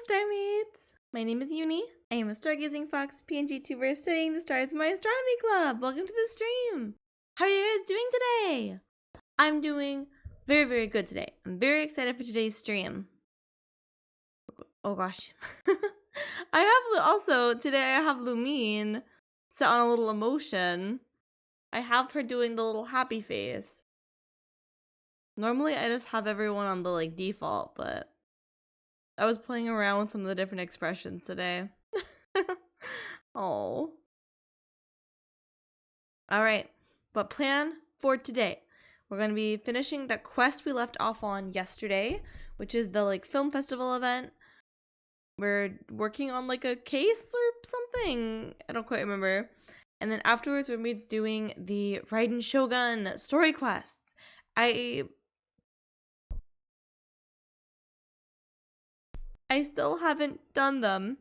Starmates! My name is Uni. I am a stargazing fox PNG tuber studying the stars in my astronomy club. Welcome to the stream! How are you guys doing today? I'm doing very, very good today. I'm very excited for today's stream. Oh gosh. Today I have Lumine set on a little emotion. I have her doing the little happy face. Normally I just have everyone on the default, but I was playing around with some of the different expressions today. Oh. Alright, but plan for today. We're going to be finishing that quest we left off on yesterday, which is the film festival event. We're working on a case or something. I don't quite remember. And then afterwards we're going to be doing the Raiden Shogun story quests. I still haven't done them,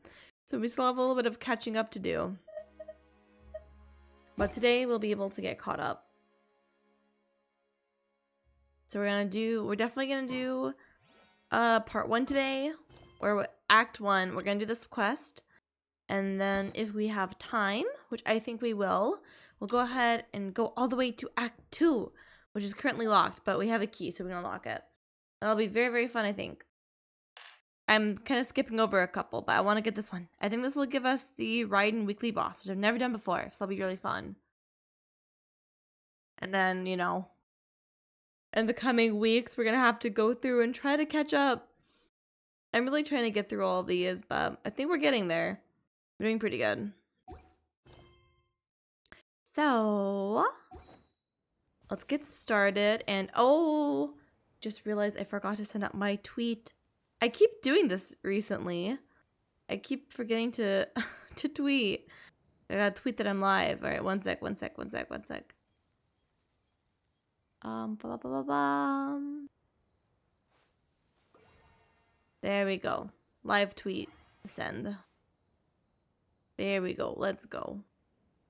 so we still have a little bit of catching up to do. But today we'll be able to get caught up. So we're definitely gonna do part 1 today, or act 1. We're gonna do this quest, and then if we have time, which I think we will, we'll go ahead and go all the way to act 2, which is currently locked, but we have a key, so we can unlock it. That'll be very, very fun, I think. I'm kind of skipping over a couple, but I want to get this one. I think this will give us the Raiden weekly boss, which I've never done before, so that'll be really fun. And then, in the coming weeks, we're going to have to go through and try to catch up. I'm really trying to get through all of these, but I think we're getting there. We're doing pretty good. So, let's get started. And, oh, just realized I forgot to send out my tweet. I keep doing this recently. I keep forgetting to to tweet. I gotta tweet that I'm live. Alright, one sec. There we go. Live tweet. Send. There we go. Let's go.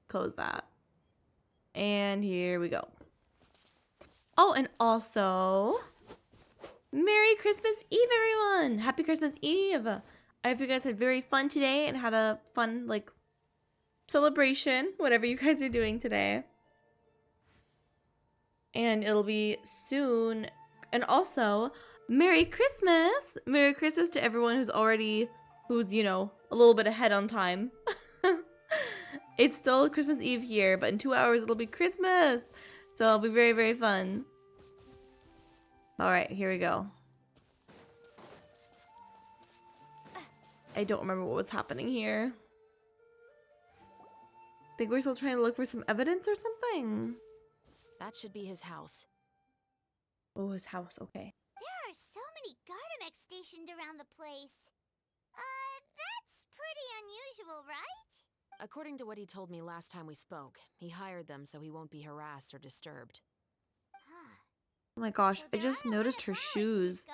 Close that. And here we go. Oh, and also, Merry Christmas Eve, everyone! Happy Christmas Eve! I hope you guys had very fun today and had a fun, celebration, whatever you guys are doing today. And it'll be soon. And also, Merry Christmas! Merry Christmas to everyone who's, a little bit ahead on time. It's still Christmas Eve here, but in 2 hours it'll be Christmas! So it'll be very, very fun. Alright, here we go. I don't remember what was happening here. Think we're still trying to look for some evidence or something? That should be his house. Oh, his house, okay. There are so many Gardamex stationed around the place. That's pretty unusual, right? According to what he told me last time we spoke, he hired them so he won't be harassed or disturbed. Oh my gosh, So I just noticed her shoes.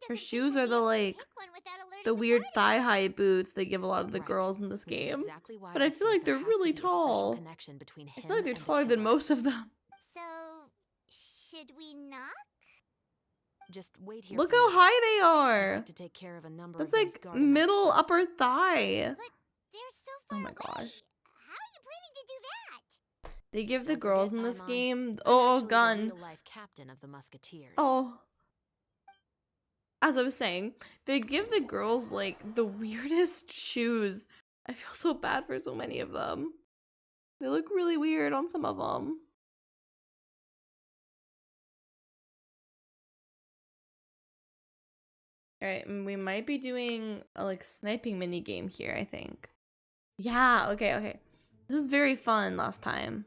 Her shoes are the weird thigh-high boots they give a lot of the girls in this game. Exactly why but I feel like they're really tall. I feel like they're taller than most of them. So, should we knock? Just wait here. Look how high they I'd are. like to take care of a number That's of those like Gardamex middle first. upper thigh. But they're so far Oh my away. gosh. How are you planning to do that? They give the Don't girls forget in this I'm game I'm oh, actually the gun. real-life captain of the Musketeers. Oh. As I was saying, they give the girls the weirdest shoes. I feel so bad for so many of them. They look really weird on some of them. Alright, we might be doing a sniping mini game here, I think. Yeah, okay. This was very fun last time.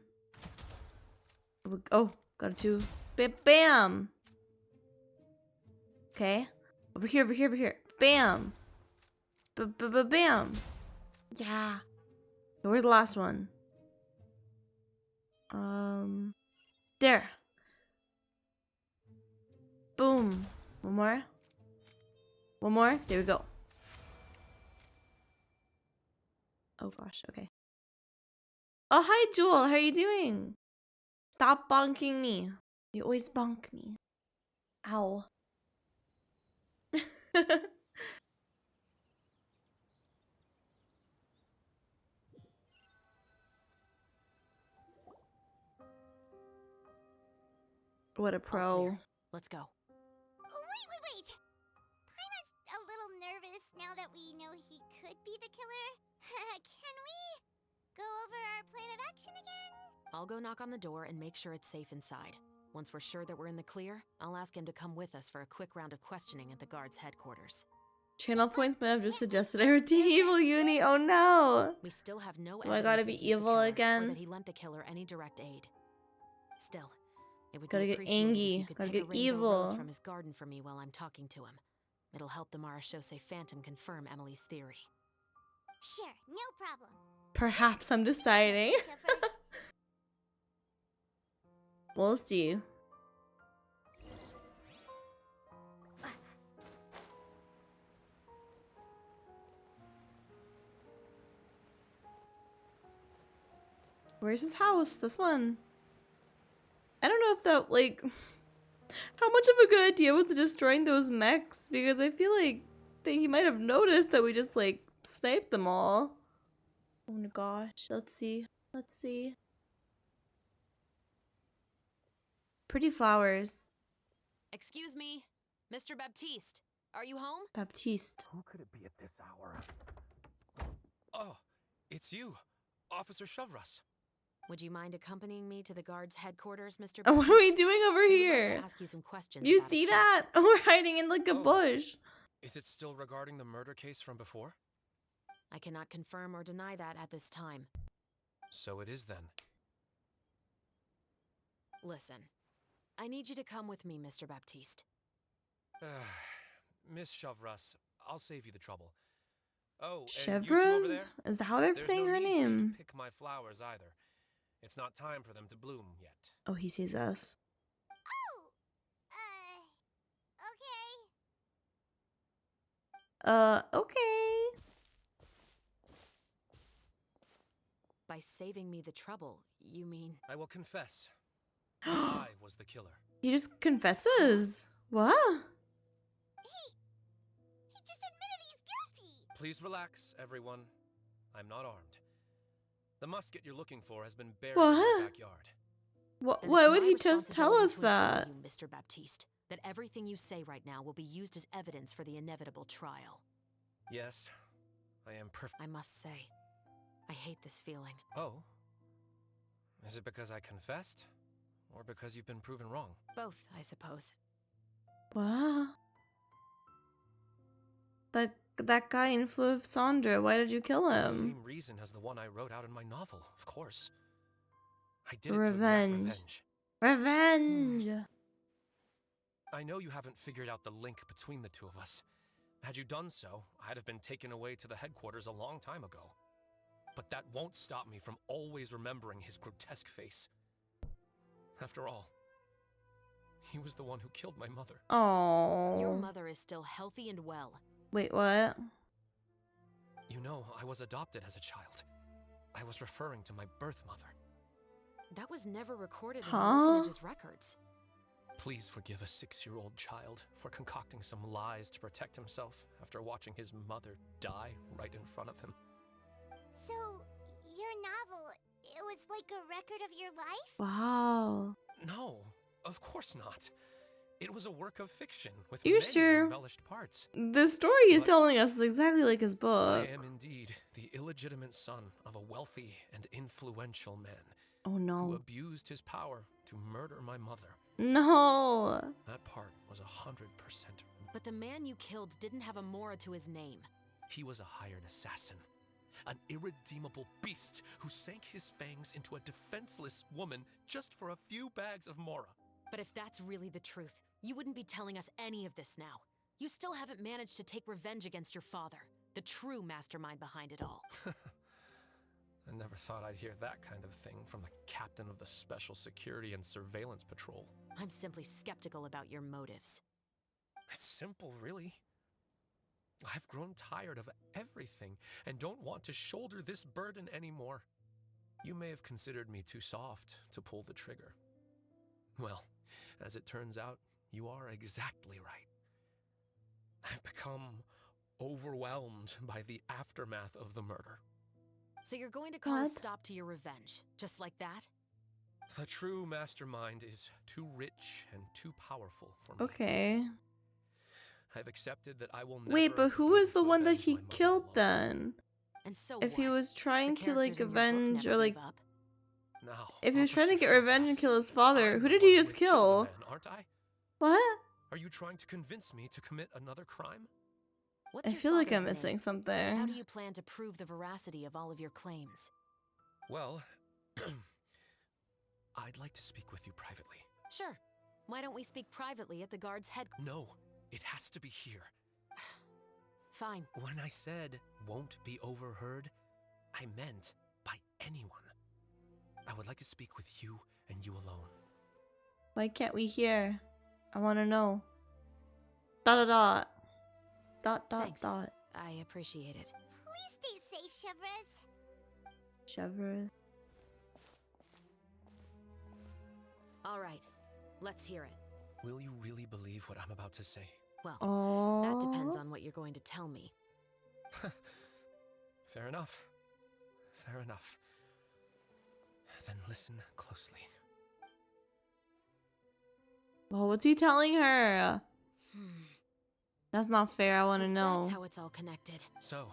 Oh, got to bam! Okay. Over here. Bam! Bam! Yeah. Where's the last one? There. Boom. One more. There we go. Oh gosh, okay. Oh, hi Jewel, how are you doing? Stop bonking me. You always bonk me. Ow. What a All pro. clear. Let's go. Wait. Paimon's a little nervous now that we know he could be the killer. Can we go over our plan of action again? I'll go knock on the door and make sure it's safe inside. Once we're sure that we're in the clear, I'll ask him to come with us for a quick round of questioning at the guard's headquarters. Channel points might have just suggested I redeem evil uni. Oh no. We still have no Do I evidence gotta that be he's the evil killer again? or that he lent the killer any direct aid. Still, it would Gotta be get appreciated if angry. you could Gotta pick a get rainbow rose evil. from his garden for me while I'm talking to him. It'll help the Marashose Phantom confirm Emily's theory. Sure, no problem. Perhaps I'm deciding. Reach up first. We'll see. Where's his house? This one. I don't know if that, like, how much of a good idea was destroying those mechs? Because I feel like that he might have noticed that we just, like, sniped them all. Oh my gosh. Let's see. Let's see. Pretty flowers. Excuse me, Mr. Baptiste. Are you home? Baptiste. Who could it be at this hour? Oh, it's you, Officer Shavras. Would you mind accompanying me to the guard's headquarters, Mr. Oh, what are we Baptiste? doing over We would like here? to ask you some questions Do you about a see case. that? We're hiding in like a Oh. bush. Is it still regarding the murder case from before? I cannot confirm or deny that at this time. So it is then. Listen, I need you to come with me, Mr. Baptiste. Miss Shavras, I'll save you the trouble. Oh, and you two over Chevres? there? Is that how they're There's saying no her need for you to name? pick my flowers either. It's not time for them to bloom yet. Oh, he sees us. Oh, okay. Okay. By saving me the trouble, you mean... I will confess. I was the killer. He just confesses. What? He just admitted he's guilty. Please relax, everyone. I'm not armed. The musket you're looking for has been buried What? in my backyard. What? Then Why it's would my he just tell us responsibility to that? inform you, Mr. Baptiste, that everything you say right now will be used as evidence for the inevitable trial. Yes, I am I must say, I hate this feeling. Oh? Is it because I confessed? Or because you've been proven wrong? Both, I suppose. What? That guy in Fleuve Cendre, why did you kill For the him? same reason as the one I wrote out in my novel, of course. I did it to Revenge. exact revenge. Revenge. I know you haven't figured out the link between the two of us. Had you done so, I'd have been taken away to the headquarters a long time ago. But that won't stop me from always remembering his grotesque face. After all, he was the one who killed my mother. Your Oh. mother is still healthy and well. Wait, what? You know, I was adopted as a child. I was referring to my birth mother. That was never recorded in the Huh? orphanage's records. Please forgive a 6-year-old child for concocting some lies to protect himself after watching his mother die right in front of him. So, your novel, it was like a record of your life? Wow. No, of course not. It was a work of fiction with You many sure? embellished parts. The story he's But telling us is exactly like his I book. am indeed the illegitimate son of a wealthy and influential man Oh who no. abused his power to murder my mother. No. That part was 100%. But the man you killed didn't have a Mora to his name. He was a hired assassin, an irredeemable beast who sank his fangs into a defenseless woman just for a few bags of Mora. But if that's really the truth, you wouldn't be telling us any of this now. You still haven't managed to take revenge against your father, the true mastermind behind it all. I never thought I'd hear that kind of thing from the captain of the Special Security and Surveillance Patrol. I'm simply skeptical about your motives. It's simple, really. I've grown tired of everything and don't want to shoulder this burden anymore. You may have considered me too soft to pull the trigger. Well, as it turns out, you are exactly right. I've become overwhelmed by the aftermath of the murder. So you're going to call a What? stop to your revenge, just like that? The true mastermind is too rich and too powerful for me. Okay. I've accepted that I will never Wait, but who be was able the to one that avenge he my mother killed alone. then? And so If he what? was The trying to like characters in your book avenge never or like gave up? Now, if he was trying to Officer get revenge and Shavras, kill his father, I'm who the did one he who just has killed kill? the man, aren't I? What? Are you trying to convince me to commit another crime? What's I your feel like I'm father's missing name? something. How do you plan to prove the veracity of all of your claims? Well, I'd like to speak with you privately. Sure. Why don't we speak privately at the guard's head? No, it has to be here. Fine. When I said won't be overheard, I meant by anyone. I would like to speak with you and you alone. Why can't we hear? I want to know. Dot dot dot. Dot dot Thanks. dot. I appreciate it. Please stay safe, Chevres. Chevres. All right. Let's hear it. Will you really believe what I'm about to say? Well, Oh. that depends on what you're going to tell me. Fair enough. Fair enough. Then listen closely. Well, what's he telling her? That's not fair. I want to So know. that's how it's all connected. So,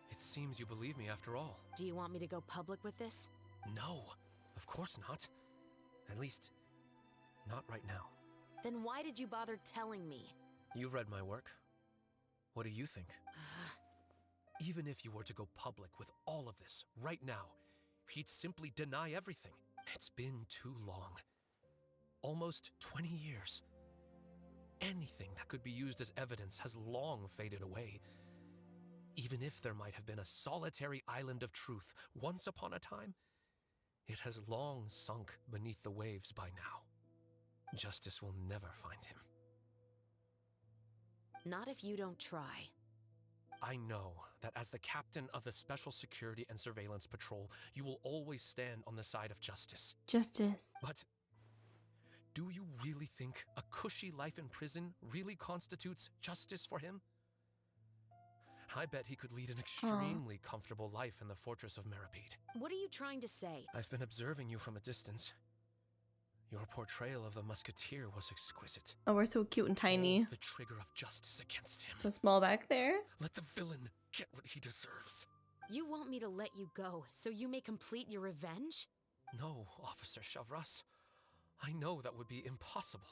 it seems you believe me after all. Do you want me to go public with this? No, of course not. At least, not right now. Then why did you bother telling me? You've read my work. What do you think? Even if you were to go public with all of this right now, he'd simply deny everything. It's been too long. Almost 20 years. Anything that could be used as evidence has long faded away. Even if there might have been a solitary island of truth once upon a time, it has long sunk beneath the waves by now. Justice will never find him. Not if you don't try. I know that as the captain of the Special Security and Surveillance Patrol, you will always stand on the side of justice. Justice. But do you really think a cushy life in prison really constitutes justice for him? I bet he could lead an extremely comfortable life in the fortress of Meripede. What are you trying to say? I've been observing you from a distance. Your portrayal of the musketeer was exquisite. Oh, we're so cute and tiny. Pull the trigger of justice against him. So small back there. Let the villain get what he deserves. You want me to let you go so you may complete your revenge? No, Officer Shavras. I know that would be impossible.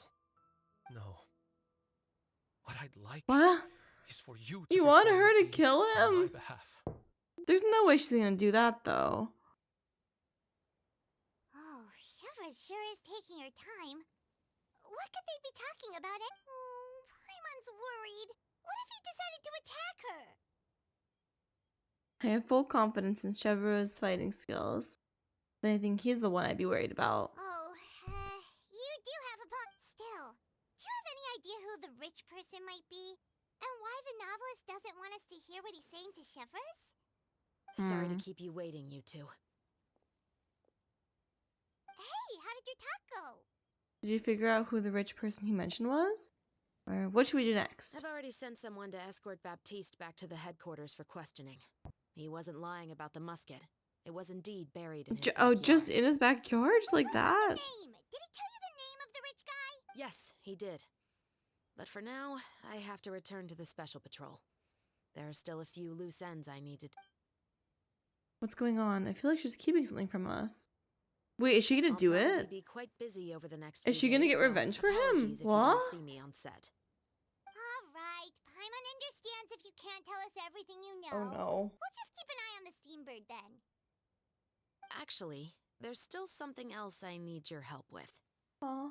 No. What I'd like What? is for you to You want perform her the to deed kill on my him? behalf. There's no way she's gonna do that though. Oh, Chevres sure is taking her time. What could they be talking about? Paimon's worried. What if he decided to attack her? I have full confidence in Chevro's fighting skills. But I think he's the one I'd be worried about. Oh, you do have a point. Still, do you have any idea who the rich person might be? And why the novelist doesn't want us to hear what he's saying to Chevres? Sorry to keep you waiting, you two. Hey, how did your talk go? Did you figure out who the rich person he mentioned was? Or what should we do next? I've already sent someone to escort Baptiste back to the headquarters for questioning. He wasn't lying about the musket. It was indeed buried in his backyard. Just in his backyard? Just like that? Name. Did he tell you the name of the rich guy? Yes, he did. But for now, I have to return to the Special Patrol. There are still a few loose ends I need to... What's going on? I feel like she's keeping something from us. Wait, is she gonna do I'll probably it? be quite busy over the next Is few she gonna days, get so revenge for him? apologies if you What? don't see me on set. All right, Paimon understands if you can't tell us everything you know. Oh no. We'll just keep an eye on the steambird then. Actually, there's still something else I need your help with. Aw.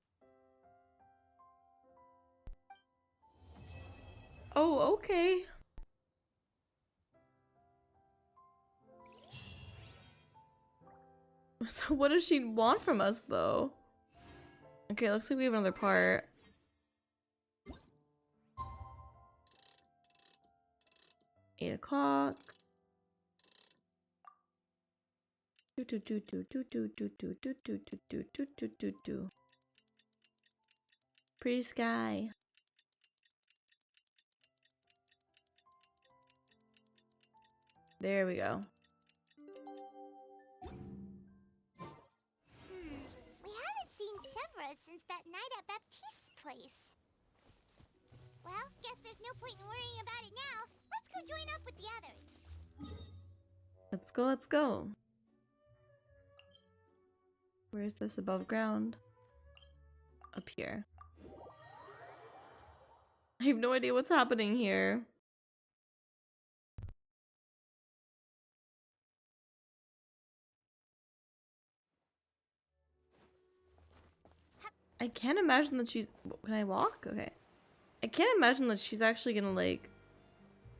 Oh, okay. So what does she want from us though? Okay, looks like we have another part. $8 Do. Pretty sky. There we go. cameras since that night at Baptiste's place. Well, guess there's no point in worrying about it now. Let's go join up with the others. Let's go, let's go. Where is this above ground? Up here. I have no idea what's happening here. I can't imagine that she's... Can I walk? Okay. I can't imagine that she's actually gonna, like,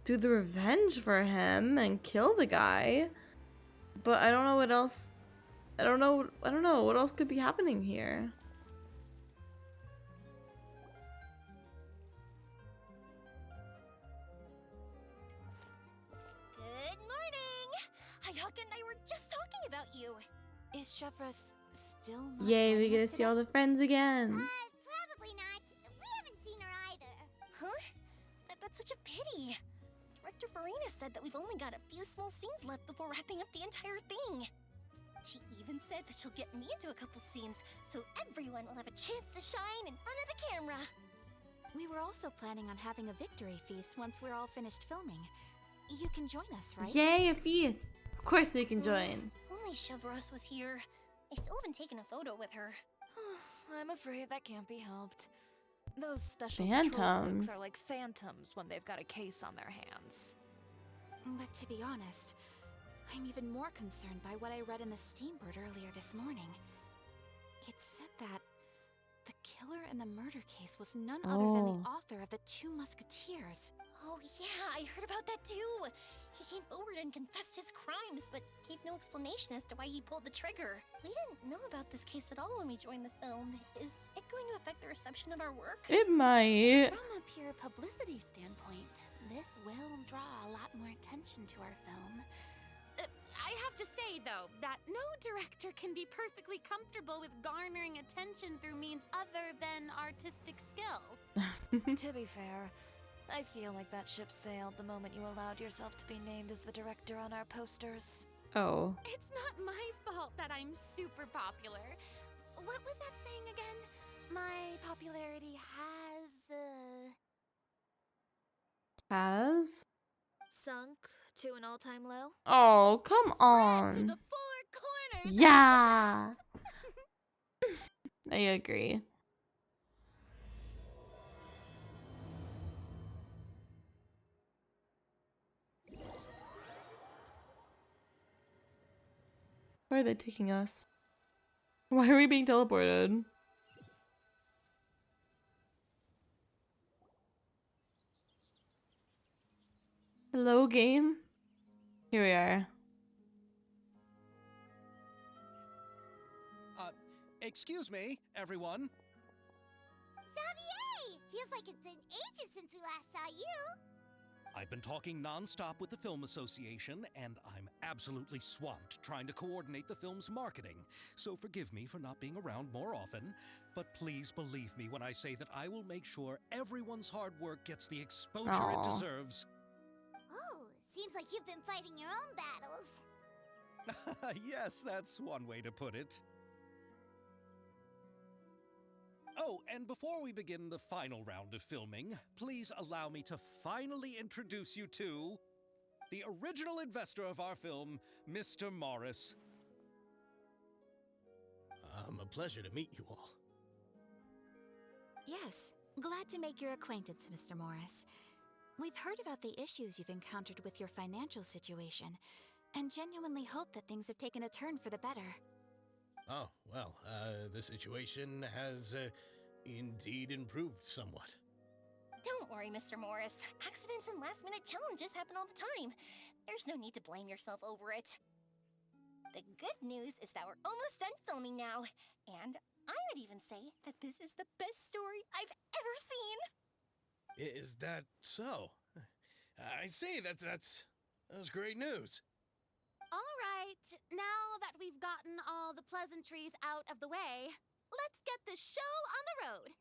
do the revenge for him and kill the guy. But I don't know what else... I don't know what else could be happening here. Good morning! Hayaka and I were just talking about you. Is Chevros still not Yay, we joining get us to see all today? the friends again. Probably not. We haven't seen her either. Huh? That's such a pity. Director Farina said that we've only got a few small scenes left before wrapping up the entire thing. She even said that she'll get me into a couple scenes, so everyone will have a chance to shine in front of the camera. We were also planning on having a victory feast once we're all finished filming. You can join us, right? Yay, a feast. Of course we can join. Only Chevros was here. I still haven't taken a photo with her. I'm afraid that can't be helped. Those special patrol Phantoms. folks are like phantoms when they've got a case on their hands. But to be honest, I'm even more concerned by what I read in the Steambird earlier this morning. It said that the killer in the murder case was none other than the author of the Two Musketeers. Oh yeah, I heard about that too! He came forward and confessed his crimes, but gave no explanation as to why he pulled the trigger. We didn't know about this case at all when we joined the film. Is it going to affect the reception of our work? It might. From a pure publicity standpoint, this will draw a lot more attention to our film. I have to say, though, that no director can be perfectly comfortable with garnering attention through means other than artistic skill. To be fair, I feel like that ship sailed the moment you allowed yourself to be named as the director on our posters. Oh. It's not my fault that I'm super popular. What was that saying again? My popularity Has? Sunk to an all-time low? Oh, come spread to on. the four corners. Yeah. I agree. Where are they taking us? Why are we being teleported? Hello, game? Here we are. Excuse me, everyone. Xavier! Feels like it's been ages since we last saw you. I've been talking non-stop with the Film Association, and I'm absolutely swamped trying to coordinate the film's marketing. So forgive me for not being around more often, but please believe me when I say that I will make sure everyone's hard work gets the exposure it Aw. deserves. Oh, seems like you've been fighting your own battles. Yes, that's one way to put it. Oh, and before we begin the final round of filming, please allow me to finally introduce you to the original investor of our film, Mr. Morris. A pleasure to meet you all. Yes, glad to make your acquaintance, Mr. Morris. We've heard about the issues you've encountered with your financial situation, and genuinely hope that things have taken a turn for the better. Oh, well, the situation has indeed improved somewhat. Don't worry, Mr. Morris. Accidents and last-minute challenges happen all the time. There's no need to blame yourself over it. The good news is that we're almost done filming now, and I would even say that this is the best story I've ever seen. Is that so? I see, that's great news. All right, now that we've gotten all the pleasantries out of the way, let's get the show on the road.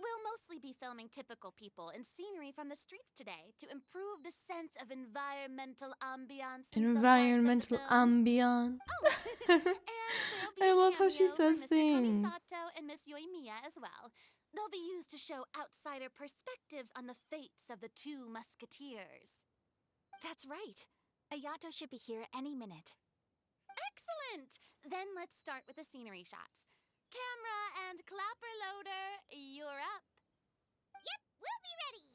We'll mostly be filming typical people and scenery from the streets today to improve the sense of environmental ambiance. in some parts of the Environmental film. ambiance. Oh, and there'll be I a love how she cameo from says Mr. things. Kamisato and Miss Yoimiya as well. They'll be used to show outsider perspectives on the fates of the two musketeers. That's right. Ayato should be here any minute. Excellent! Then let's start with the scenery shots. Camera and clapper loader, you're up. Yep, we'll be ready.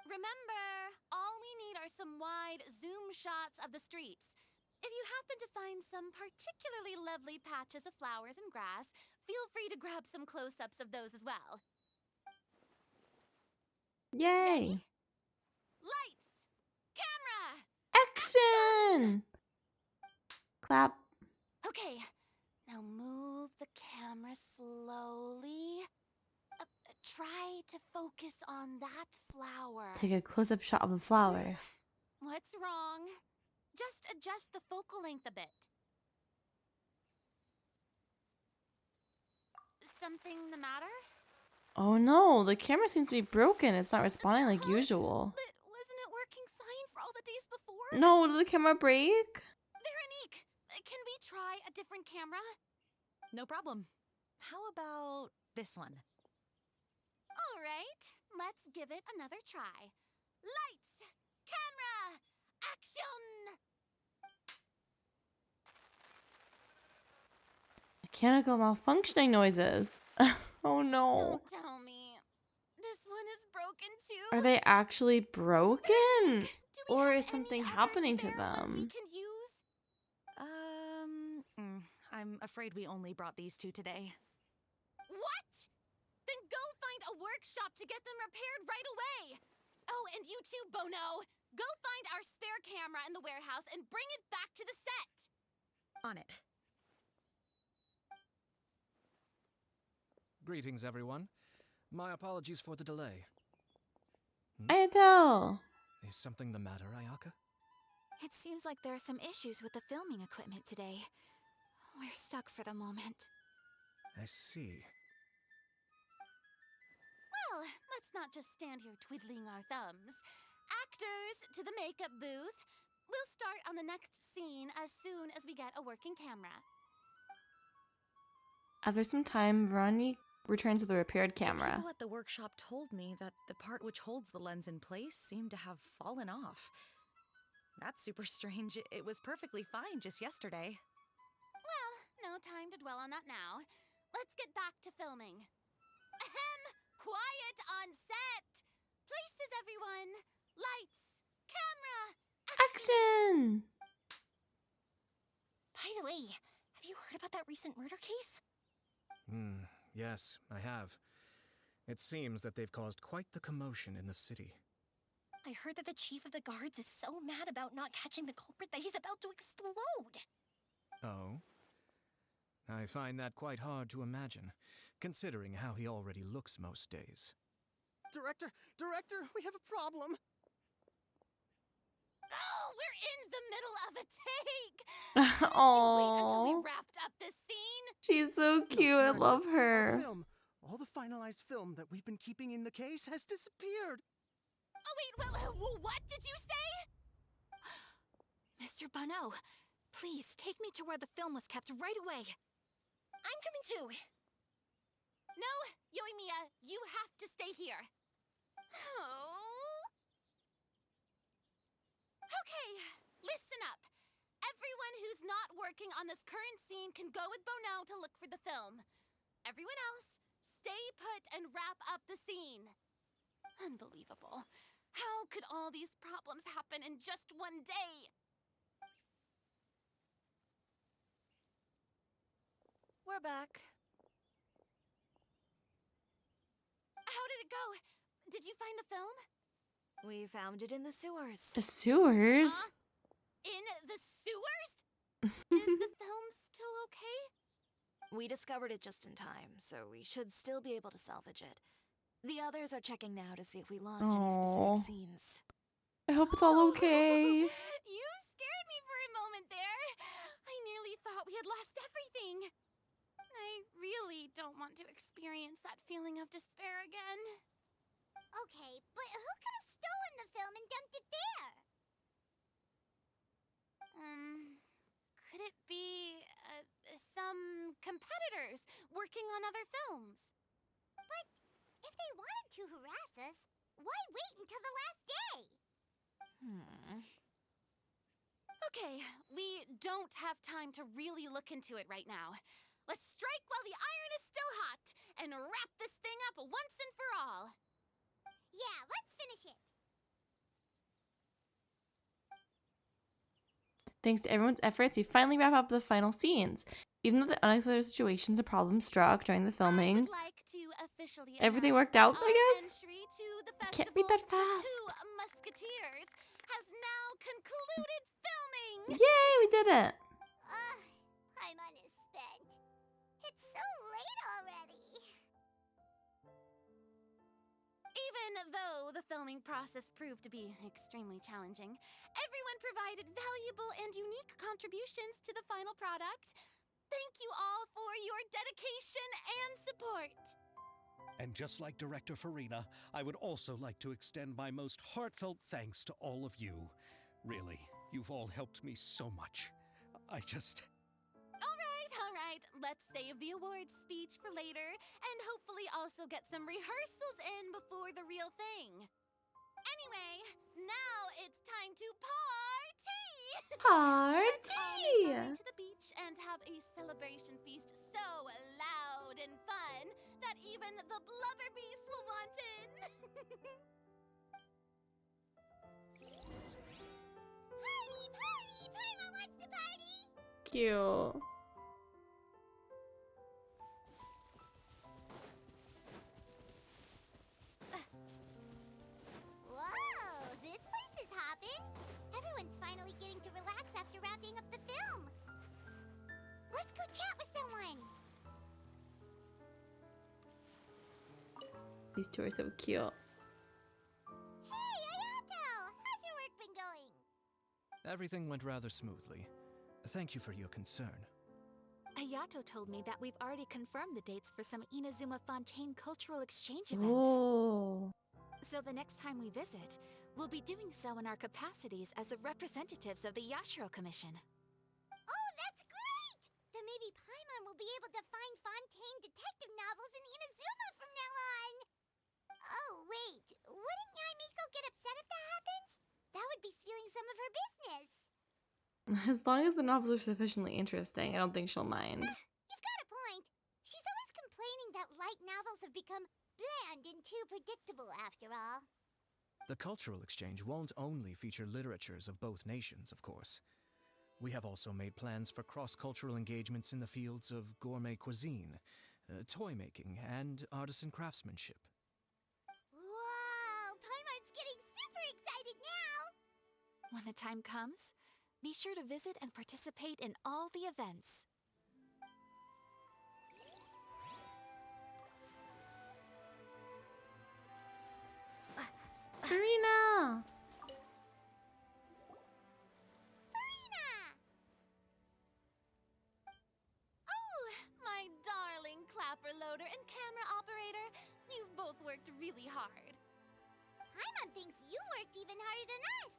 Remember, all we need are some wide zoom shots of the streets. If you happen to find some particularly lovely patches of flowers and grass, feel free to grab some close-ups of those as well. Yay! Lights! Camera! Action! Clap. Okay, now move the camera slowly. Try to focus on that flower. Take a close-up shot of a flower. What's wrong? Just adjust the focal length a bit. Something the matter? Oh no, the camera seems to be broken. It's not responding like usual. But wasn't it working fine for all the days before? No, did the camera break? Veronique, can we try a different camera? No problem. How about this one? All right, let's give it another try. Lights, camera, action! Mechanical malfunctioning noises. Oh no. Don't tell me. This one is broken too. Are they actually broken? Veronique, do we Or have is something any other happening to spare ones we them? can use? I'm afraid we only brought these two today. What? Then go find a workshop to get them repaired right away. Oh, and you too, Bono. Go find our spare camera in the warehouse and bring it back to the set. On it. Greetings, everyone. My apologies for the delay. Ayato! Is something the matter, Ayaka? It seems like there are some issues with the filming equipment today. We're stuck for the moment. I see. Well, let's not just stand here twiddling our thumbs. Actors, to the makeup booth. We'll start on the next scene as soon as we get a working camera. After some time, Veronique returns with a repaired The camera. people at the workshop told me that the part which holds the lens in place seemed to have fallen off. That's super strange. It was perfectly fine just yesterday. Well, no time to dwell on that now. Let's get back to filming. Ahem! Quiet on set! Places, everyone! Lights! Camera! Action! By the way, have you heard about that recent murder case? Yes, I have. It seems that they've caused quite the commotion in the city. I heard that the chief of the guards is so mad about not catching the culprit that he's about to explode. Oh? I find that quite hard to imagine, considering how he already looks most days. Director, we have a problem. Oh, we're in the middle of a take! Couldn't you wait until we Aww. wrapped up this scene? She's so cute. I love her. Film. All the finalized film that we've been keeping in the case has disappeared. Oh, wait, what did you say? Mr. Bono, please take me to where the film was kept right away. I'm coming too. No, Yoimiya, you have to stay here. Oh. Okay, listen up. Everyone who's not working on this current scene can go with Bono to look for the film. Everyone else, stay put and wrap up the scene. Unbelievable. How could all these problems happen in just one day? We're back. How did it go? Did you find the film? We found it in the sewers. The sewers? Huh? In the sewers? Is the film still okay? We discovered it just in time, so we should still be able to salvage it. The others are checking now to see if we lost any Aw. specific scenes. I hope it's all okay. You scared me for a moment there. I nearly thought we had lost everything. I really don't want to experience that feeling of despair again. Okay, but who could have stolen the film and dumped it there? Could it be some competitors working on other films. But if they wanted to harass us, why wait until the last day? Okay, we don't have time to really look into it right now. Let's strike while the iron is still hot and wrap this thing up once and for all. Yeah, let's finish it. Thanks to everyone's efforts, we finally wrap up the final scenes. Even though the unexpected situations and problems struck during the I filming, would like to officially everything announce worked out, that I our guess? entry to the I festival, can't read that The fast. Two Musketeers, has now concluded filming. Yay, we did it! Paimon is spent. It's so late already. Even though the filming process proved to be extremely challenging, everyone provided valuable and unique contributions to the final product. Thank you all for your dedication and support. And just like Director Farina, I would also like to extend my most heartfelt thanks to all of you. Really, you've all helped me so much. All right, let's save the awards speech for later and hopefully also get some rehearsals in before the real thing. Anyway, now it's time to party! Let's all make our way to the beach and have a celebration feast so loud and fun that even the blubber beast will want in. Party, party! Paimon wants to party! Cute. Whoa, this place is hopping. Everyone's finally getting to relax after wrapping up the film. Let's go chat with someone. These two are so cute. Hey, Ayato! How's your work been going? Everything went rather smoothly. Thank you for your concern. Ayato told me that we've already confirmed the dates for some Inazuma Fontaine cultural exchange events. Oh. So the next time we visit, we'll be doing so in our capacities as the representatives of the Yashiro Commission. Oh, that's great! Then maybe Paimon will be able to find Fontaine detective novels in Inazuma from now on. Oh, wait. Wouldn't Yaimiko get upset if that happens? That would be stealing some of her business. As long as the novels are sufficiently interesting, I don't think she'll mind. You've got a point. She's always complaining that light novels have become bland and too predictable after all. The cultural exchange won't only feature literatures of both nations, of course. We have also made plans for cross-cultural engagements in the fields of gourmet cuisine, toy making, and artisan craftsmanship. Whoa! Paimon's getting super excited now! When the time comes, be sure to visit and participate in all the events. Farina! Farina! Oh, my darling clapper loader and camera operator. You've both worked really hard. Paimon thinks you worked even harder than us.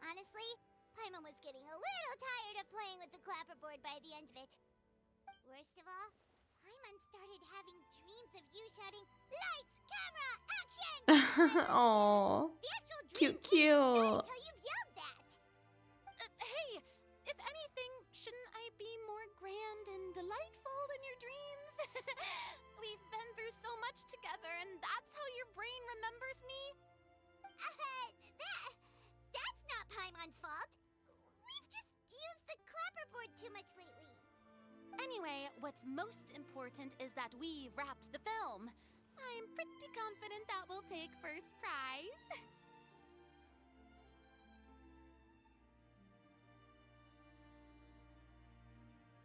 Honestly, Paimon was getting a little tired of playing with the clapperboard by the end of it. Worst of all, Paimon started having dreams of you shouting, "Lights, camera, action!" Oh, The actual dream cute, can't even start cute. until you've yelled that. Hey, if anything, shouldn't I be more grand and delightful than your dreams? We've been through so much together, and that's how your brain remembers me? That's not Paimon's fault. We've just used the clapperboard too much lately. Anyway, what's most important is that we wrapped the film. I'm pretty confident that we'll take first prize.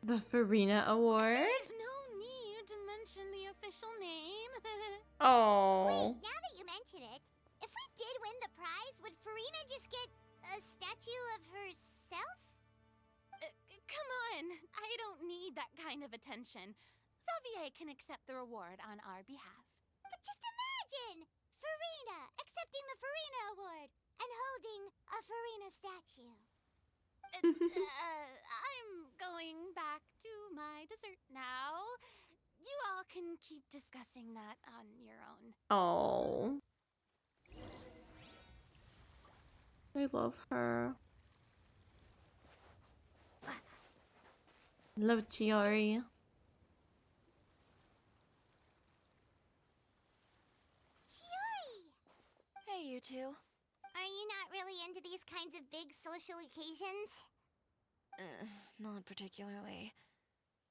The Farina Award? No need to mention the official name. Oh. Wait, now that you mention it, if we did win the prize, would Farina just get a statue of herself? Come on, I don't need that kind of attention. Xavier can accept the reward on our behalf. But just imagine! Farina accepting the Farina Award and holding a Farina statue. I'm going back to my dessert now. You all can keep discussing that on your own. Oh. I love her. Love Chiori. Chiori! Hey, you two. Are you not really into these kinds of big social occasions? Not particularly.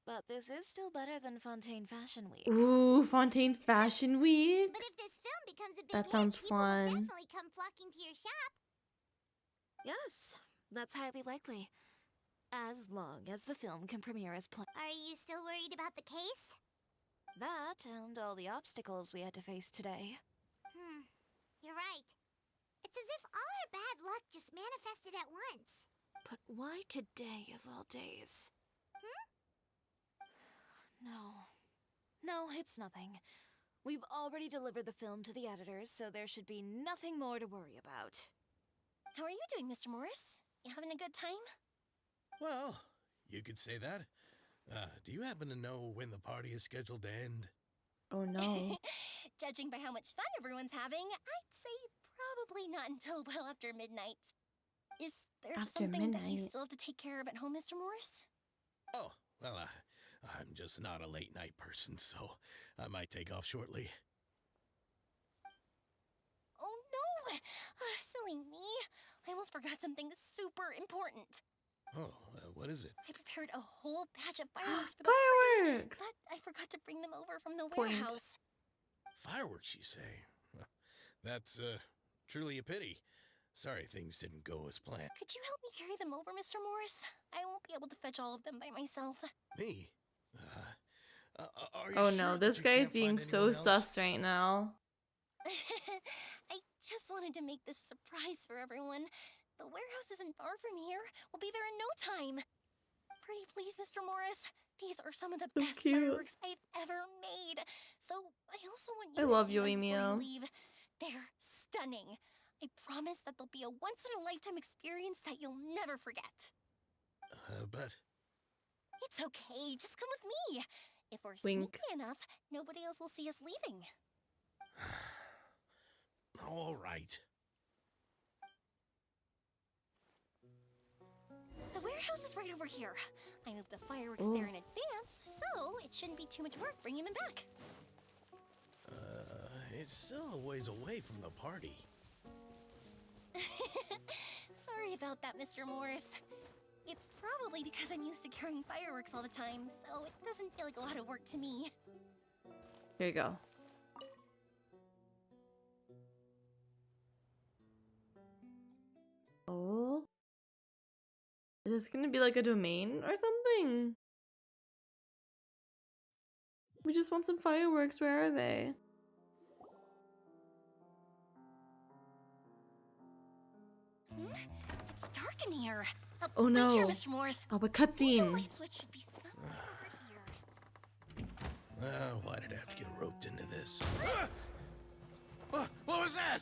But this is still better than Fontaine Fashion Week. Ooh, Fontaine Fashion Week. But if this film becomes a big That hit, sounds people will fun. definitely come flocking to your shop. Yes, that's highly likely. As long as the film can premiere as planned. Are you still worried about the case? That and all the obstacles we had to face today. You're right. It's as if all our bad luck just manifested at once. But why today of all days? No, it's nothing. We've already delivered the film to the editors, so there should be nothing more to worry about. How are you doing, Mr. Morris? You having a good time? Well, you could say that. Do you happen to know when the party is scheduled to end? Oh no. Judging by how much fun everyone's having, I'd say probably not until well after midnight. Is there After something that you midnight. still have to take care of at home, Mr. Morris? Oh, well, I'm just not a late night person, so I might take off shortly. Oh no! Silly me. I almost forgot something super important. Oh, what is it? I prepared a whole batch of fireworks for the party, Fireworks! but I forgot to bring them over from the Point. warehouse. Fireworks, you say? Well, that's truly a pity. Sorry things didn't go as planned. Could you help me carry them over, Mr. Morris? I won't be able to fetch all of them by myself. Me? Are you Oh sure no, that this you guy's can't being find so anyone else? sus right now. I just wanted to make this a surprise for everyone. The warehouse isn't far from here. We'll be there in no time. Pretty please, Mr. Morris. These are some of the So best cute. fireworks I've ever made. So I also want you I to love see them you, before Emil. you leave. They're stunning. I promise that they'll be a once-in-a-lifetime experience that you'll never forget. But It's okay. Just come with me. If we're Wink. sneaky enough, nobody else will see us leaving. all right. The warehouse is right over here. I moved the fireworks Ooh. there in advance, so it shouldn't be too much work bringing them back. It's still a ways away from the party. Sorry about that, Mr. Morris. It's probably because I'm used to carrying fireworks all the time, so it doesn't feel like a lot of work to me. Here you go. Oh. Is this gonna be like a domain or something? We just want some fireworks. Where are they? It's dark in here. Oh Wait no. here, Mr. Morris. Oh, but The cutscene. light switch should be somewhere over here. Why did I have to get roped into this? What was that?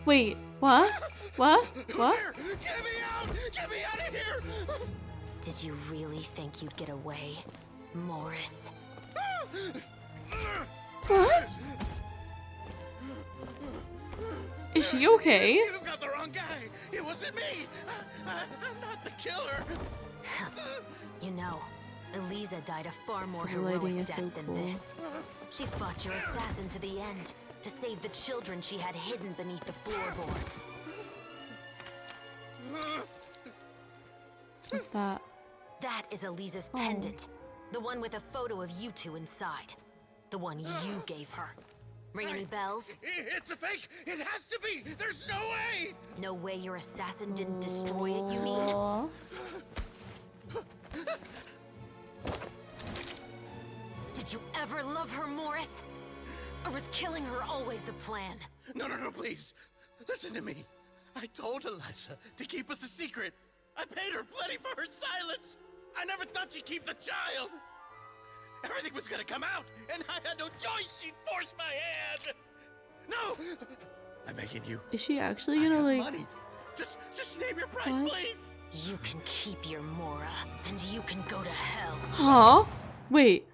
Wait, what? What? What? Here, get me out! Get me out of here! Did you really think you'd get away, Morris? What? Is she okay? You've got the wrong guy. It wasn't me. I'm not the killer. You know, Eliza died a far more The lighting heroic is death so than cool. this. She fought your assassin to the end, to save the children she had hidden beneath the floorboards. What's that? That is Eliza's Oh. pendant. The one with a photo of you two inside. The one you gave her. Ring any bells? It's a fake. It has to be. There's no way. No way your assassin didn't destroy it, you mean? Aw. Did you ever love her, Morris? Or was killing her always the plan? No, please. Listen to me. I told Eliza to keep us a secret. I paid her plenty for her silence. I never thought she'd keep the child. Everything was gonna come out, and I had no choice. She forced my hand. No! I'm begging you. Is she actually I gonna have like money. Just Just name your price, What? please! You can keep your Mora, and you can go to hell. Huh? Wait.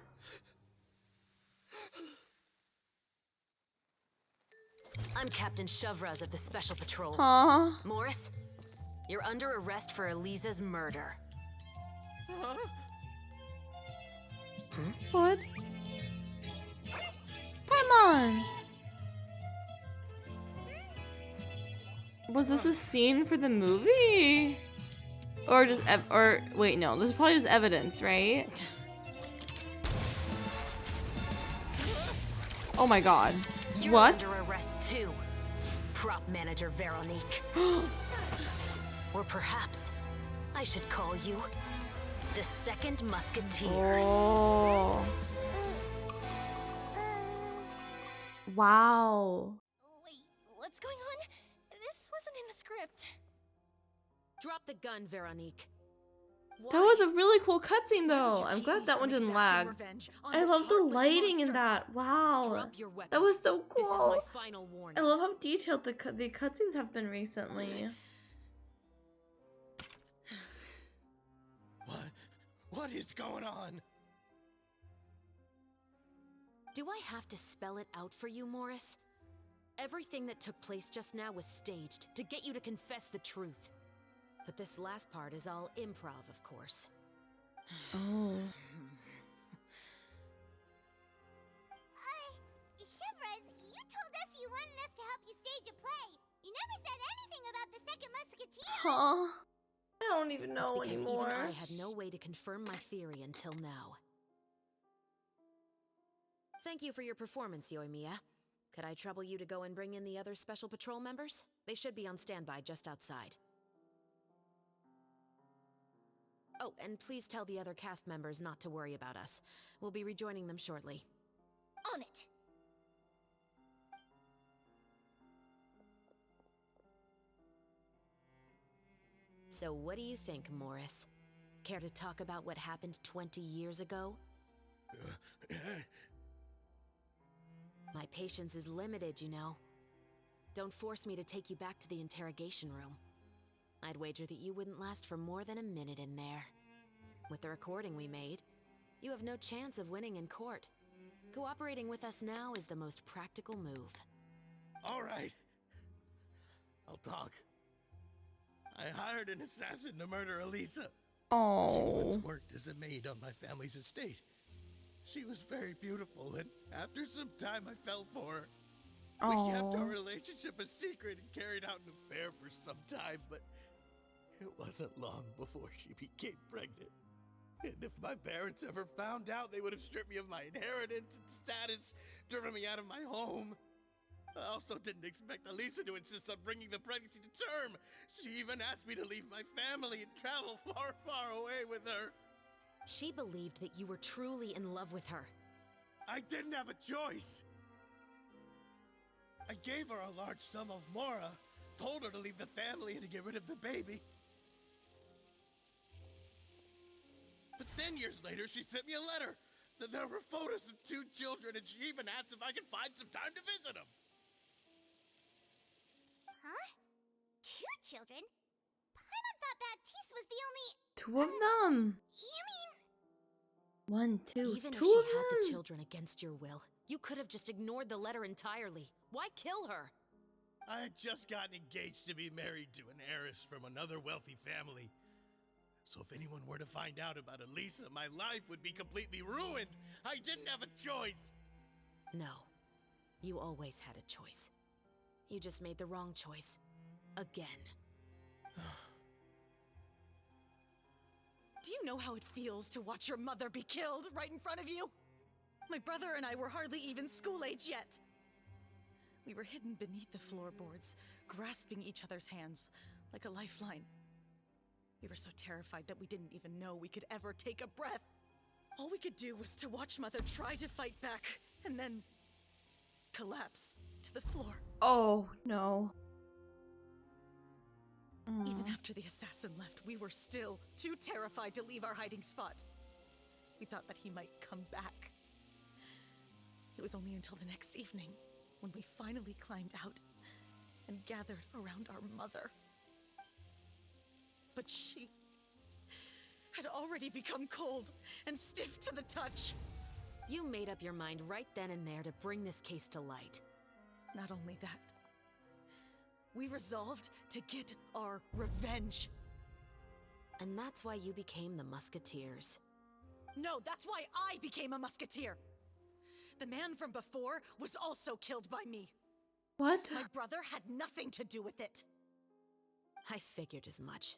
I'm Captain Shovraz of the Special Patrol. Huh? Morris, you're under arrest for Elisa's murder. Huh? What? Paimon! Was this a scene for the movie? Or just or wait, no, this is probably just evidence, right? Oh my god. You're What? under arrest too, prop manager Veronique. Or perhaps I should call you the Second Musketeer. Oh. Wow. Wait, what's going on? This wasn't in the script. Drop the gun, Veronique. That was a really cool cutscene though. I'm glad that one didn't lag. I love the lighting in that. Wow. Drop your weapon. That was so This is cool. my final warning. I love how detailed the cutscenes have been recently. What is going on? Do I have to spell it out for you, Morris? Everything that took place just now was staged to get you to confess the truth. But this last part is all improv, of course. Oh. Chevraz, you told us you wanted us to help you stage a play. You never said anything about the Second Musketeer. Huh? I don't even That's know because anymore. even I had no way to confirm my theory until now. Thank you for your performance, Yoimiya. Could I trouble you to go and bring in the other Special Patrol members? They should be on standby just outside. Oh, and please tell the other cast members not to worry about us. We'll be rejoining them shortly. On it. So what do you think, Morris? Care to talk about what happened 20 years ago? My patience is limited, you know. Don't force me to take you back to the interrogation room. I'd wager that you wouldn't last for more than a minute in there. With the recording we made, you have no chance of winning in court. Cooperating with us now is the most practical move. All right. I'll talk. I hired an assassin to murder Elisa. She once Oh. worked as a maid on my family's estate. She was very beautiful, and after some time I fell for her. We kept our Oh. relationship a secret and carried out an affair for some time, but it wasn't long before she became pregnant. And if my parents ever found out, they would have stripped me of my inheritance and status, driven me out of my home. I also didn't expect Elisa to insist on bringing the pregnancy to term. She even asked me to leave my family and travel far, far away with her. She believed that you were truly in love with her. I didn't have a choice. I gave her a large sum of Mora, told her to leave the family and to get rid of the baby. But then years later, she sent me a letter. There were photos of 2 children, and she even asked if I could find some time to visit them. Huh? 2 children? Paimon thought Baptiste was the only... 2 of them. You mean... 1, 2, Even if 2 she of had the them. children against your will, you could have just ignored the letter entirely. Why kill her? I had just gotten engaged to be married to an heiress from another wealthy family. So if anyone were to find out about Elisa, my life would be completely ruined. I didn't have a choice. No. You always had a choice. You just made the wrong choice. Again. Do you know how it feels to watch your mother be killed right in front of you? My brother and I were hardly even school age yet. We were hidden beneath the floorboards, grasping each other's hands like a lifeline. We were so terrified that we didn't even know we could ever take a breath. All we could do was to watch Mother try to fight back, and then collapse to the floor. Oh, no. Even after the assassin left, we were still too terrified to leave our hiding spot. We thought that he might come back. It was only until the next evening when we finally climbed out and gathered around our mother. But she had already become cold and stiff to the touch. You made up your mind right then and there to bring this case to light. Not only that, we resolved to get our revenge. And that's why you became the Musketeers. No, that's why I became a musketeer. The man from before was also killed by me. What? My brother had nothing to do with it. I figured as much.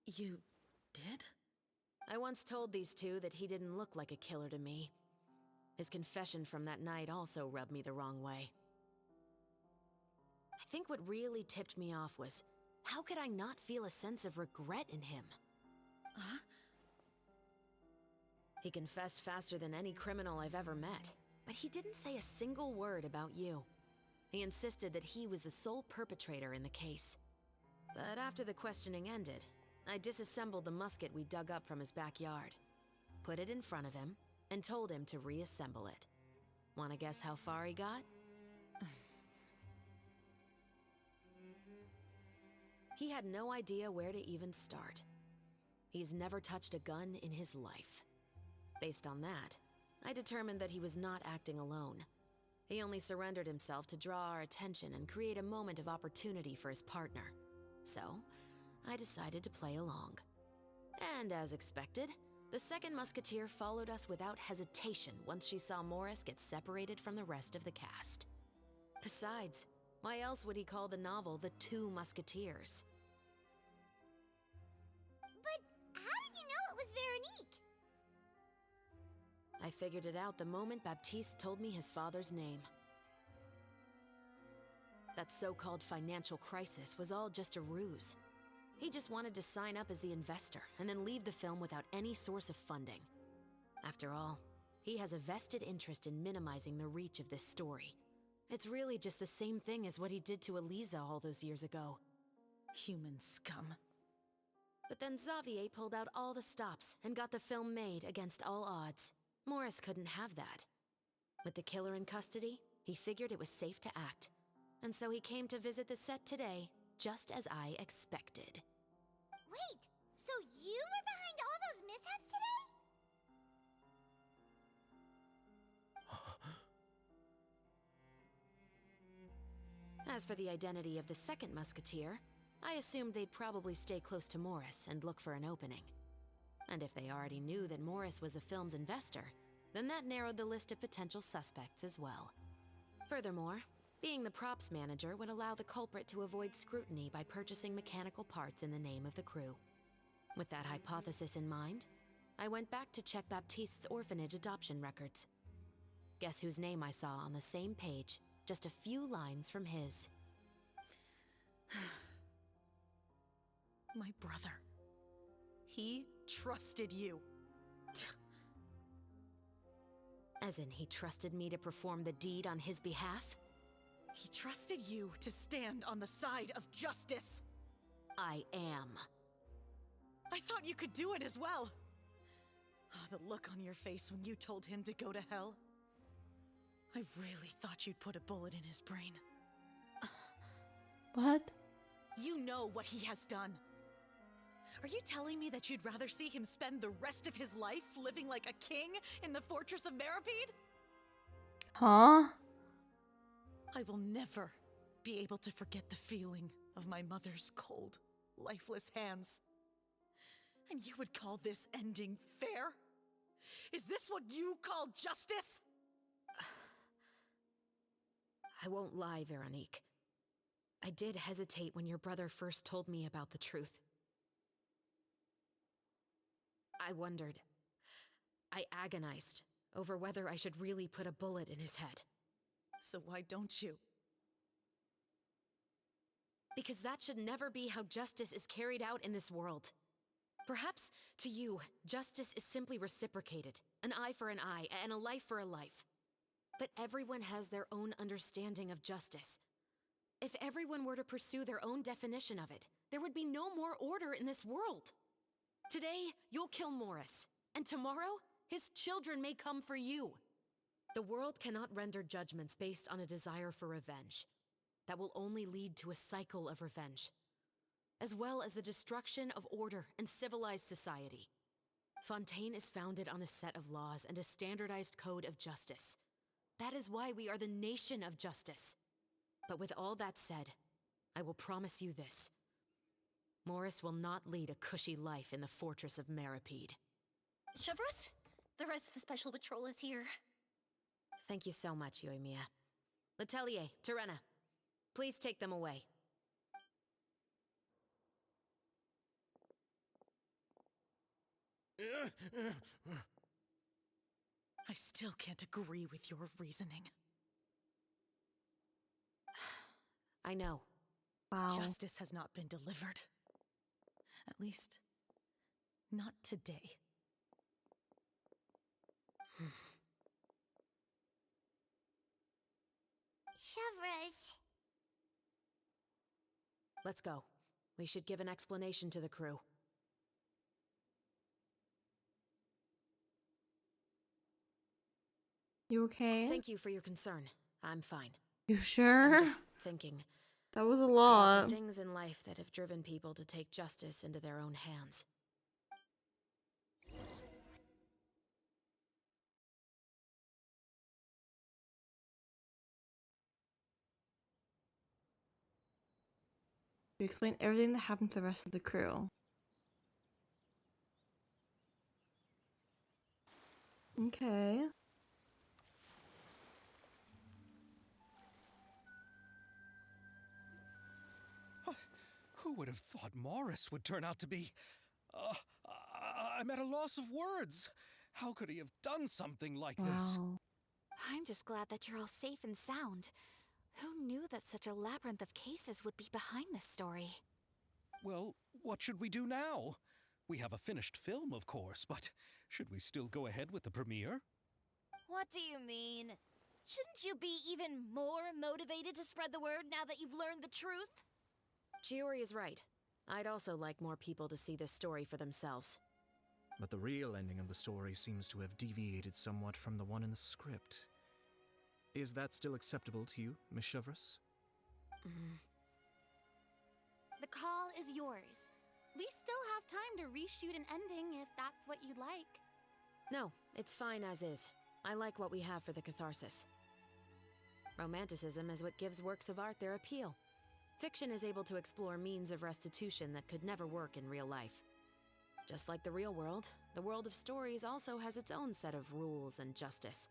You did? I once told these two that he didn't look like a killer to me. His confession from that night also rubbed me the wrong way. I think what really tipped me off was, how could I not feel a sense of regret in him? Huh? He confessed faster than any criminal I've ever met, but he didn't say a single word about you. He insisted that he was the sole perpetrator in the case. But after the questioning ended, I disassembled the musket we dug up from his backyard, put it in front of him, and told him to reassemble it. Wanna guess how far he got? He had no idea where to even start. He's never touched a gun in his life. Based on that, I determined that he was not acting alone. He only surrendered himself to draw our attention and create a moment of opportunity for his partner. So, I decided to play along. And as expected, the second musketeer followed us without hesitation once she saw Morris get separated from the rest of the cast. Besides, why else would he call the novel The Two Musketeers? But how did you know it was Veronique? I figured it out the moment Baptiste told me his father's name. That so-called financial crisis was all just a ruse. He just wanted to sign up as the investor and then leave the film without any source of funding. After all, he has a vested interest in minimizing the reach of this story. It's really just the same thing as what he did to Eliza all those years ago. Human scum. But then Xavier pulled out all the stops and got the film made against all odds. Morris couldn't have that. With the killer in custody, he figured it was safe to act. And so he came to visit the set today, just as I expected. Wait, so you were behind all those mishaps today? As for the identity of the second musketeer, I assumed they'd probably stay close to Morris and look for an opening. And if they already knew that Morris was the film's investor, then that narrowed the list of potential suspects as well. Furthermore, being the props manager would allow the culprit to avoid scrutiny by purchasing mechanical parts in the name of the crew. With that hypothesis in mind, I went back to check Baptiste's orphanage adoption records. Guess whose name I saw on the same page, just a few lines from his. My brother. He trusted you. As in, he trusted me to perform the deed on his behalf? He trusted you to stand on the side of justice. I am. I thought you could do it as well. Oh, the look on your face when you told him to go to hell. I really thought you'd put a bullet in his brain. What? You know what he has done. Are you telling me that you'd rather see him spend the rest of his life living like a king in the fortress of Meripede? Huh? I will never be able to forget the feeling of my mother's cold, lifeless hands. And you would call this ending fair? Is this what you call justice? I won't lie, Veronique. I did hesitate when your brother first told me about the truth. I wondered. I agonized over whether I should really put a bullet in his head. So why don't you? Because that should never be how justice is carried out in this world. Perhaps, to you, justice is simply reciprocated. An eye for an eye, and a life for a life. But everyone has their own understanding of justice. If everyone were to pursue their own definition of it, there would be no more order in this world. Today, you'll kill Morris, and tomorrow, his children may come for you. The world cannot render judgments based on a desire for revenge. that will only lead to a cycle of revenge, as well as the destruction of order and civilized society. Fontaine is founded on a set of laws and a standardized code of justice. That is why we are the nation of justice. But with all that said, I will promise you this. Morris will not lead a cushy life in the fortress of Meripede. Chevros? The rest of the Special Patrol is here. Thank you so much, Yoimiya. Letelier, Terena, please take them away. I still can't agree with your reasoning. I know. Wow. Justice has not been delivered. At least, not today. Chevros. Let's go. We should give an explanation to the crew. You okay? Thank you for your concern. I'm fine. You sure? I'm just thinking That was a about lot. the things in life that have driven people to take justice into their own hands. You explain everything that happened to the rest of the crew. Okay. Who would have thought Morris would turn out to be... I'm at a loss of words. How could he have done something like this? Wow. I'm just glad that you're all safe and sound. Who knew that such a labyrinth of cases would be behind this story? Well, what should we do now? We have a finished film, of course, but should we still go ahead with the premiere? What do you mean? Shouldn't you be even more motivated to spread the word now that you've learned the truth? Chiori is right. I'd also like more people to see this story for themselves. But the real ending of the story seems to have deviated somewhat from the one in the script. Is that still acceptable to you, Miss Chevros? The call is yours. We still have time to reshoot an ending if that's what you'd like. No, it's fine as is. I like what we have for the catharsis. Romanticism is what gives works of art their appeal. Fiction is able to explore means of restitution that could never work in real life. Just like the real world, the world of stories also has its own set of rules and justice.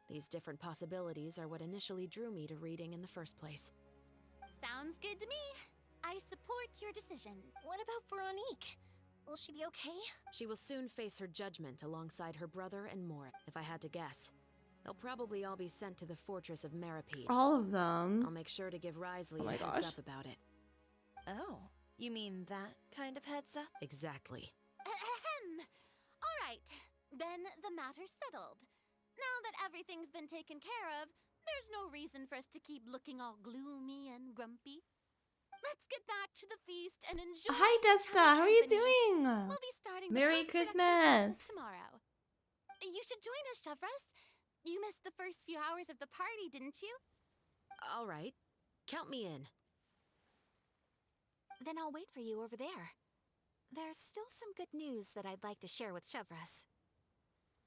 These different possibilities are what initially drew me to reading in the first place. Sounds good to me. I support your decision. What about Veronique? Will she be okay? She will soon face her judgment alongside her brother and Morit. If I had to guess, they'll probably all be sent to the fortress of Meripede. All of them. I'll make sure to give Risley Oh my a heads gosh. up about it. Oh, you mean that kind of heads up? Exactly. Ahem. All right, then the matter's settled. Now that everything's been taken care of, there's no reason for us to keep looking all gloomy and grumpy. Let's get back to the feast and enjoy. Hi, Desta. How are you company. doing? We'll be starting Merry the post-production Christmas. process tomorrow. You should join us, Chevros. You missed the first few hours of the party, didn't you? All right. Count me in. Then I'll wait for you over there. There's still some good news that I'd like to share with Chevros.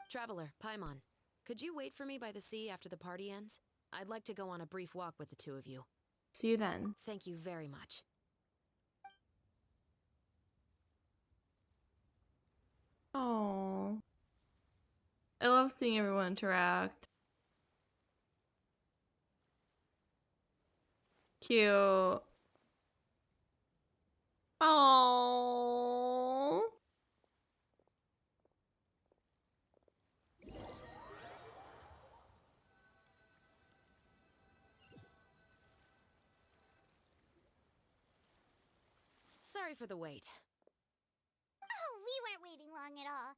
Traveler, Paimon, could you wait for me by the sea after the party ends? I'd like to go on a brief walk with the two of you. See you then. Thank you very much. Oh. I love seeing everyone interact. Cute. Oh. Sorry for the wait. Oh, we weren't waiting long at all.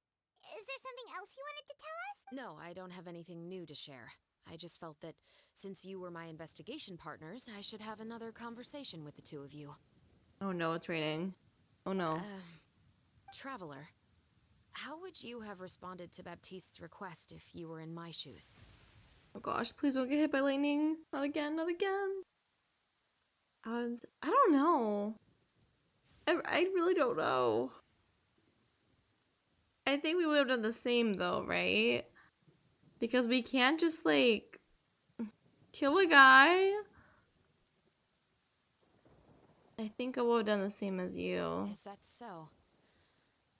Is there something else you wanted to tell us? No, I don't have anything new to share. I just felt that since you were my investigation partners, I should have another conversation with the two of you. Oh no, it's raining. Oh no. Traveler, how would you have responded to Baptiste's request if you were in my shoes? Oh gosh, please don't get hit by lightning. Not again, not again. I don't know. I really don't know. I think we would have done the same though, right? Because we can't just like kill a guy. I think I would have done the same as you. Is that so?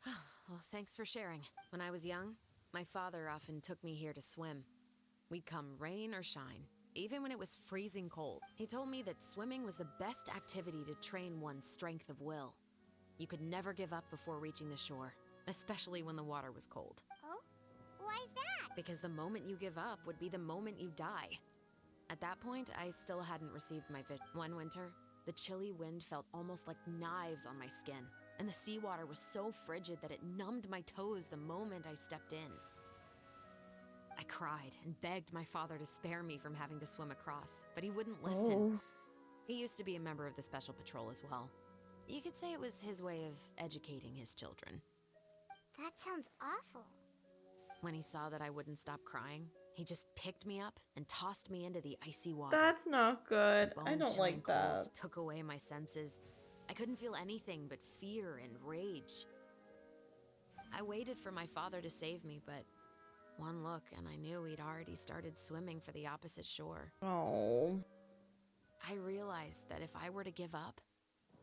Well, thanks for sharing. When I was young, my father often took me here to swim. We'd come rain or shine, even when it was freezing cold. He told me that swimming was the best activity to train one's strength of will. You could never give up before reaching the shore, especially when the water was cold. Oh? Why's that? Because the moment you give up would be the moment you die. At that point, I still hadn't received my One winter, the chilly wind felt almost like knives on my skin, and the seawater was so frigid that it numbed my toes the moment I stepped in. I cried and begged my father to spare me from having to swim across, but he wouldn't listen. He used to be a member of the Special Patrol as well. You could say it was his way of educating his children. That sounds awful. When he saw that I wouldn't stop crying, he just picked me up and tossed me into the icy water. That's not good. The I don't bone-chilling like that. cold took away my senses. I couldn't feel anything but fear and rage. I waited for my father to save me, but one look and I knew he'd already started swimming for the opposite shore. Oh. I realized that if I were to give up,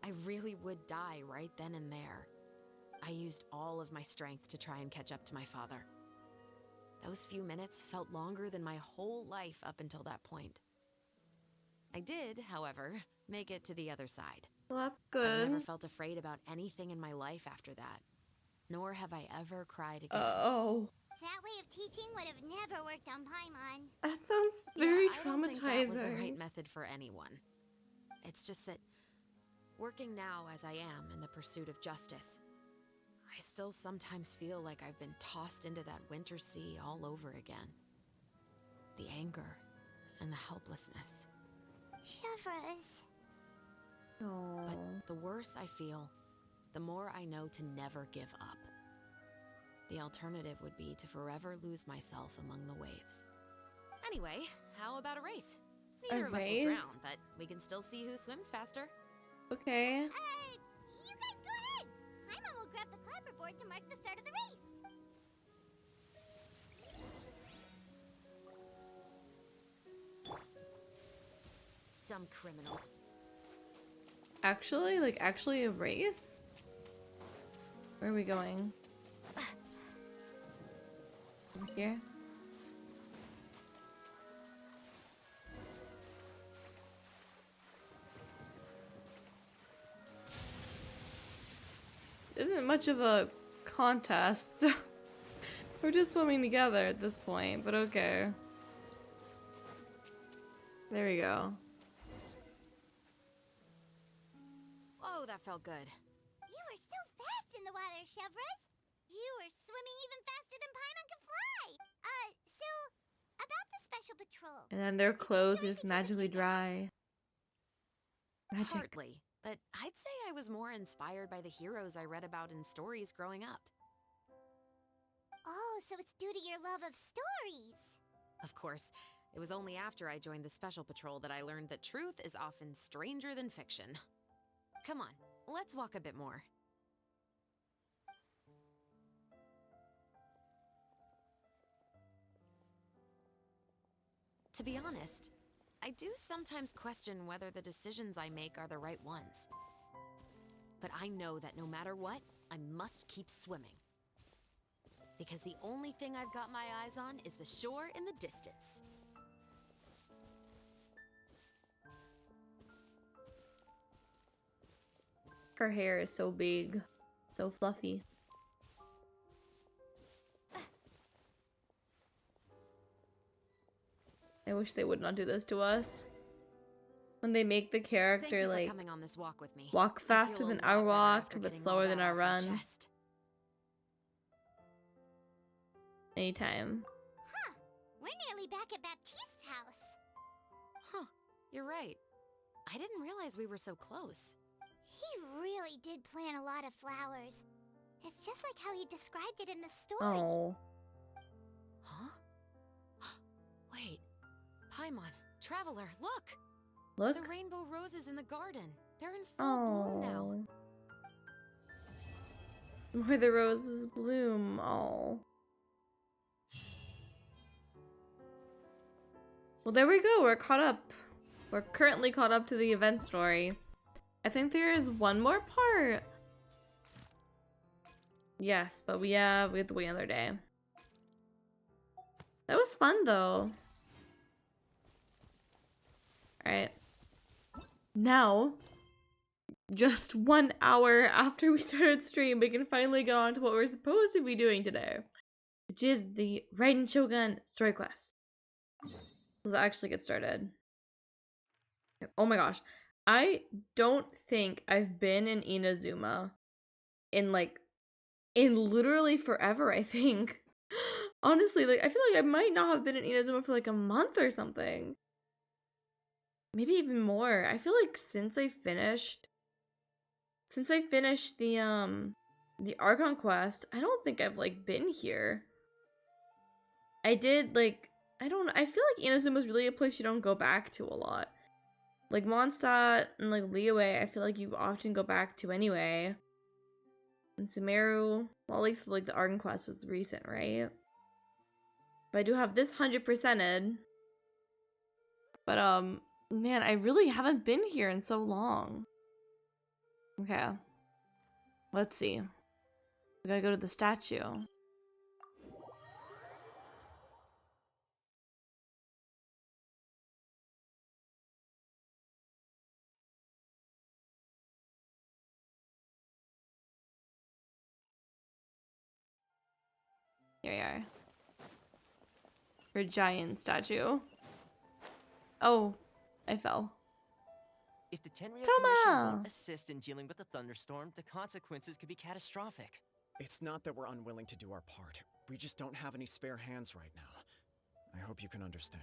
I really would die right then and there. I used all of my strength to try and catch up to my father. Those few minutes felt longer than my whole life up until that point. I did, however, make it to the other side. Well, that's good. I've never felt afraid about anything in my life after that. Nor have I ever cried again. Oh. That way of teaching would have never worked on Paimon. That sounds very I don't think that was the traumatizing. right method for anyone. It's just that, working now as I am in the pursuit of justice, I still sometimes feel like I've been tossed into that winter sea all over again. The anger and the helplessness. Chevres. Oh. But the worse I feel, the more I know to never give up. The alternative would be to forever lose myself among the waves. Anyway, how about a race? Neither of us will drown, but we can still see who swims faster. Okay. You guys go ahead. Paimon will grab the clapperboard to mark the start of the race. Some criminal. Actually? Like, actually a race? Where are we going? Over here? This isn't much of a contest. We're just swimming together at this point, but okay. There we go. Oh, that felt good. You were so fast in the water, Chevres. You were swimming even faster than Paimon can fly. So, about the Special Patrol. And then their clothes just magically dry. Magic. Hardly, but I'd say I was more inspired by the heroes I read about in stories growing up. Oh, so it's due to your love of stories. Of course, it was only after I joined the Special Patrol that I learned that truth is often stranger than fiction. Come on, let's walk a bit more. To be honest, I do sometimes question whether the decisions I make are the right ones. But I know that no matter what, I must keep swimming. Because the only thing I've got my eyes on is the shore in the distance. Her hair is so big, so fluffy. I wish they would not do this to us. When they make the character Thank you like for coming on this walk with me. walk I faster feel a than lot our better walk, after but getting slower all than that our off my run. chest. Anytime. Huh. We're nearly back at Baptiste's house. Huh, you're right. I didn't realize we were so close. He really did plant a lot of flowers. It's just like how he described it in the story. Oh. Huh? Wait. Paimon, Traveler, look! Look. The rainbow roses in the garden. They're in full bloom now. Where the roses bloom. Oh. Well, there we go. We're caught up. We're currently caught up to the event story. I think there is one more part. Yes, but we have to wait another day. That was fun though. Alright. Now, just 1 hour after we started stream, we can finally get on to what we're supposed to be doing today, which is the Raiden Shogun story quest. Let's actually get started. Oh my gosh. I don't think I've been in Inazuma in literally forever, I think. Honestly, like I feel like I might not have been in Inazuma for like a month or something. Maybe even more. I feel like since I finished the Archon quest, I don't think I've like been here. I did like I feel like Inazuma is really a place you don't go back to a lot. Like Mondstadt and like Liyue, I feel like you often go back to anyway. And Sumeru, well, at least like the Archon quest was recent, right? But I do have this 100%ed. But man, I really haven't been here in so long. Okay. Let's see. We gotta go to the statue. Here we are. Her giant statue. Oh, I fell. If the Tenryou Toma! Commission won't assist in dealing with the thunderstorm, the consequences could be catastrophic. It's not that we're unwilling to do our part. We just don't have any spare hands right now. I hope you can understand.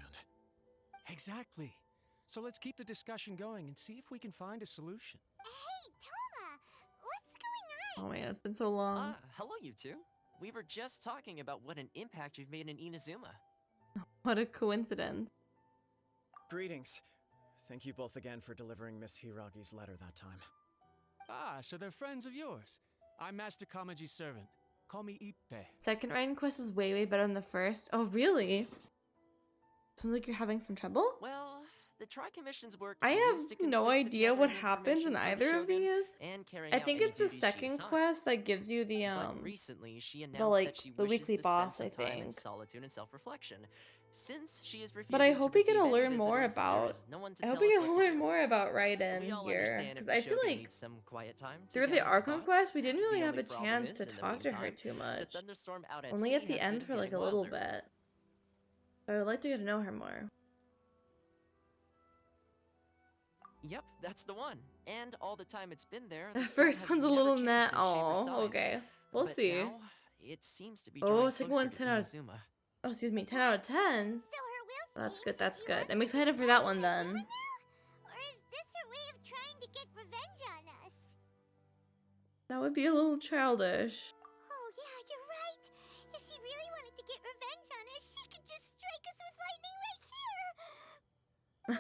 Exactly. So let's keep the discussion going and see if we can find a solution. Hey, Toma! What's going on? Oh man, it's been so long. Hello you two. We were just talking about what an impact you've made in Inazuma. What a coincidence. Greetings. Thank you both again for delivering Miss Hiragi's letter that time. Ah, so they're friends of yours. I'm Master Kamaji's servant. Call me Ippe. Second Raiden quest is way better than the first. Oh really? Sounds like you're having some trouble? Well, the Tri-Commission's work I used to have no consist of idea what gathering happens in information from either of Shogun these. and carrying I out think any it's the duties she second assigned. quest that gives you the But recently, she announced the like that she the wishes weekly to boss, I spend some time in think. solitude and self-reflection. Since she is refusing But I to hope we get to receive any learn more visitors, there about. is no one to I hope tell we us get to what to learn do. more about Raiden We all here, understand if because the I feel Shogun like needs some quiet time to through the gather her Archon thoughts. quest we didn't really The have a only problem chance is, to in the talk to her meantime, too the much. thunderstorm out at Only sea at the has end been for like a getting little wilder. bit. But I would like to get to know her more. Yep, that's the one. And all the time it's been there, The the storm first has one's a never little changed meh. in shape or Oh, size. okay. We'll But see. now, it seems to be Oh, drawing second closer one's to 10 out of Inazuma. Oh, excuse me, 10 out of 10. So her will's That's changed good, and that's she good. wants I'm to excited be for that free one in then. Inazuma now? Or is this her way of trying to get revenge on us? That would be a little childish. Oh yeah, you're right. If she really wanted to get revenge on us, she could just strike us with lightning right here.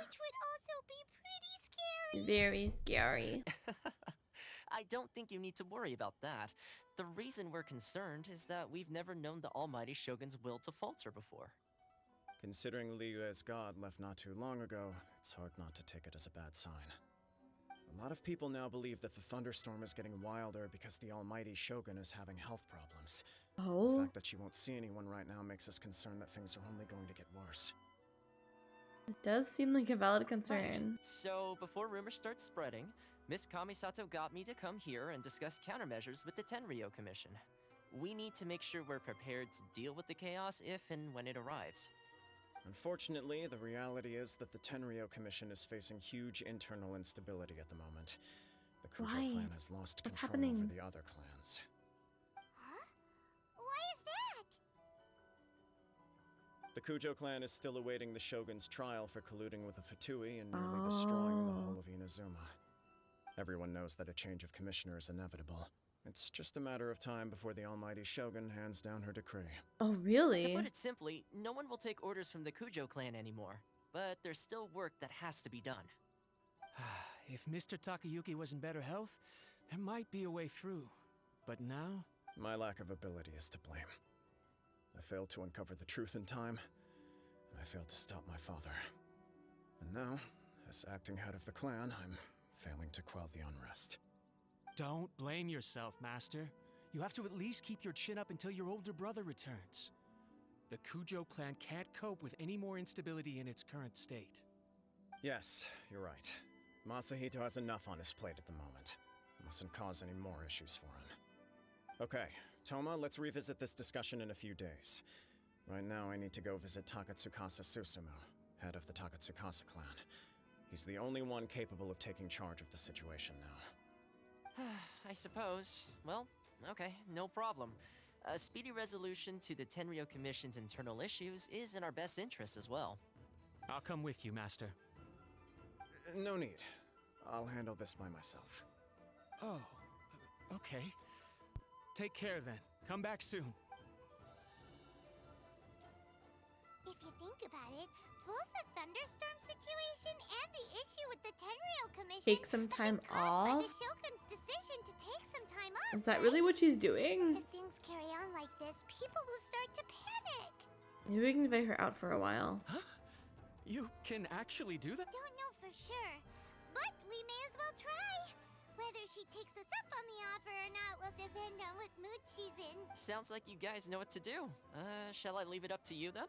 Which would also be pretty scary. Very scary. I don't think you need to worry about that. The reason we're concerned is that we've never known the almighty Shogun's will to falter before. Considering Liyue's god left not too long ago, it's hard not to take it as a bad sign. A lot of people now believe that the thunderstorm is getting wilder because the almighty Shogun is having health problems. The Oh, fact that she won't see anyone right now makes us concerned that things are only going to get worse. it does seem like a valid Right. concern. So, before rumors start spreading, Miss Kamisato got me to come here and discuss countermeasures with the Tenryou Commission. We need to make sure we're prepared to deal with the chaos if and when it arrives. Unfortunately, the reality is that the Tenryou Commission is facing huge internal instability at the moment. The Kujo Why? clan has lost What's control happening? over the other clans. Huh? Why is that? The Kujo clan is still awaiting the Shogun's trial for colluding with the F2P and nearly destroying the whole of Inazuma. Everyone knows that a change of commissioner is inevitable. It's just a matter of time before the almighty Shogun hands down her decree. Oh, To really? put it simply, no one will take orders from the Kujo clan anymore. But there's still work that has to be done. If Mr. Takayuki was in better health, there might be a way through. But now? My lack of ability is to blame. I failed to uncover the truth in time, and I failed to stop my father. And now, as acting head of the clan, I'm failing to quell the unrest. Don't blame yourself, Master. You have to at least keep your chin up until your older brother returns. The Kujo clan can't cope with any more instability in its current state. Yes, you're right. Masahito has enough on his plate at the moment. Mustn't cause any more issues for him. Okay, Toma, let's revisit this discussion in a few days. Right now, I need to go visit Takatsukasa Susumu, head of the Takatsukasa clan. He's the only one capable of taking charge of the situation now. I suppose. Well, okay, no problem. A speedy resolution to the Tenryo Commission's internal issues is in our best interest as well. I'll come with you, Master. No need. I'll handle this by myself. Oh, okay. Take care then. Come back soon. If you think about it, both the thunderstorm situation and the issue with the Tenryo Commission Take some time by off? the Shogun's decision to take some time off. Is that really what she's doing? If things carry on like this, people will start to panic. Maybe we can invite her out for a while. Huh? You can actually do that? Don't know for sure, but we may as well try. Whether she takes us up on the offer or not will depend on what mood she's in. Sounds like you guys know what to do. Shall I leave it up to you then?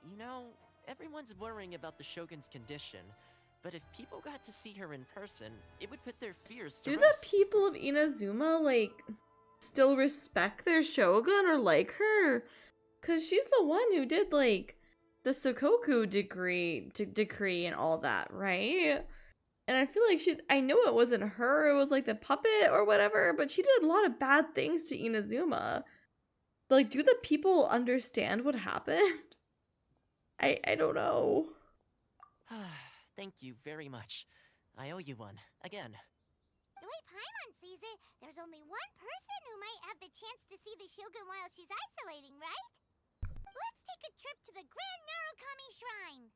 You know, everyone's worrying about the Shogun's condition, but if people got to see her in person, it would put their fears to Do rest. the people of Inazuma, like, still respect their Shogun or like her? Because she's the one who did, like, the Sokoku decree and all that, right? And I feel like I know it wasn't her, it was like the puppet or whatever, but she did a lot of bad things to Inazuma. Like, do the people understand what happened? I don't know. Thank you very much. I owe you one. Again. The way Paimon sees it, there's only one person who might have the chance to see the Shogun while she's isolating, right? Let's take a trip to the Grand Narukami Shrine.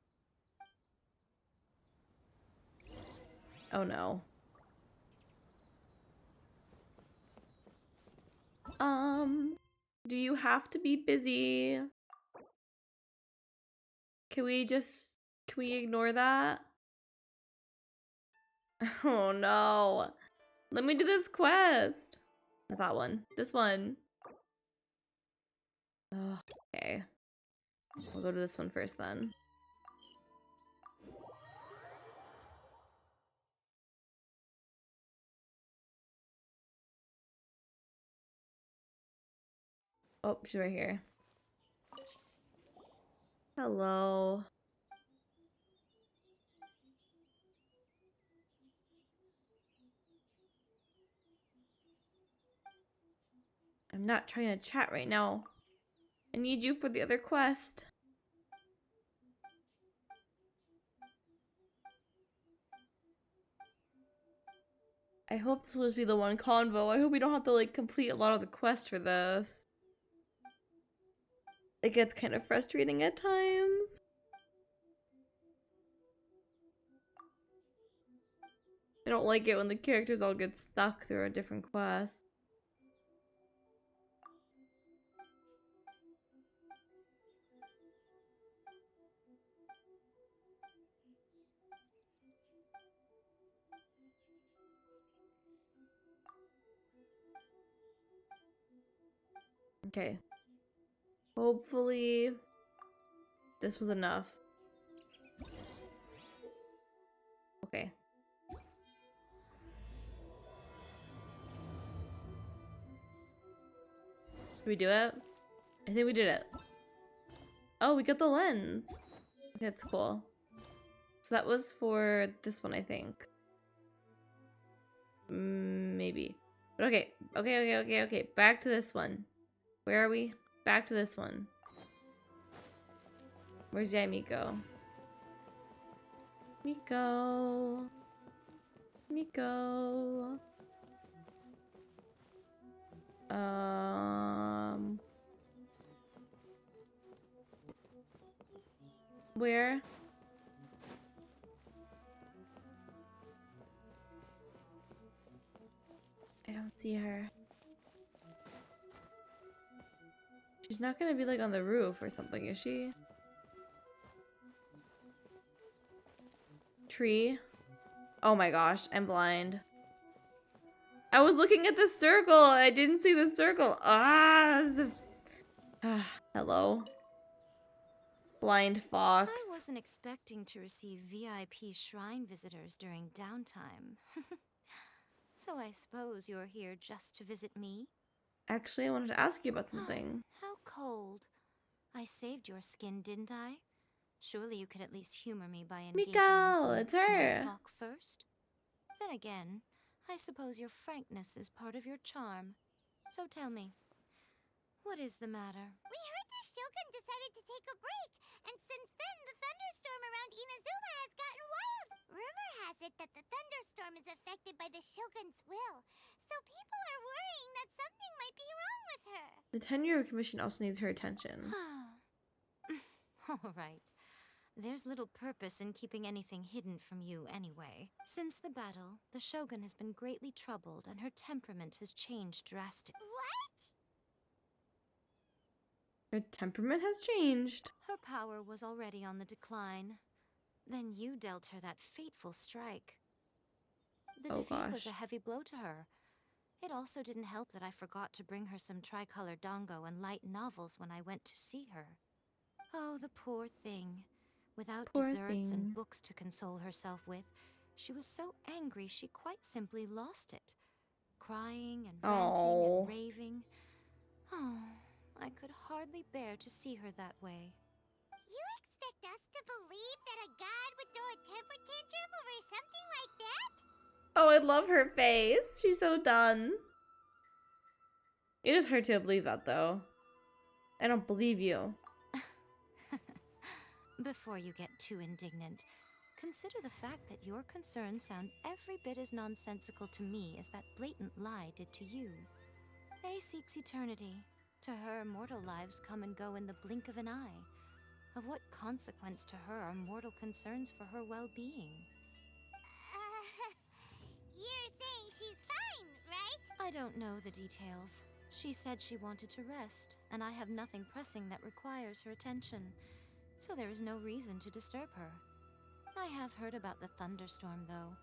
Oh no. Do you have to be busy? Can we ignore that? Oh no. Let me do this quest. Not that one. This one. Oh, okay. We'll go to this one first then. Oh, she's right here. Hello. I'm not trying to chat right now. I need you for the other quest. I hope this will just be the one convo. I hope we don't have to like complete a lot of the quest for this. It gets kind of frustrating at times. I don't like it when the characters all get stuck through a different quest. Okay. Hopefully this was enough. Okay. Did we do it? I think we did it. Oh, we got the lens. Okay, that's cool. So that was for this one, I think. Maybe. But okay. Back to this one. Where are we? Back to this one. Where's Yamiko? Miko. Where? See her. She's not gonna be like on the roof or something, is she? Tree. Oh my gosh, I'm blind. I was looking at the circle. I didn't see the circle. Hello. Blind fox. I wasn't expecting to receive VIP shrine visitors during downtime. So I suppose you're here just to visit me? Actually, I wanted to ask you about something. How cold. I saved your skin, didn't I? Surely you could at least humor me by engaging Miko, in it's some her. small talk first. Then again, I suppose your frankness is part of your charm. So tell me, what is the matter? We heard the Shogun decided to take a break, and since then the thunderstorm around Inazuma has gotten wild. Rumor has it that the thunderstorm is affected by the Shogun's will, so people are worrying that something might be wrong with her. The 10-year commission also needs her attention. All right. There's little purpose in keeping anything hidden from you anyway. Since the battle, the Shogun has been greatly troubled and her temperament has changed drastically. What? Her temperament has changed. Her power was already on the decline. Then you dealt her that fateful strike. The defeat was a heavy blow to her. It also didn't help that I forgot to bring her some tricolor dango and light novels when I went to see her. Oh, the poor thing. Without desserts and books to console herself with, she was so angry she quite simply lost it. Crying and ranting and raving. Oh, I could hardly bear to see her that way. You expect us to believe that a god would throw a temper tantrum over something like that? Oh, I love her face. She's so done. It is hard to believe that, though. I don't believe you. Before you get too indignant, consider the fact that your concerns sound every bit as nonsensical to me as that blatant lie did to you. A seeks eternity. To her, mortal lives come and go in the blink of an eye. Of what consequence to her are mortal concerns for her well-being? You're saying she's fine, right? I don't know the details. She said she wanted to rest, and I have nothing pressing that requires her attention. So there is no reason to disturb her. I have heard about the thunderstorm, though.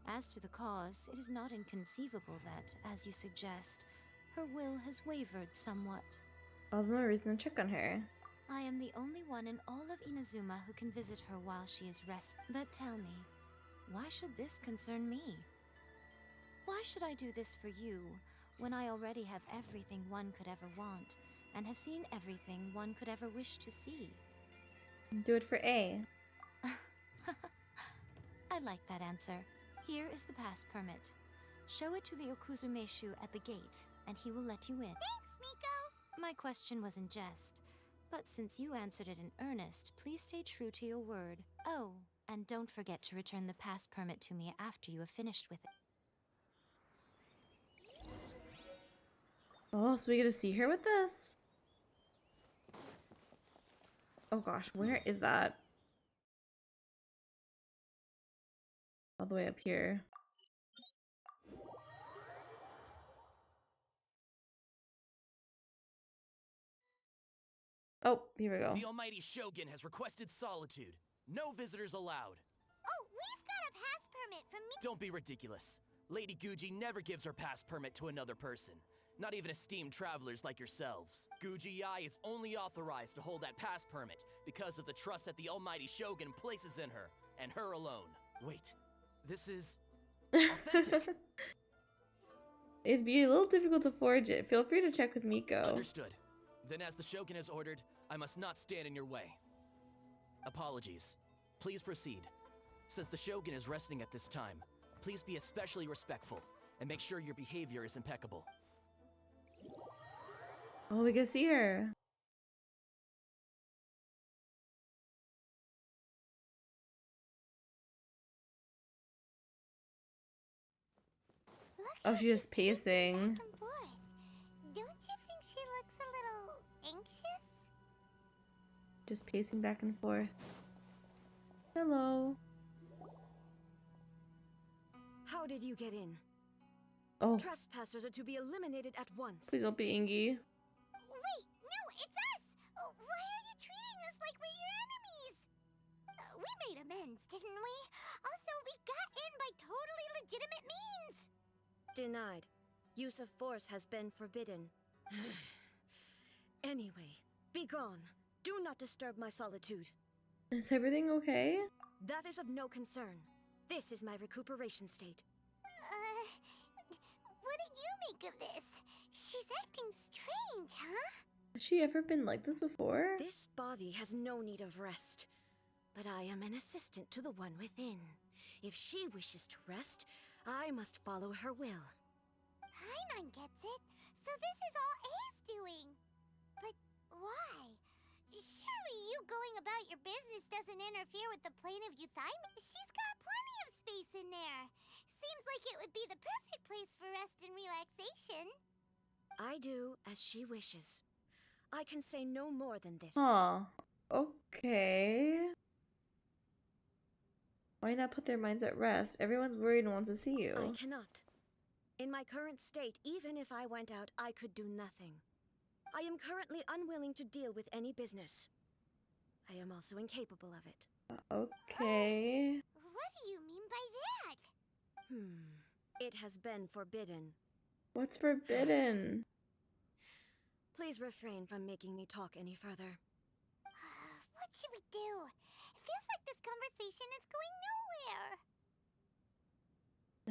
As to the cause, it is not inconceivable that, as you suggest, her will has wavered somewhat. All the more reason to check on her. I am the only one in all of Inazuma who can visit her while she is resting. But tell me, why should this concern me? Why should I do this for you, when I already have everything one could ever want, and have seen everything one could ever wish to see? Do it for A. I like that answer. Here is the pass permit. Show it to the Okuzumeshu at the gate, and he will let you in. Thanks, Miko! My question was in jest, but since you answered it in earnest, please stay true to your word. Oh, and don't forget to return the pass permit to me after you have finished with it. Oh, so we get to see her with this? Oh gosh, where is that? All the way up here. Oh, here we go. The almighty Shogun has requested solitude. No visitors allowed. Oh, we've got a pass permit from me. Don't be ridiculous. Lady Guji never gives her pass permit to another person. Not even esteemed travelers like yourselves. Guji-ai is only authorized to hold that pass permit because of the trust that the almighty Shogun places in her, and her alone. Wait, this is authentic. It'd be a little difficult to forge it. Feel free to check with Miko. Understood. Then as the Shogun has ordered, I must not stand in your way. Apologies. Please proceed. Since the Shogun is resting at this time, please be especially respectful, and make sure your behavior is impeccable. Oh, we can see her. Oh, she's just pacing. Back and forth. Don't you think she looks a little anxious? Just pacing back and forth. Hello. How did you get in? Oh. Trespassers are to be eliminated at once. Please don't be Ingy. Wait, no, it's us! Why are you treating us like we're your enemies? We made amends, didn't we? Also, we got in by totally legitimate means! Denied. Use of force has been forbidden. Anyway, be gone. Do not disturb my solitude. Is everything okay? That is of no concern. This is my recuperation state. What do you make of this? She's acting strange, huh? Has she ever been like this before? This body has no need of rest. But I am an assistant to the one within. If she wishes to rest, I must follow her will. Paimon gets it. So this is all A's doing. But why? Surely you going about your business doesn't interfere with the plane of Euthymia. She's got plenty of space in there. Seems like it would be the perfect place for rest and relaxation. I do as she wishes. I can say no more than this. Huh. Okay. Why not put their minds at rest? Everyone's worried and wants to see you. I cannot. In my current state, even if I went out, I could do nothing. I am currently unwilling to deal with any business. I am also incapable of it. Okay. What do you mean by that? It has been forbidden. What's forbidden? Please refrain from making me talk any further. What should we do? It feels like this conversation is going nowhere.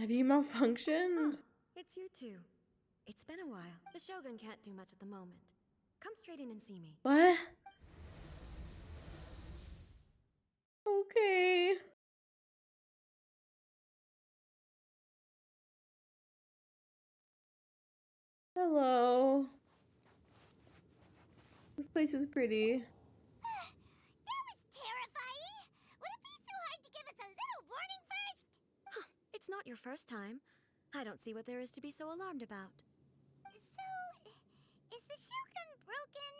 Have you malfunctioned? Oh, it's you two. It's been a while. The Shogun can't do much at the moment. Come straight in and see me. What? Okay. Hello. This place is pretty. That was terrifying! Would it be so hard to give us a little warning first? Huh, it's not your first time. I don't see what there is to be so alarmed about. So, is the Shogun broken?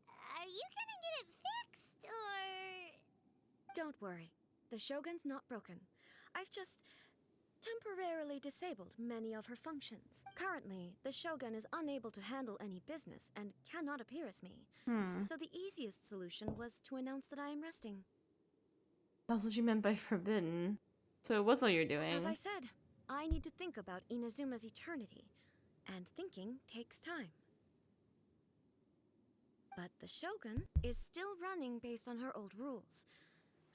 Are you gonna get it fixed, or...? Don't worry. The Shogun's not broken. I've just temporarily disabled many of her functions. Currently, the Shogun is unable to handle any business and cannot appear as me. So the easiest solution was to announce that I am resting. That's what you meant by forbidden. So what's all you're doing? As I said, I need to think about Inazuma's eternity, and thinking takes time. But the Shogun is still running based on her old rules.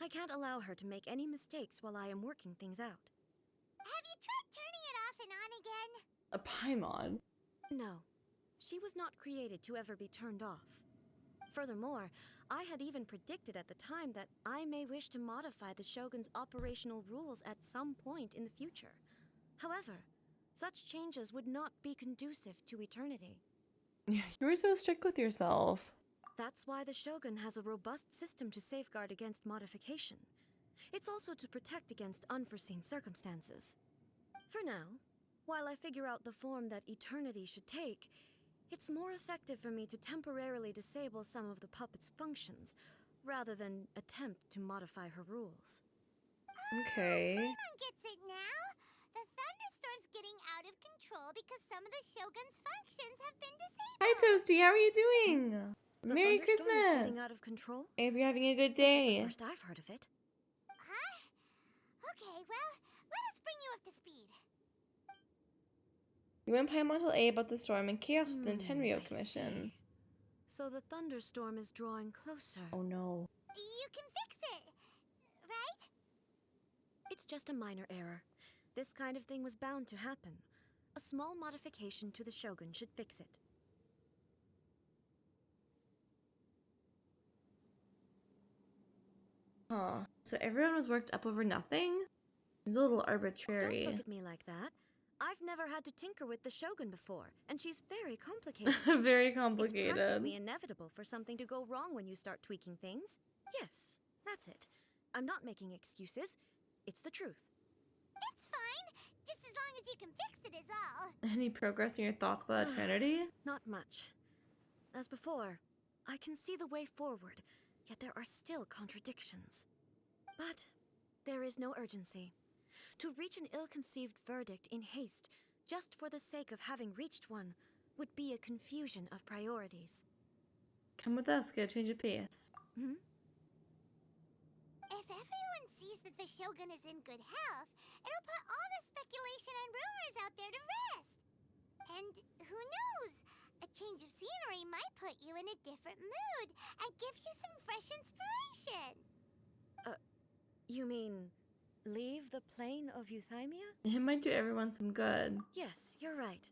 I can't allow her to make any mistakes while I am working things out. Have you tried turning it off and on again? A Paimon? No. She was not created to ever be turned off. Furthermore, I had even predicted at the time that I may wish to modify the Shogun's operational rules at some point in the future. However, such changes would not be conducive to eternity. You were so strict with yourself. That's why the Shogun has a robust system to safeguard against modification. It's also to protect against unforeseen circumstances. For now, while I figure out the form that eternity should take, it's more effective for me to temporarily disable some of the puppet's functions, rather than attempt to modify her rules. Okay. Paimon gets it now! The thunderstorm's getting out of control because some of the Shogun's functions have been disabled! Hi Toasty, how are you doing? The Merry thunderstorm is Christmas! getting out of control? I hope you're having a good This is day. the first I've heard of it. Huh? Okay, well, let us bring you up to speed. You went Paimon till A about the storm and chaos with the Tenryo I Commission. see. So the thunderstorm is drawing closer. Oh no. You can fix it, right? It's just a minor error. This kind of thing was bound to happen. A small modification to the Shogun should fix it. Huh. So everyone was worked up over nothing? It was a little arbitrary. Don't look at me like that. I've never had to tinker with the Shogun before, and she's very complicated. Very complicated. It's practically inevitable for something to go wrong when you start tweaking things. Yes, that's it. I'm not making excuses. It's the truth. It's fine, just as long as you can fix it is all. Any progress in your thoughts about eternity? Not much. As before, I can see the way forward, yet there are still contradictions. But there is no urgency. To reach an ill-conceived verdict in haste just for the sake of having reached one, would be a confusion of priorities. Come with us, get a change of pace. Hmm? If everyone sees that the Shogun is in good health, it'll put all the speculation and rumors out there to rest. And who knows? A change of scenery might put you in a different mood and give you some fresh inspiration. You mean leave the plane of euthymia? It might do everyone some good. Yes, you're right.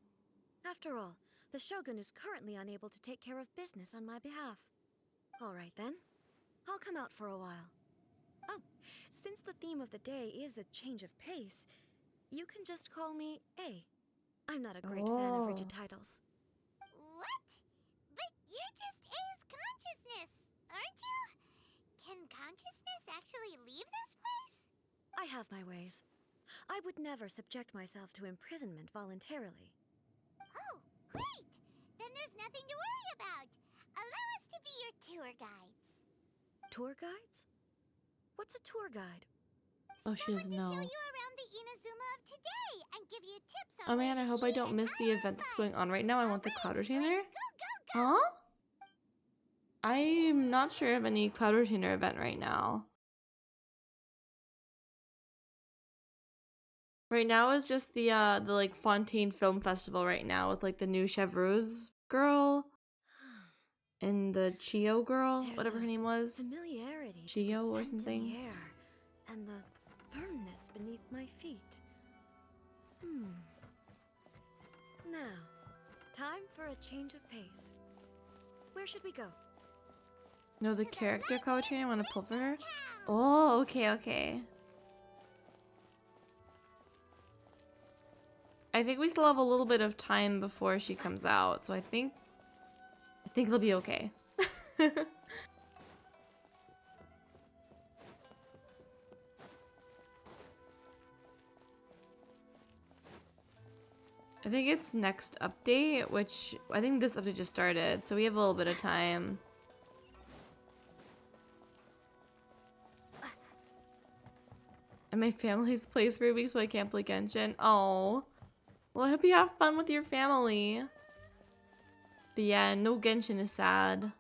After all, the Shogun is currently unable to take care of business on my behalf. All right then. I'll come out for a while. Oh, since the theme of the day is a change of pace, you can just call me A. I'm not a great fan of rigid titles. What? But you're just A's consciousness, aren't you? Can consciousness actually leave this place? I have my ways. I would never subject myself to imprisonment voluntarily. Oh, great! Then there's nothing to worry about. Allow us to be your tour guides. Tour guides? What's a tour guide? Oh, she doesn't know. Show you around the Inazuma of today and give you tips on Oh man, I hope I don't miss the event that's going on right now. I want the cloud retainer. Huh? I'm not sure of any cloud retainer event right now. Right now is just the like Fontaine Film Festival right now with like the new Chevreuse girl and the Chio girl, whatever her name was. Familiarity Chio or scent in something. the air and the firmness beneath my feet. Now, time for a change of pace. Where should we go? No, the character cloud retainer I want to pull for her. Oh, okay. I think we still have a little bit of time before she comes out, so I think it'll be okay. I think it's next update, which I think this update just started, so we have a little bit of time. And my family's place for a week, so I can't play Genshin. Oh. Well, I hope you have fun with your family. But yeah, no Genshin is sad.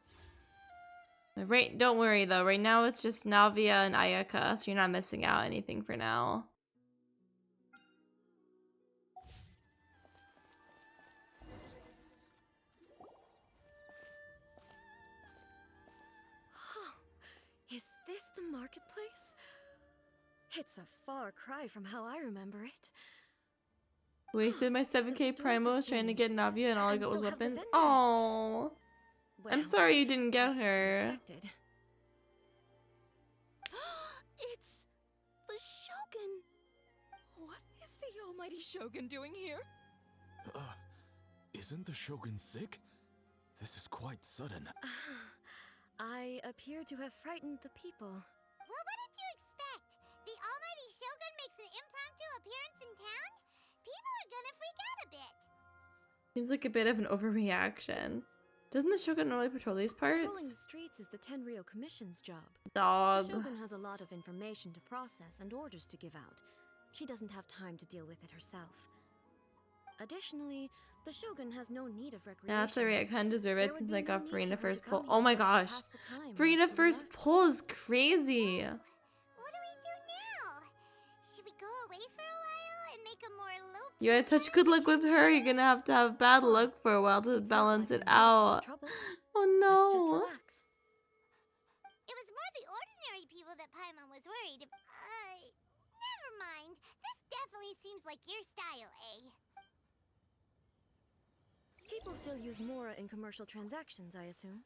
Right, don't worry though. Right now it's just Navia and Ayaka, so you're not missing out anything for now. Is this the marketplace? It's a far cry from how I remember it. Wasted my 7k primos trying to get Navia and all I got was weapons. vendors. Oh, I'm Well, sorry you didn't get her. It's the Shogun! What is the almighty Shogun doing here? Isn't the Shogun sick? This is quite sudden. I appear to have frightened the people. Well, what did you expect? The almighty Shogun makes an impromptu appearance in town? People are gonna freak out a bit. Seems like a bit of an overreaction. Doesn't the Shogun normally patrol these parts? Patrolling the streets is the Tenryou Commission's job. Dog. The Shogun has a lot of information to process and orders to give out. She doesn't have time to deal with it herself. Additionally, the Shogun has no need of recreation. That's alright, I kinda deserve it since I got Farina first pull. come Oh my here just to gosh. pass the time Farina or to first relax. pull is crazy. What do we do now? Should we go away for a while and make a more low? You had such good luck with her, you're gonna have to have bad luck for a while to balance it out. Oh no. Relax. It was more the ordinary people that Paimon was worried. Never mind. This definitely seems like your style, eh? People still use Mora in commercial transactions, I assume.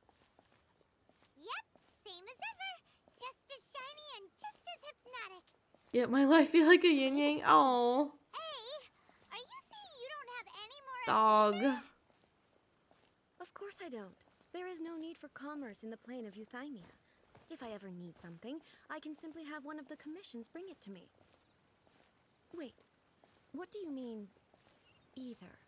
Yep, same as ever. Just as shiny and just as hypnotic. Yeah, my life feel like a yin yang. Oh. Hey, are you saying you don't have any more? Dog. Of course I don't. There is no need for commerce in the plane of euthymia. If I ever need something, I can simply have one of the commissions bring it to me. Wait, what do you mean, either?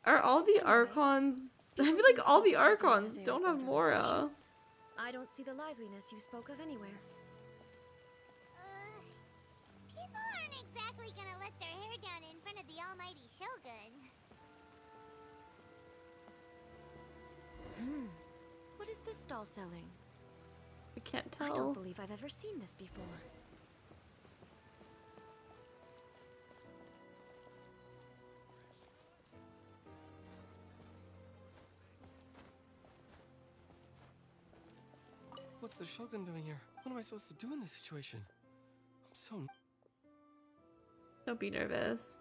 Are all the Archons... I feel like all the Archons don't have Mora. I don't see the liveliness you spoke of anywhere. People aren't almighty Shogun. What is this stall selling? I can't tell. I don't believe I've ever seen this before. What's the Shogun doing here? What am I supposed to do in this situation? I'm so... Don't be nervous.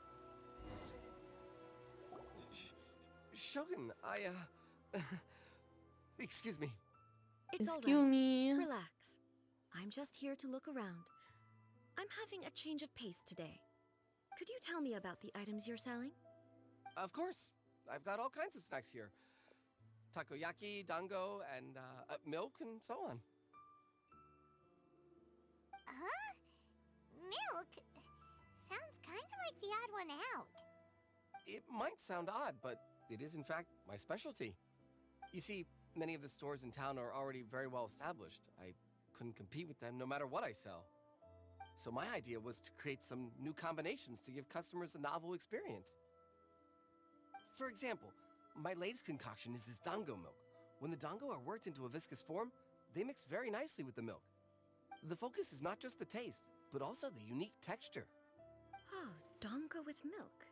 Shogun, excuse me. It's all Excuse right. me. Relax. I'm just here to look around. I'm having a change of pace today. Could you tell me about the items you're selling? Of course. I've got all kinds of snacks here. Takoyaki, dango, and milk, and so on. Huh? Milk? Sounds kind of like the odd one out. It might sound odd, but it is in fact my specialty. You see, many of the stores in town are already very well established. I couldn't compete with them no matter what I sell. So my idea was to create some new combinations to give customers a novel experience. For example, my latest concoction is this dango milk. When the dango are worked into a viscous form, they mix very nicely with the milk. The focus is not just the taste, but also the unique texture. Oh, dango with milk.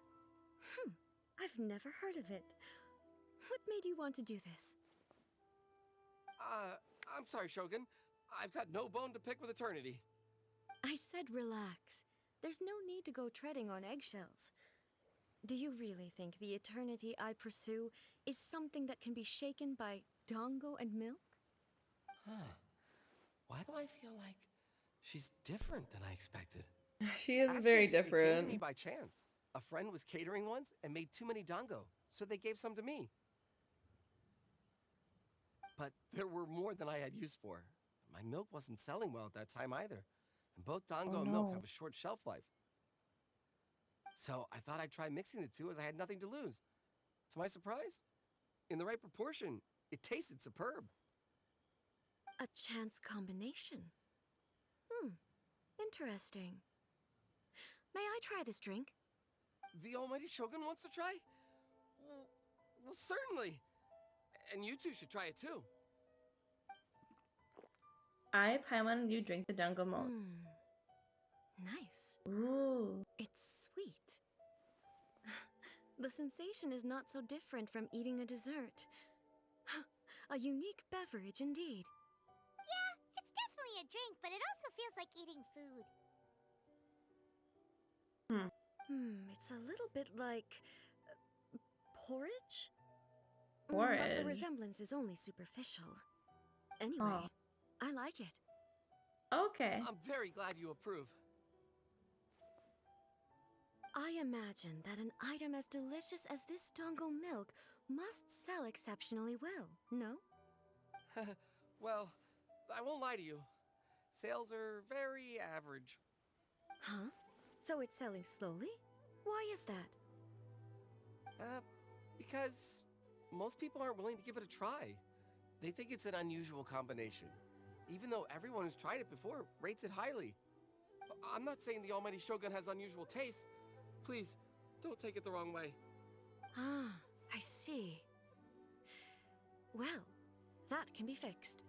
I've never heard of it. What made you want to do this? I'm sorry, Shogun. I've got no bone to pick with eternity. I said relax. There's no need to go treading on eggshells. Do you really think the eternity I pursue is something that can be shaken by dango and milk? Huh. Why do I feel like she's different than I expected? She is Actually, very It came different. to me by chance. A friend was catering once and made too many dango, so they gave some to me. But there were more than I had use for. My milk wasn't selling well at that time either. And both dango and milk have a short shelf life. So I thought I'd try mixing the two as I had nothing to lose. To my surprise, in the right proportion, it tasted superb. A chance combination. Interesting. May I try this drink? The almighty Shogun wants to try? Well, certainly. And you two should try it too. I, Paimon, and you drink the dango milk. Nice. Ooh. It's sweet. The sensation is not so different from eating a dessert. A unique beverage indeed. Yeah, it's definitely a drink, but it also feels like eating food. It's a little bit like porridge? But Porridge? the resemblance is only superficial. Anyway, I like it. Okay. I'm very glad you approve. I imagine that an item as delicious as this dango milk must sell exceptionally well, no? Well, I won't lie to you. Sales are very average. Huh? So it's selling slowly? Why is that? Because most people aren't willing to give it a try. They think it's an unusual combination, even though everyone who's tried it before rates it highly. I'm not saying the almighty Shogun has unusual tastes. Please, don't take it the wrong way. Ah, I see. Well, that can be fixed.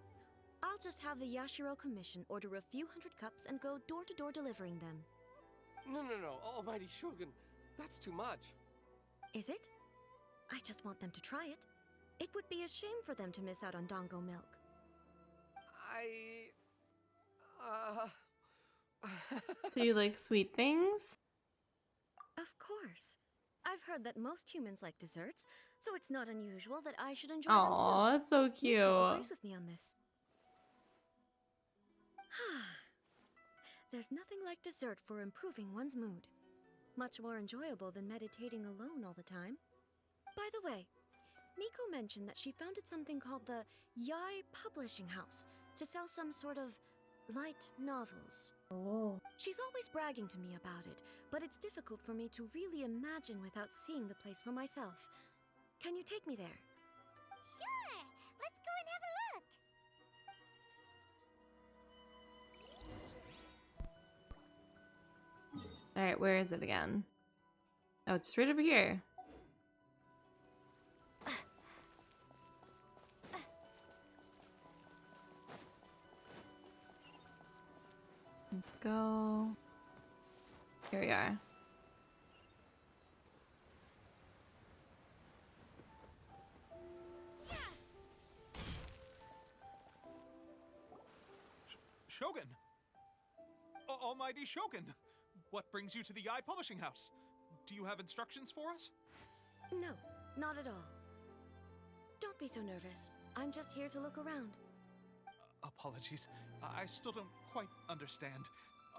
I'll just have the Yashiro Commission order a few hundred cups and go door-to-door delivering them. No, almighty Shogun, that's too much. Is it? I just want them to try it. It would be a shame for them to miss out on dango milk. So you like sweet things? Of course. I've heard that most humans like desserts, so it's not unusual that I should enjoy Aw, them too. that's so cute. Miko agrees with me on this. There's nothing like dessert for improving one's mood. Much more enjoyable than meditating alone all the time. By the way, Miko mentioned that she founded something called the Yai Publishing House to sell some sort of light novels. Oh. She's always bragging to me about it, but it's difficult for me to really imagine without seeing the place for myself. Can you take me there? Sure! Let's go and have a look! Alright, where is it again? Oh, it's right over here. Let's go. Here we are. Shogun! Almighty Shogun! What brings you to the Eye Publishing House? Do you have instructions for us? No, not at all. Don't be so nervous. I'm just here to look around. Apologies. I still don't quite understand.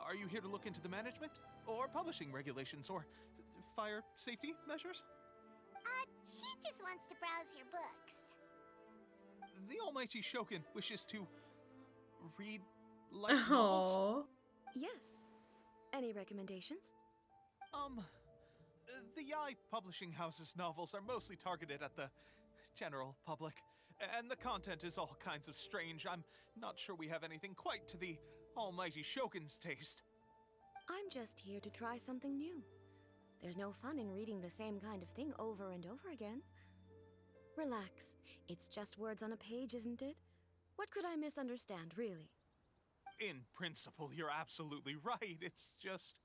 Are you here to look into the management? Or publishing regulations? Or fire safety measures? She just wants to browse your books. The Almighty Shogun wishes to read light novels? Yes. Any recommendations? The Eye Publishing House's novels are mostly targeted at the general public, and the content is all kinds of strange. I'm not sure we have anything quite to the Almighty Shogun's taste. I'm just here to try something new. There's no fun in reading the same kind of thing over and over again. Relax. It's just words on a page, isn't it? What could I misunderstand, really? In principle, you're absolutely right. It's just...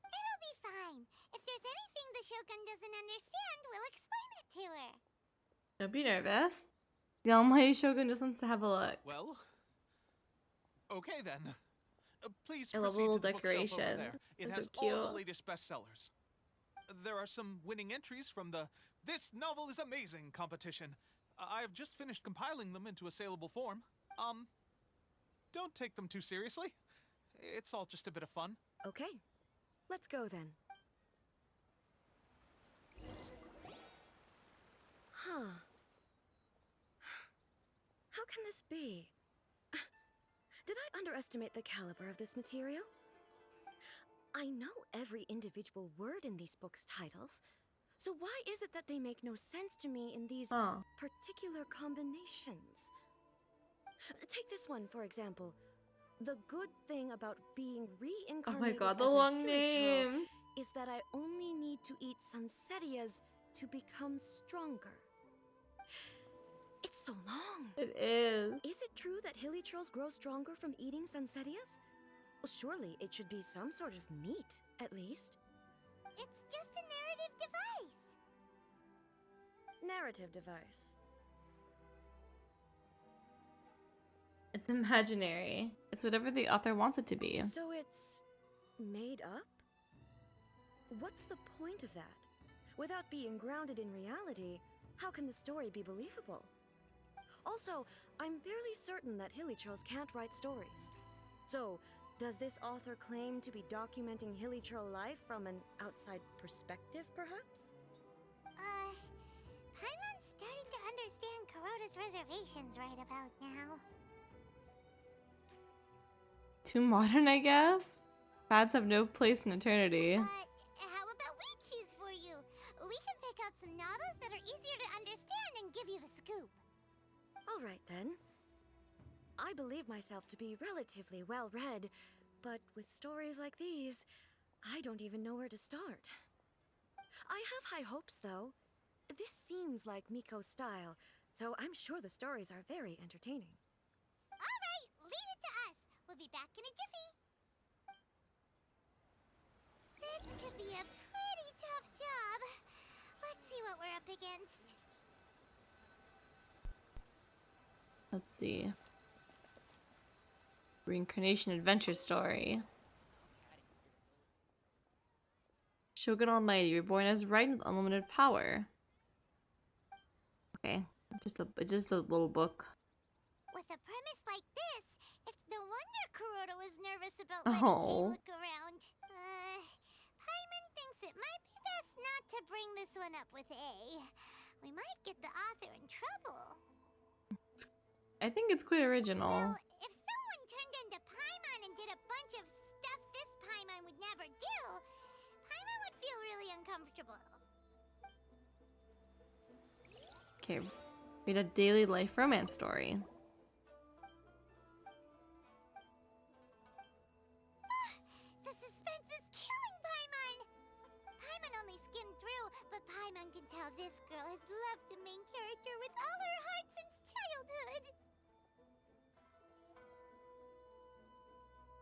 It'll be fine. If there's anything the Shogun doesn't understand, we'll explain it to her. Don't be nervous. The Almighty Shogun just wants to have a look. Well, okay then. Please I love proceed little to the bookshelf over decorations. there. It Those has are cute. all the latest bestsellers. There are some winning entries from the This Novel is Amazing competition. I've just finished compiling them into a saleable form. Don't take them too seriously. It's all just a bit of fun. Okay. Let's go then. Huh. How can this be? Did I underestimate the caliber of this material? I know every individual word in these books' titles, so why is it that they make no sense to me in these particular combinations? Take this one, for example. The good thing about being reincarnated Oh my god, the as a long Hilichurl name. is that I only need to eat Sunsettias to become stronger. It's so long. It is. Is it true that Hilichurls grow stronger from eating Sunsettias? Well, surely it should be some sort of meat, at least. It's just a narrative device. Narrative device. It's imaginary. It's whatever the author wants it to be. So it's made up? What's the point of that? Without being grounded in reality, how can the story be believable? Also, I'm fairly certain that Hilichurls can't write stories. So, does this author claim to be documenting Hilichurl life from an outside perspective, perhaps? Paimon's starting to understand Kuroda's reservations right about now. Too modern, I guess? Fads have no place in eternity. How about we choose for you? We can pick out some novels that are easier to understand and give you the scoop. All right, then. I believe myself to be relatively well-read, but with stories like these, I don't even know where to start. I have high hopes, though. This seems like Miko's style, so I'm sure the stories are very entertaining. All right, leave it to us. We'll be back in a jiffy. This could be a pretty tough job. Let's see what we're up against. Let's see. Reincarnation adventure story. Shogun Almighty, reborn as Raiden with unlimited power. Okay, just a little book. With a premise like this, it's no wonder Kuroda was nervous about letting A look around. Paimon thinks it might be best not to bring this one up with A. We might get the author in trouble. I think it's quite original. Well, if someone turned into Paimon and did a bunch of stuff this Paimon would never do, Paimon would feel really uncomfortable. Okay, read a daily life romance story. The suspense is killing Paimon! Paimon only skimmed through how this girl has loved the main character with all her heart since childhood.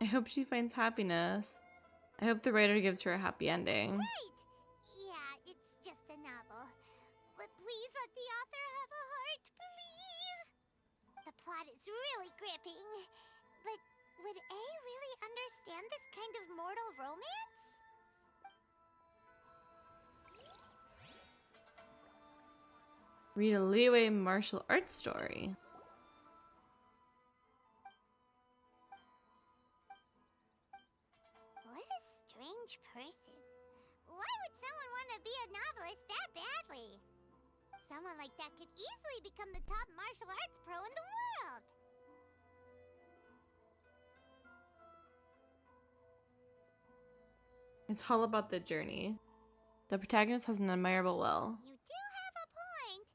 I hope she finds happiness. I hope the writer gives her a happy ending. Right! Yeah, it's just a novel. But please let the author have a heart, please! The plot is really gripping. But would A really understand this kind of mortal romance? Read a Liyue martial arts story. What a strange person. Why would someone want to be a novelist that badly? Someone like that could easily become the top martial arts pro in the world. It's all about the journey. The protagonist has an admirable will. You do have a point.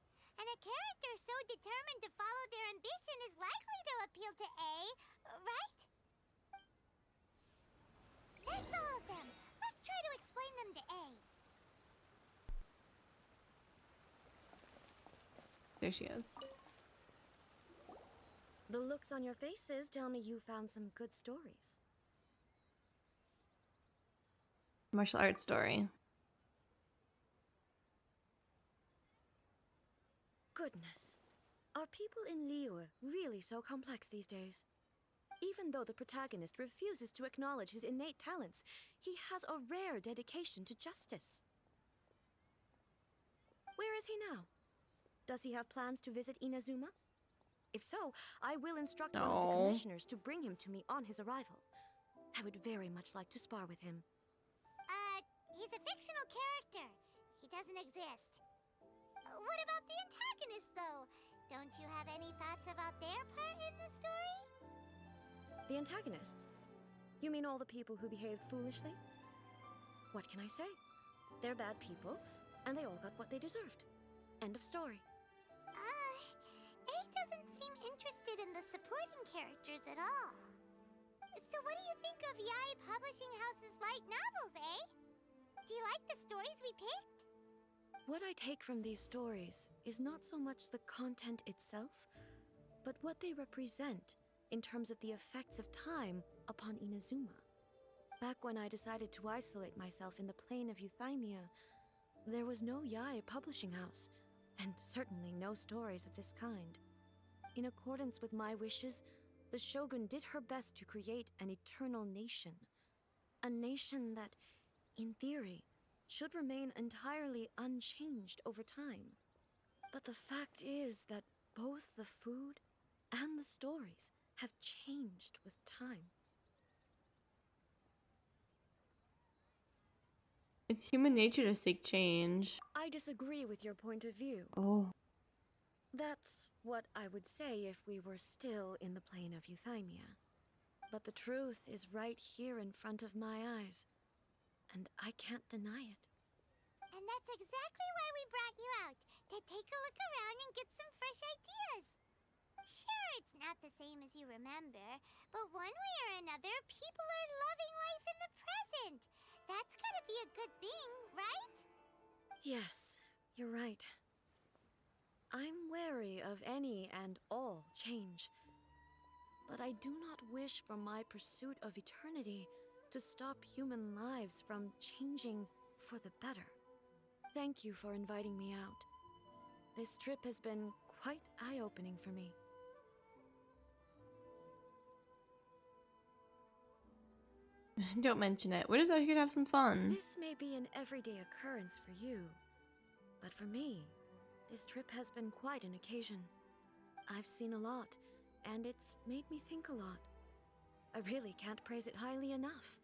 And a character so determined to follow their ambition is likely to appeal to A, right? That's all of them. Let's try to explain them to A. There she is. The looks on your faces tell me you found some good stories. Martial arts story. Goodness. Are people in Liyue really so complex these days? Even though the protagonist refuses to acknowledge his innate talents, he has a rare dedication to justice. Where is he now? Does he have plans to visit Inazuma? If so, I will instruct one of the commissioners to bring him to me on his arrival. I would very much like to spar with him. He's a fictional character. He doesn't exist. What about the antagonist, though? Don't you have any thoughts about their part in the story? The antagonists? You mean all the people who behaved foolishly? What can I say? They're bad people, and they all got what they deserved. End of story. A doesn't seem interested in the supporting characters at all. So what do you think of Yae Publishing House's light novels, eh? Do you like the stories we picked? What I take from these stories is not so much the content itself, but what they represent in terms of the effects of time upon Inazuma. Back when I decided to isolate myself in the plane of Euthymia, there was no Yae Publishing House, and certainly no stories of this kind. In accordance with my wishes, the Shogun did her best to create an eternal nation. A nation that, in theory, should remain entirely unchanged over time. But the fact is that both the food and the stories have changed with time. It's human nature to seek change. I disagree with your point of view. Oh. That's what I would say if we were still in the plane of Euthymia. But the truth is right here in front of my eyes, and I can't deny it. And that's exactly why we brought you out, to take a look around and get some fresh ideas. Sure, it's not the same as you remember, but one way or another, people are loving life in the present. That's gotta be a good thing, right? Yes, you're right. I'm wary of any and all change, but I do not wish for my pursuit of eternity to stop human lives from changing for the better. Thank you for inviting me out. This trip has been quite eye-opening for me. Don't mention it. We're just out here to have some fun. This may be an everyday occurrence for you, but for me, this trip has been quite an occasion. I've seen a lot, and it's made me think a lot. I really can't praise it highly enough.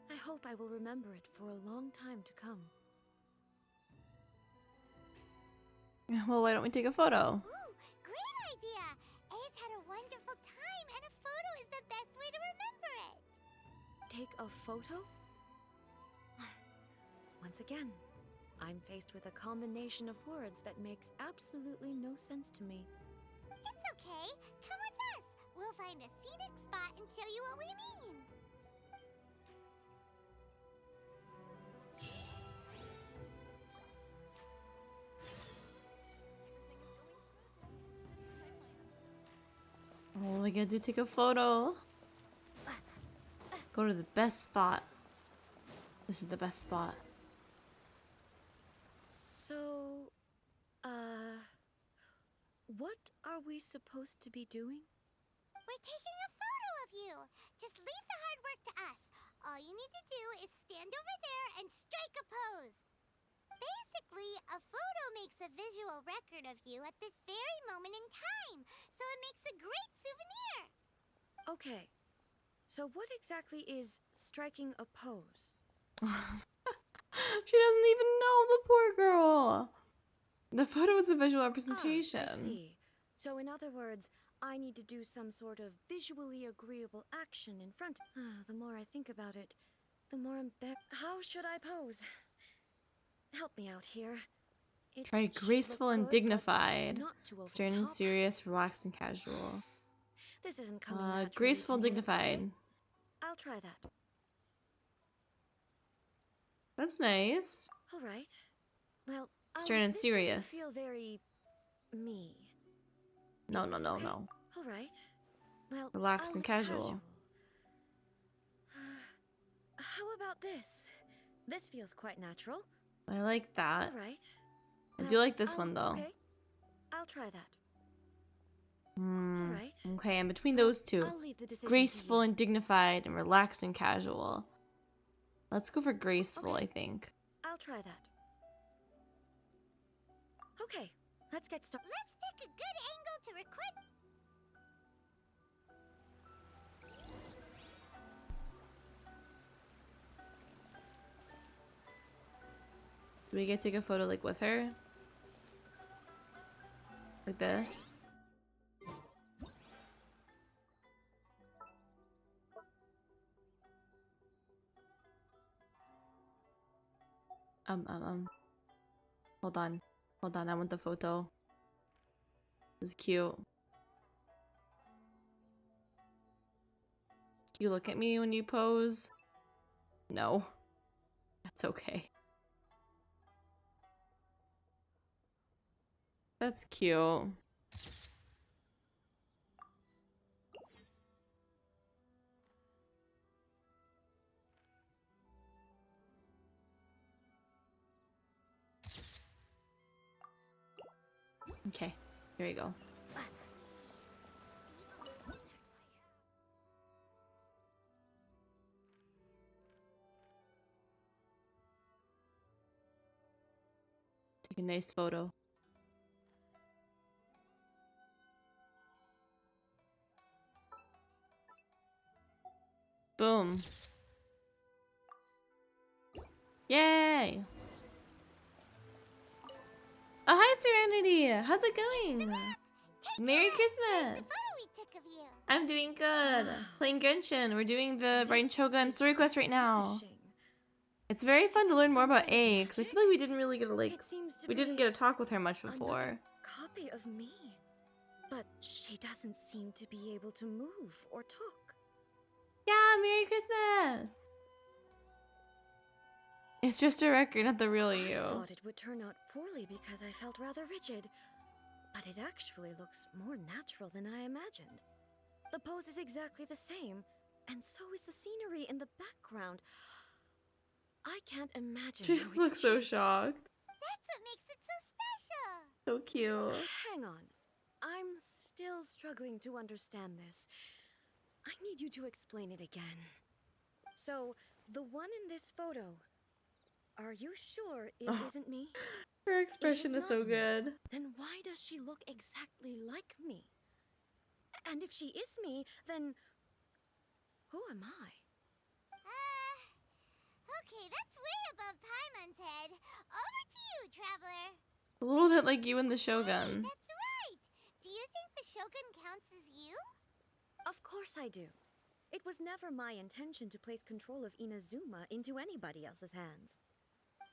I hope I will remember it for a long time to come. Well, why don't we take a photo? Ooh, great idea! A's had a wonderful time, and a photo is the best way to remember it. Take a photo? Once again, I'm faced with a combination of words that makes absolutely no sense to me. It's okay. Come with us. We'll find a scenic spot and show you what we mean. Oh, we gotta take a photo. Go to the best spot. This is the best spot. So, what are we supposed to be doing? We're taking a photo of you. Just leave the hard work to us. All you need to do is stand over there and strike a pose. Basically, a photo makes a visual record of you at this very moment in time, so it makes a great souvenir. Okay, so what exactly is striking a pose? She doesn't even know, the poor girl. The photo is a visual representation. I see. So in other words, I need to do some sort of visually agreeable action in front. The more I think about it, the more How should I pose? Help me out here. Try graceful and dignified. Stern and serious, relaxed and casual. This isn't coming naturally graceful and to me. dignified. Okay. I'll try that. That's nice. All right. Well, stern and this serious. doesn't feel very me. No. Okay? All right. Well, relaxed and casual. How about this? This feels quite natural. I like that. All right. I do like this one though. Okay. I'll try that. All right. Okay, and between those two, I'll leave the decision graceful and dignified and relaxed and casual. Let's go for graceful, I think. I'll try that. Okay, let's get started. Let's pick a good angle to record. Do we get to take a photo like with her? Like this? Hold on. I want the photo. This is cute. Do you look at me when you pose? No. That's okay. That's cute. Okay, here you go. Take a nice photo. Boom. Yay! Oh, hi, Serenity! How's it going? Merry Christmas! I'm doing good. Playing Genshin. We're doing the Raiden Shogun story quest right now. It's very fun to learn more about A, because I feel like we didn't really get we didn't get to talk with her much before. Copy of me, but she doesn't seem to be able to move or talk. Yeah, Merry Christmas! It's just a record, not the real you. I thought it would turn out poorly because I felt rather rigid, but it actually looks more natural than I imagined. The pose is exactly the same, and so is the scenery in the background. I can't imagine. She just looks so shocked. That's what makes it so special. So cute. Hang on. I'm still struggling to understand this. I need you to explain it again. So, the one in this photo, are you sure it isn't me? Her expression is so good. Then why does she look exactly like me? And if she is me, then who am I? Okay, that's way above Paimon's head. Over to you, Traveler. A little bit like you and the Shogun. That's right. Do you think the Shogun counts as you? Of course I do. It was never my intention to place control of Inazuma into anybody else's hands.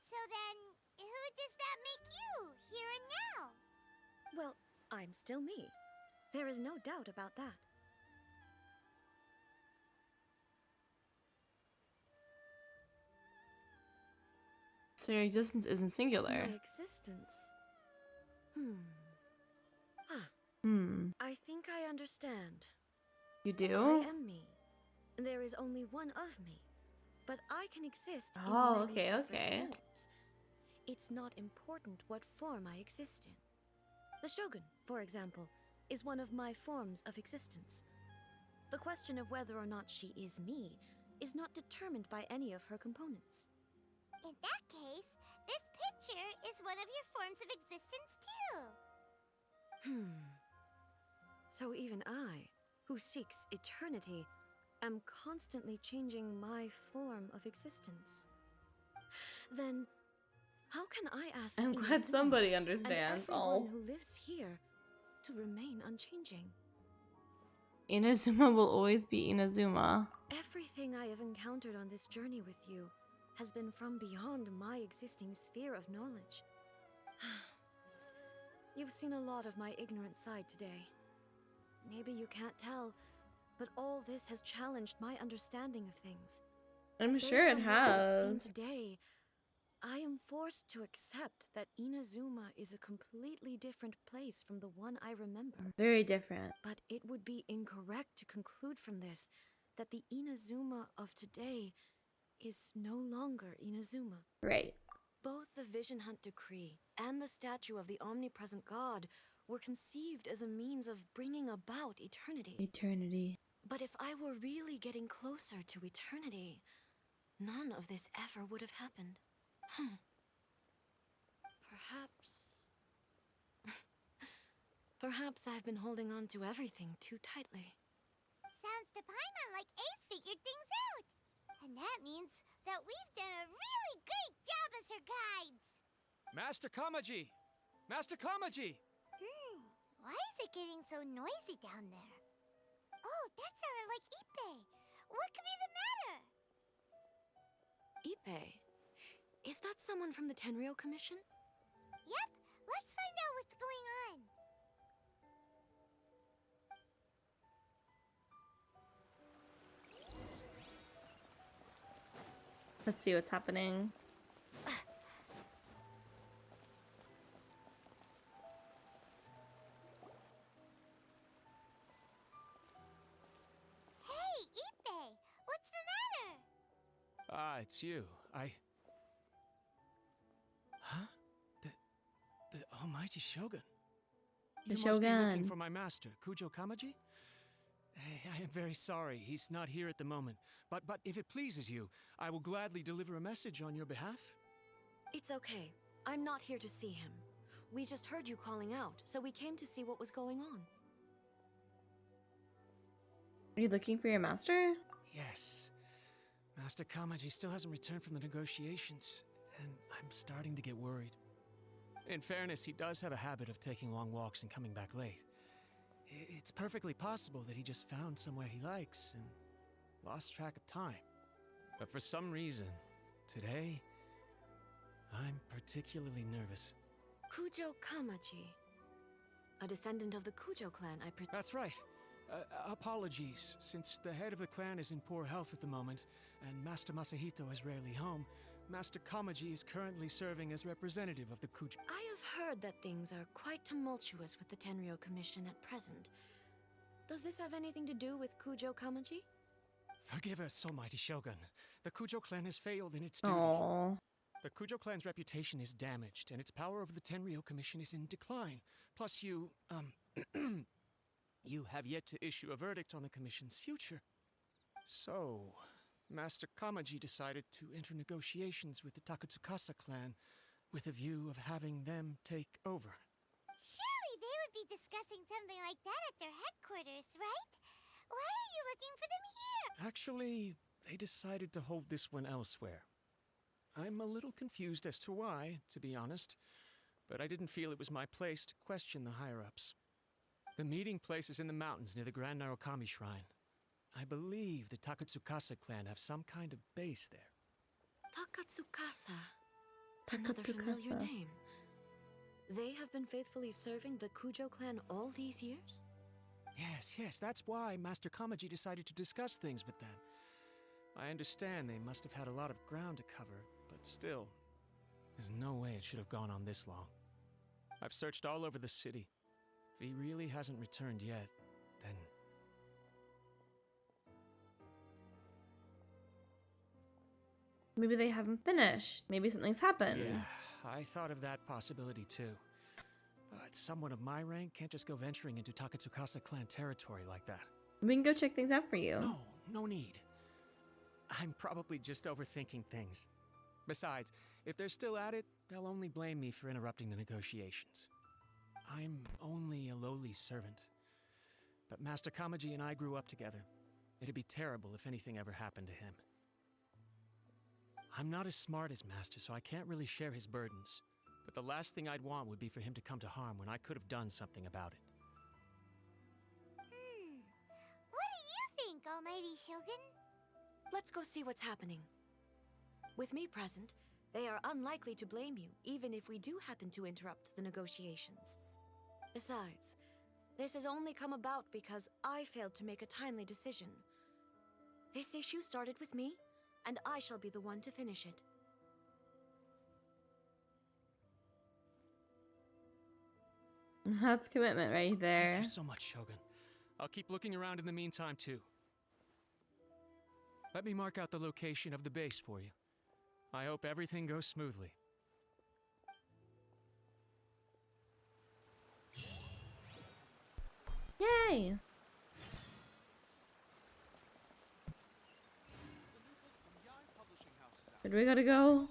So then, who does that make you, here and now? Well, I'm still me. There is no doubt about that. So your existence isn't singular. My existence? I think I understand. You do? I am me. There is only one of me, but I can exist in Oh, many okay, different okay. forms. It's not important what form I exist in. The Shogun, for example, is one of my forms of existence. The question of whether or not she is me is not determined by any of her components. In that case, this picture is one of your forms of existence too. So even I, who seeks eternity, am constantly changing my form of existence. Then, how can I ask I'm glad Inazuma somebody and understands. everyone Oh. who lives here to remain unchanging? Inazuma will always be Inazuma. Everything I have encountered on this journey with you has been from beyond my existing sphere of knowledge. You've seen a lot of my ignorant side today. Maybe you can't tell, but all this has challenged my understanding of things. I'm sure it Based on what I've seen has. today, I am forced to accept that Inazuma is a completely different place from the one I remember. Very different. But it would be incorrect to conclude from this that the Inazuma of today is no longer Inazuma. Right. Both the Vision Hunt Decree and the statue of the omnipresent God were conceived as a means of bringing about eternity. Eternity. But if I were really getting closer to eternity, none of this ever would have happened. Perhaps I've been holding on to everything too tightly. Sounds to Paimon like Ace figured things out. And that means that we've done a really great job as her guides. Master Kamaji! Master Kamaji! Why is it getting so noisy down there? Oh, that sounded like Ippei. What could be the matter? Ippei? Is that someone from the Tenryou Commission? Yep, let's find out what's going on. Let's see what's happening. Hey, Ippei, what's the matter? Ah, it's you. Huh? The almighty Shogun. The You must be looking Shogun. for my master, Kujo Kamaji? I am very sorry, he's not here at the moment. But if it pleases you, I will gladly deliver a message on your behalf. It's okay. I'm not here to see him. We just heard you calling out, so we came to see what was going on. Are you looking for your master? Yes. Master Kamaji still hasn't returned from the negotiations, and I'm starting to get worried. In fairness, he does have a habit of taking long walks and coming back late. It's perfectly possible that he just found somewhere he likes and lost track of time. But for some reason, today, I'm particularly nervous. Kujo Kamaji. A descendant of the Kujo clan, That's right. Apologies, since the head of the clan is in poor health at the moment, and Master Masahito is rarely home, Master Kamaji is currently serving as representative of the Kujo. I have heard that things are quite tumultuous with the Tenryou Commission at present. Does this have anything to do with Kujo Kamaji? Forgive us, almighty Shogun. The Kujo clan has failed in its duty. Aww. The Kujo clan's reputation is damaged, and its power over the Tenryou Commission is in decline. Plus you, you have yet to issue a verdict on the Commission's future. So, Master Kamaji decided to enter negotiations with the Takatsukasa clan with a view of having them take over. Surely they would be discussing something like that at their headquarters, right? Why are you looking for them here? Actually, they decided to hold this one elsewhere. I'm a little confused as to why, to be honest, but I didn't feel it was my place to question the higher-ups. The meeting place is in the mountains near the Grand Narukami Shrine. I believe the Takatsukasa clan have some kind of base there. Takatsukasa. Another familiar name. They have been faithfully serving the Kujo clan all these years? Yes, that's why Master Kamaji decided to discuss things with them. I understand they must have had a lot of ground to cover, but still, there's no way it should have gone on this long. I've searched all over the city. If he really hasn't returned yet, then Maybe they haven't finished. Maybe something's happened. Yeah, I thought of that possibility too. But someone of my rank can't just go venturing into Takatsukasa clan territory like that. We can go check things out for you. No, no need. I'm probably just overthinking things. Besides, if they're still at it, they'll only blame me for interrupting the negotiations. I'm only a lowly servant. But Master Kamaji and I grew up together. It'd be terrible if anything ever happened to him. I'm not as smart as Master, so I can't really share his burdens. But the last thing I'd want would be for him to come to harm when I could have done something about it. What do you think, Almighty Shogun? Let's go see what's happening. With me present, they are unlikely to blame you, even if we do happen to interrupt the negotiations. Besides, this has only come about because I failed to make a timely decision. This issue started with me, and I shall be the one to finish it. That's commitment right there. Thank you so much, Shogun. I'll keep looking around in the meantime, too. Let me mark out the location of the base for you. I hope everything goes smoothly. Yay! Where do we gotta go?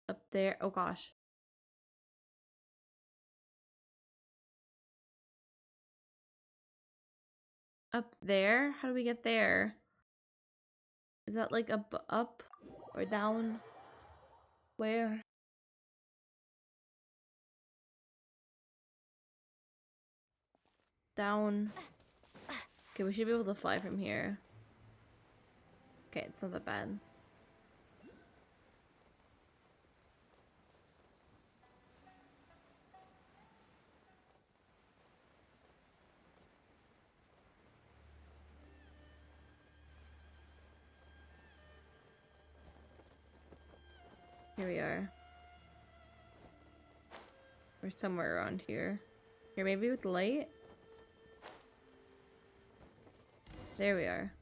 Up there. Oh gosh. Up there? How do we get there? Is that like up or down? Where? Down. Okay, we should be able to fly from here. Okay, it's not that bad. Here we are. We're somewhere around here. Here, maybe with the light? There we are.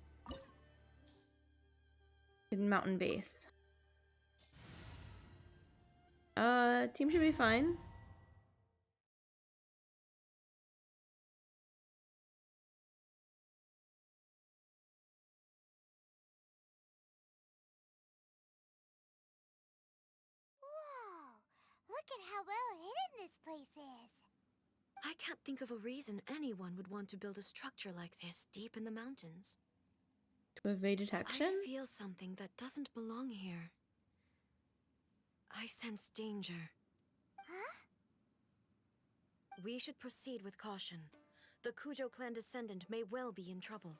Hidden mountain base. Team should be fine. Look at how well hidden this place is. I can't think of a reason anyone would want to build a structure like this deep in the mountains. To evade detection? I feel something that doesn't belong here. I sense danger. Huh? We should proceed with caution. The Kujo clan descendant may well be in trouble.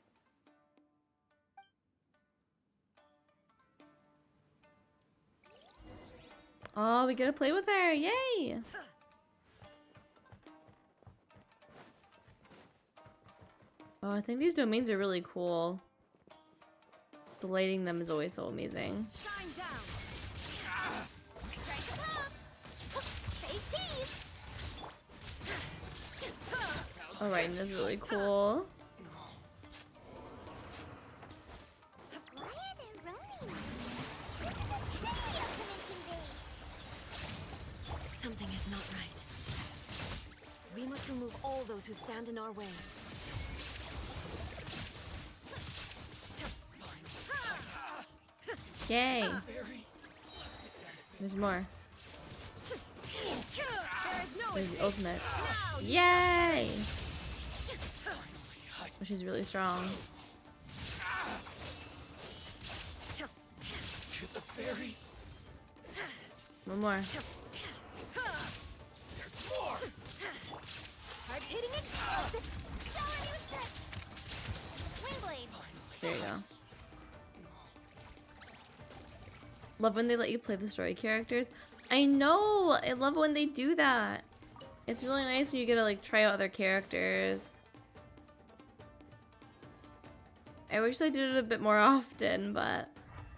Oh, we get to play with her! Yay! Oh, I think these domains are really cool. Delighting them is always so amazing. Shine down. Strike them up. Say cheese. Oh, Raiden is really cool. Why are there Ronin? This is a Cheerio Commission base. Something is not right. We must remove all those who stand in our way. Yay! There's more. There's the ultimate. Yay! Oh, she's really strong. One more. Hard hitting explosive. Windblade. There you go. Love when they let you play the story characters. I know! I love when they do that. It's really nice when you get to like try out other characters. I wish I did it a bit more often, but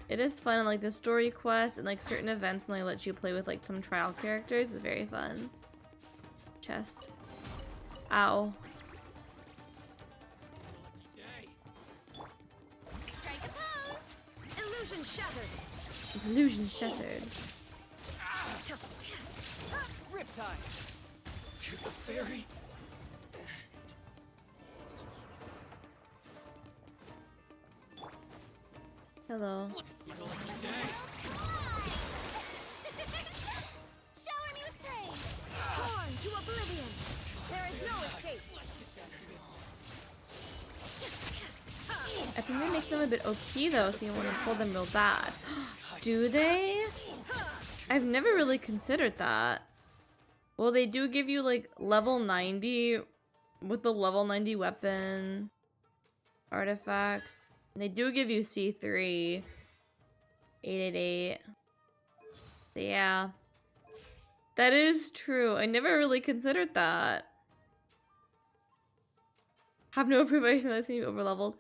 it is fun. And like the story quests and like certain events when they let you play with like some trial characters is very fun. Chest. Ow. Illusion shattered. Illusion shattered. Riptide. To the fairy. Hello. Shower me with praise! Torn to oblivion. There is no escape. I think they make them a bit OP though, so you want to pull them real bad. Do they? I've never really considered that. Well, they do give you like level 90 with the level 90 weapon artifacts. And they do give you C3, 888. So yeah, that is true. I never really considered that. Have no information that seems overleveled.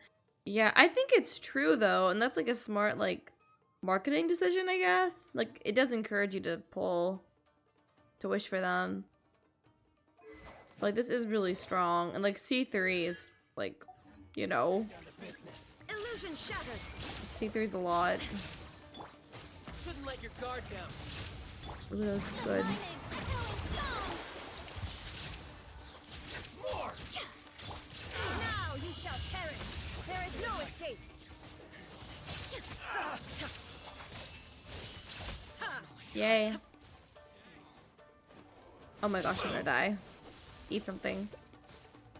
Yeah, I think it's true though, and that's like a smart like marketing decision, I guess. Like it does encourage you to pull, to wish for them. Like this is really strong, and like C3 is like, you know, Illusion shattered. C3 is a lot. Shouldn't let your guard down. Really good. More. Now you shall perish. There is no escape. Yay. Oh my gosh, I'm gonna die. Eat something.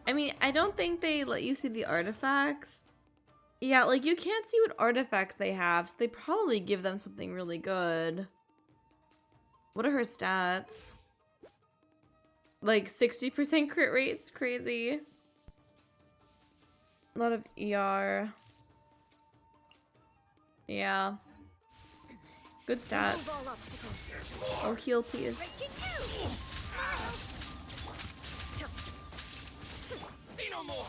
I mean, I don't think they let you see the artifacts. Yeah, like you can't see what artifacts they have, so they probably give them something really good. What are her stats? Like 60% crit rate? It's crazy. A lot of ER. Yeah. Good stats. Oh, heal please. See no more.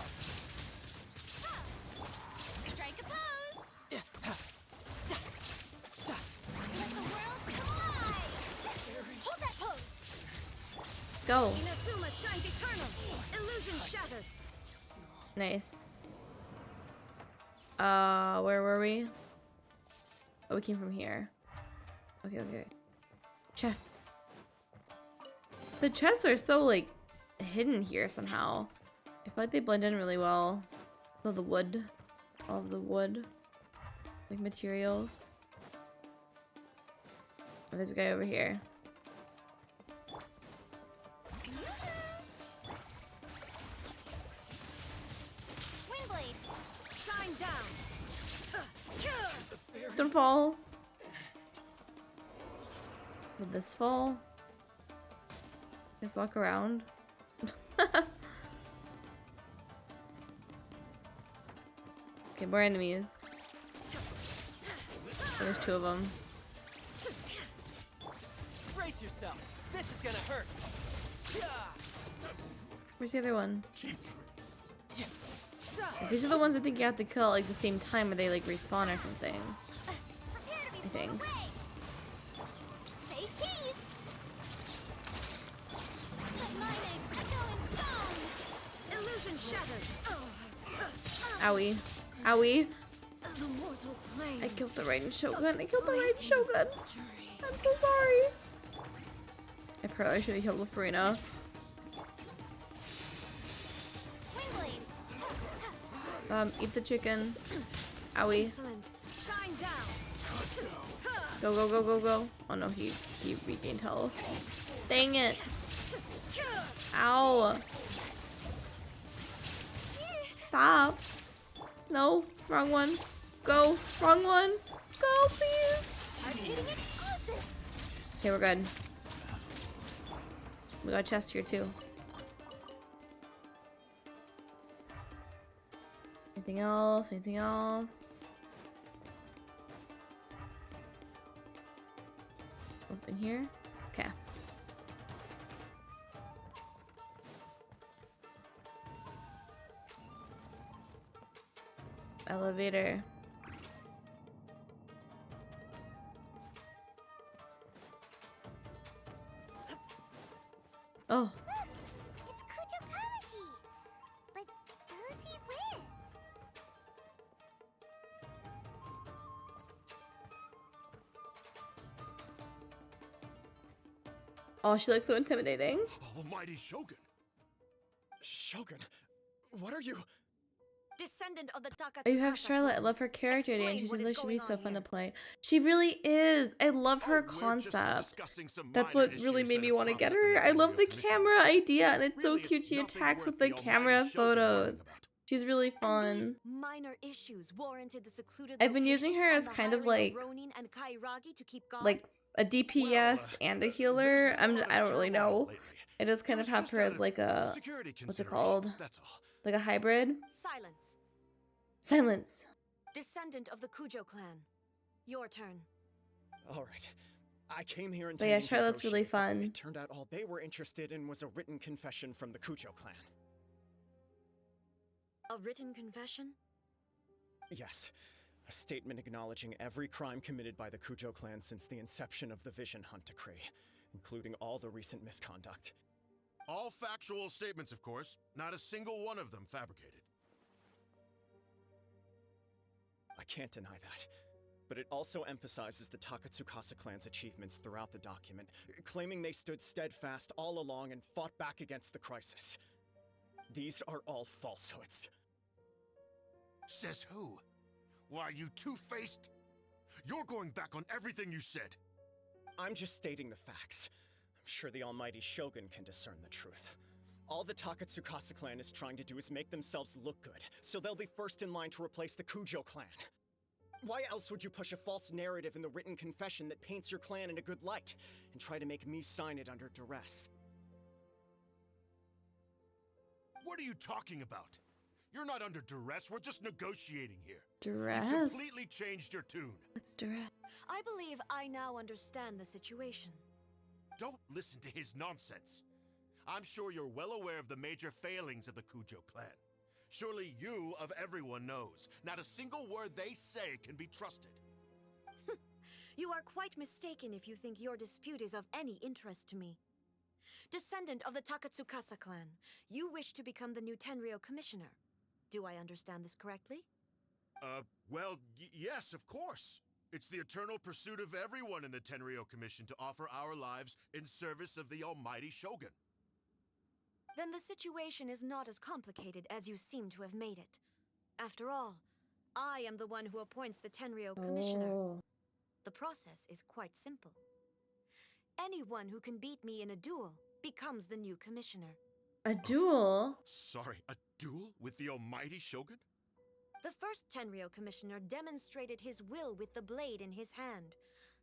Strike a pose! Let the world come alive! Hold that pose! Go. Inazuma shines eternal. Illusion shattered. Nice. Where were we? Oh, we came from here. Okay, okay. Chest. The chests are so, like, hidden here somehow. I feel like they blend in really well. All the wood. All of the wood. Like, materials. Oh, there's a guy over here. Windblade! Shine down. Don't fall. Would this fall? Just walk around. Okay, more enemies. Oh, there's two of them. Brace yourself. This is gonna hurt. Where's the other one? These are the ones I think you have to kill at like the same time, or they like respawn or something. I think. Say cheese! Let my name echo in song! Illusion shattered. Owie. Owie. The mortal plane. I killed the Raiden Shogun. I killed the Raiden Shogun. I'm so sorry. I probably should have killed the Farina. Eat the chicken. Owie. Excellent. Shine down. Go, go, go, go, go. Oh no, he regained health. Dang it. Ow. Stop. No, wrong one. Go, wrong one. Go, please. Okay, we're good. We got a chest here too. Anything else? Anything else? Open here. Okay. Elevator. Oh. Look! It's Kujo Kamaji! But who's he with? Oh, she looks so intimidating. Almighty Shogun. Shogun, what are you? Descendant of the Takatsuka. Oh, you have Charlotte. I love her character idea, and she seems like she'd be so fun to play. She really is. I love her concept. That's what really made me want to get her. I love the camera idea, and it's so cute. She attacks with the camera photos. She's really fun. Minor issues warranted the secluded I've been using her as kind of like a DPS and a healer. I don't really know. I just kind of have her as like a, what's it called? Like a hybrid. Silence. Descendant of the Kujo clan. Your turn. All right. I came here and yeah, Charlotte's really fun. It turned out all they were interested in was a written confession from the Kujo clan. A written confession? Yes. A statement acknowledging every crime committed by the Kujo clan since the inception of the Vision Hunt Decree, including all the recent misconduct. All factual statements, of course. Not a single one of them fabricated. I can't deny that. But it also emphasizes the Takatsukasa clan's achievements throughout the document, claiming they stood steadfast all along and fought back against the crisis. These are all falsehoods. Says who? Why, you two-faced? You're going back on everything you said. I'm just stating the facts. I'm sure the almighty Shogun can discern the truth. All the Takatsukasa clan is trying to do is make themselves look good, so they'll be first in line to replace the Kujo clan. Why else would you push a false narrative in the written confession that paints your clan in a good light, and try to make me sign it under duress? What are you talking about? You're not under duress, we're just negotiating here. Duress? You've completely changed your tune. What's duress? I believe I now understand the situation. Don't listen to his nonsense. I'm sure you're well aware of the major failings of the Kujo clan. Surely you, of everyone, knows. Not a single word they say can be trusted. You are quite mistaken if you think your dispute is of any interest to me. Descendant of the Takatsukasa clan, you wish to become the new Tenryou commissioner. Do I understand this correctly? Well, yes, of course. It's the eternal pursuit of everyone in the Tenryou Commission to offer our lives in service of the almighty Shogun. Then the situation is not as complicated as you seem to have made it. After all, I am the one who appoints the Tenryou commissioner. The process is quite simple. Anyone who can beat me in a duel becomes the new commissioner. A duel? Sorry, a duel with the almighty Shogun? The first Tenryou commissioner demonstrated his will with the blade in his hand.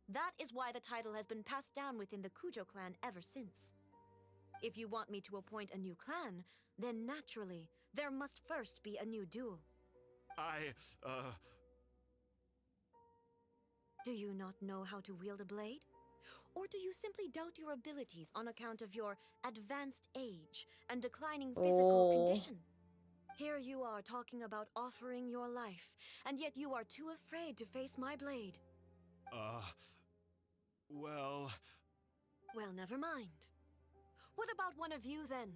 That is why the title has been passed down within the Kujo clan ever since. If you want me to appoint a new clan, then naturally, there must first be a new duel. Do you not know how to wield a blade? Or do you simply doubt your abilities on account of your advanced age and declining physical condition? Here you are talking about offering your life, and yet you are too afraid to face my blade. Well... Well, never mind. What about one of you, then?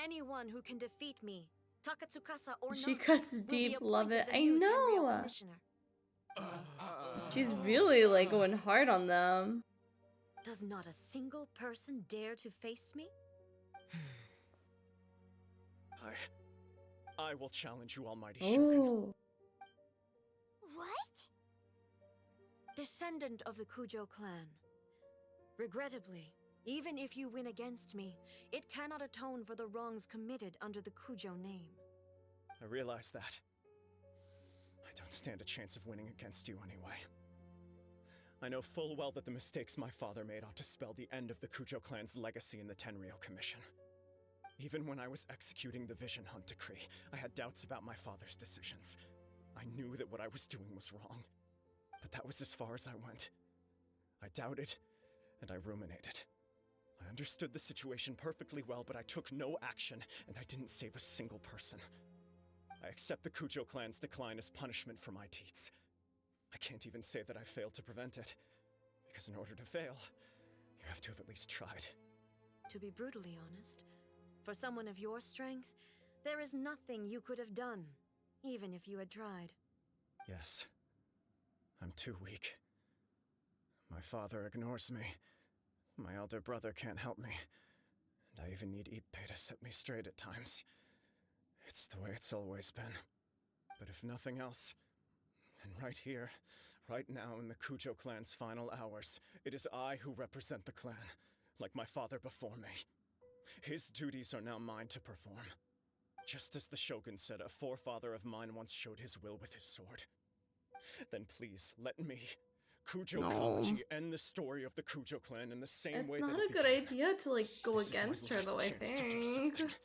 Anyone who can defeat me, Takatsukasa or not, she cuts deep, love it. I know! She's really, like, going hard on them. Does not a single person dare to face me? I will challenge you, almighty Shogun. What? Descendant of the Kujo clan. Regrettably, even if you win against me, it cannot atone for the wrongs committed under the Kujo name. I realize that. I don't stand a chance of winning against you anyway. I know full well that the mistakes my father made ought to spell the end of the Kujo clan's legacy in the Tenryou Commission. Even when I was executing the Vision Hunt Decree, I had doubts about my father's decisions. I knew that what I was doing was wrong. But that was as far as I went. I doubted, and I ruminated. I understood the situation perfectly well, but I took no action, and I didn't save a single person. I accept the Kujo clan's decline as punishment for my deeds. I can't even say that I failed to prevent it, because in order to fail, you have to have at least tried. To be brutally honest, for someone of your strength, there is nothing you could have done, even if you had tried. Yes. I'm too weak. My father ignores me, My elder brother can't help me, and I even need Ippei to set me straight at times. It's the way it's always been. But if nothing else, then right here, right now in the Kujo clan's final hours, it is I who represent the clan, like my father before me. His duties are now mine to perform. Just as the Shogun said a forefather of mine once showed his will with his sword. Then please, let me, Kujo Kamaji, end the story of the Kujo clan in the same way that it began. It's not a good idea to, like, go This is my against her, though, last I chance to do think. something.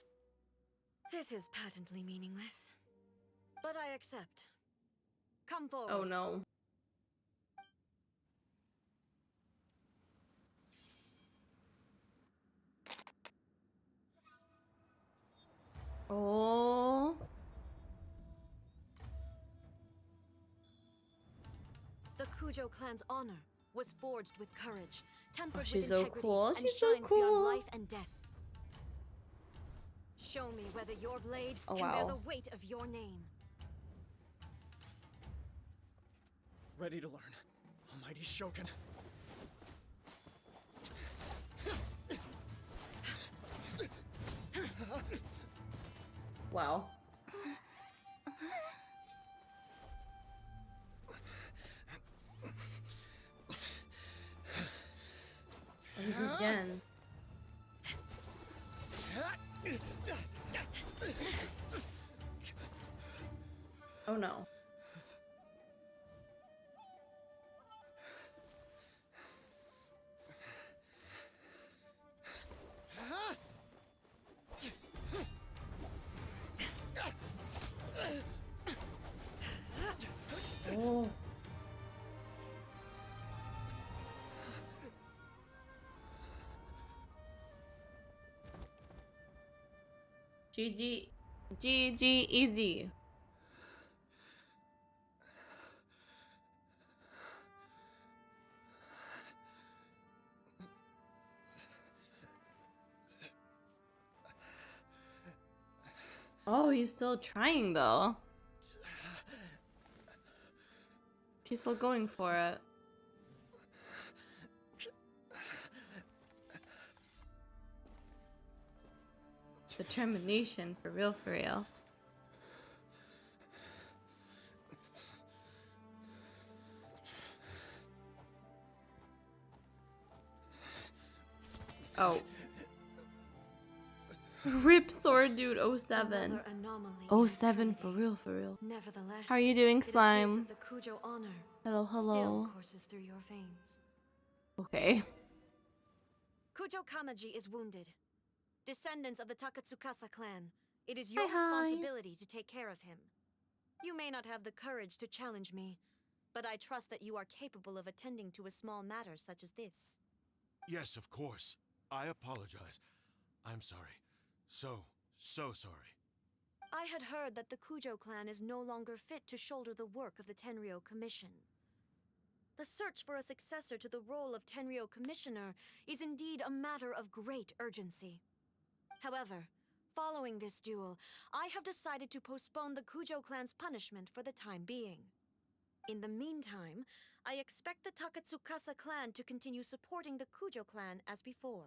This is patently meaningless. But I accept. Come forward. Oh no. Oh. The Kujo clan's honor was forged with courage, tempered she's with so integrity, cool. and She's so shines beyond cool. life and death. Show me whether your blade Oh, can bear wow. the weight of your name. Ready to learn, Almighty Shogun. Wow. Oh, he goes again. Oh no. Oh. GG. GG easy. Oh, he's still trying though. He's still going for it. Determination, for real, for real. Oh. Rip Sword Dude 07. 07 for real, for real. Nevertheless, How are you doing, it appears Slime? that the Kujo honor Hello, hello. still courses through your veins. Okay. Kujo Kamaji is wounded. Descendants of the Takatsukasa clan, it is your Hi. responsibility to take care of him. You may not have the courage to challenge me, but I trust that you are capable of attending to a small matter such as this. Yes, of course. I apologize. I'm sorry. So sorry. I had heard that the Kujo clan is no longer fit to shoulder the work of the Tenryou Commission. The search for a successor to the role of Tenryou Commissioner is indeed a matter of great urgency. However, following this duel, I have decided to postpone the Kujo clan's punishment for the time being. In the meantime, I expect the Takatsukasa clan to continue supporting the Kujo clan as before.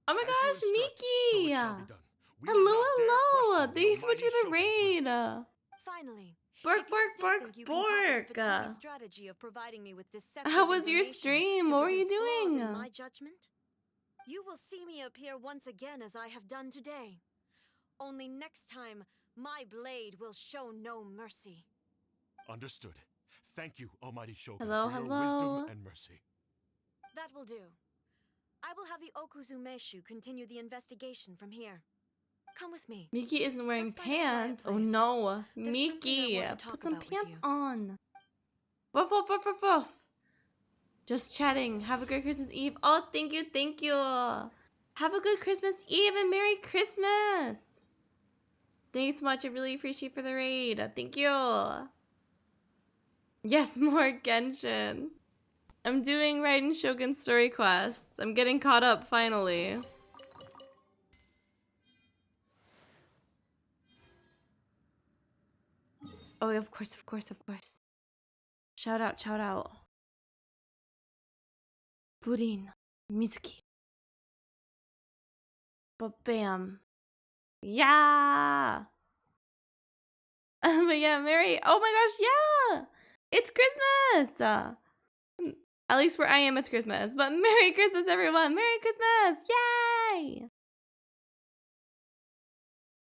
Oh my As you gosh, instruct, Mickey! so it shall be done. We Hello, need not dare hello! question the Thank you so much almighty for the Shogun's raid! Finally, Bark, if you bark, still bark, think you can copy the bark! Fatui strategy of providing me with deceptive How was your information stream? to What were you produce flaws doing? in my judgment, you will see me appear once again as I have done today. Only next time, my blade will show no mercy. Understood. Thank you, Almighty Shogun, Hello, for your hello. wisdom and mercy. That will do. I will have the Okuzumeshu continue the investigation from here. Come with me. Miki isn't wearing Let's find a quiet pants. Oh place. no. There's something I Miki, want to talk put some about with pants you. on. Woof, woof, woof, woof, woof. Just chatting. Have a great Christmas Eve. Oh, thank you, thank you. Have a good Christmas Eve and Merry Christmas. Thanks so much. I really appreciate for the raid. Thank you. Yes, more Genshin. I'm doing Raiden Shogun story quests. I'm getting caught up finally. Oh, of course, of course, of course. Shout out, shout out. Pudding. Mizuki. But bam. Yeah. But yeah, Merry. Oh my gosh, yeah. It's Christmas. At least where I am, it's Christmas. But Merry Christmas, everyone. Merry Christmas. Yay.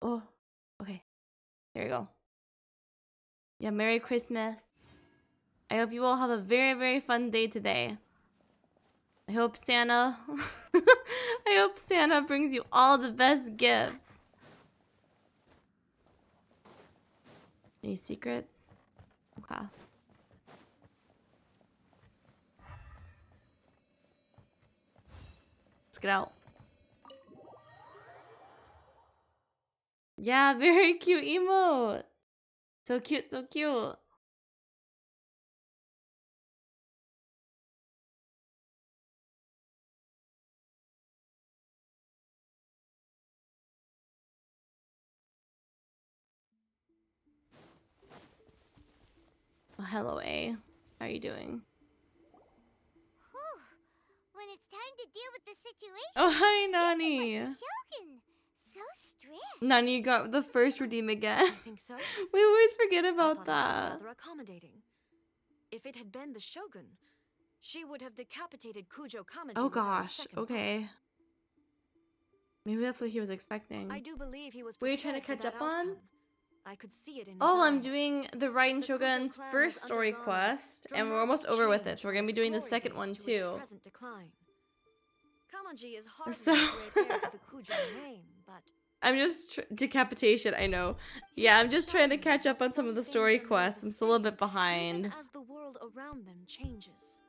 Oh, okay. There we go. Yeah, Merry Christmas. I hope you all have a very, very fun day today. I hope Santa I hope Santa brings you all the best gifts. Any secrets? Okay. Let's get out. Yeah, very cute emote. So cute, so cute. Oh, hello, A. How are you doing? Whew. When it's time to deal with the situation, Oh, hi, you're Nani. just like the Shogun. So strict. Nani got the first redeem again. You think so? We always forget I about thought that. it was rather accommodating. If it had been the Shogun, she would have decapitated Kujo Kamaji Oh without a gosh, second okay. thought. Maybe that's what he was expecting. I do believe he was What are you trying to prepared catch for up that on? outcome. I could see it in his Oh, I'm eyes. doing the Raiden Shogun's clan first has story undergone a quest, and we're almost over with it, so we're gonna be doing the second one to its too. present decline. Kamaji is hardly So- a great heir to the Kujo name, but I'm just decapitation, I know. Yeah, I'm just trying to catch up on some of the story quests. I'm still a bit behind. even as the world around them changes,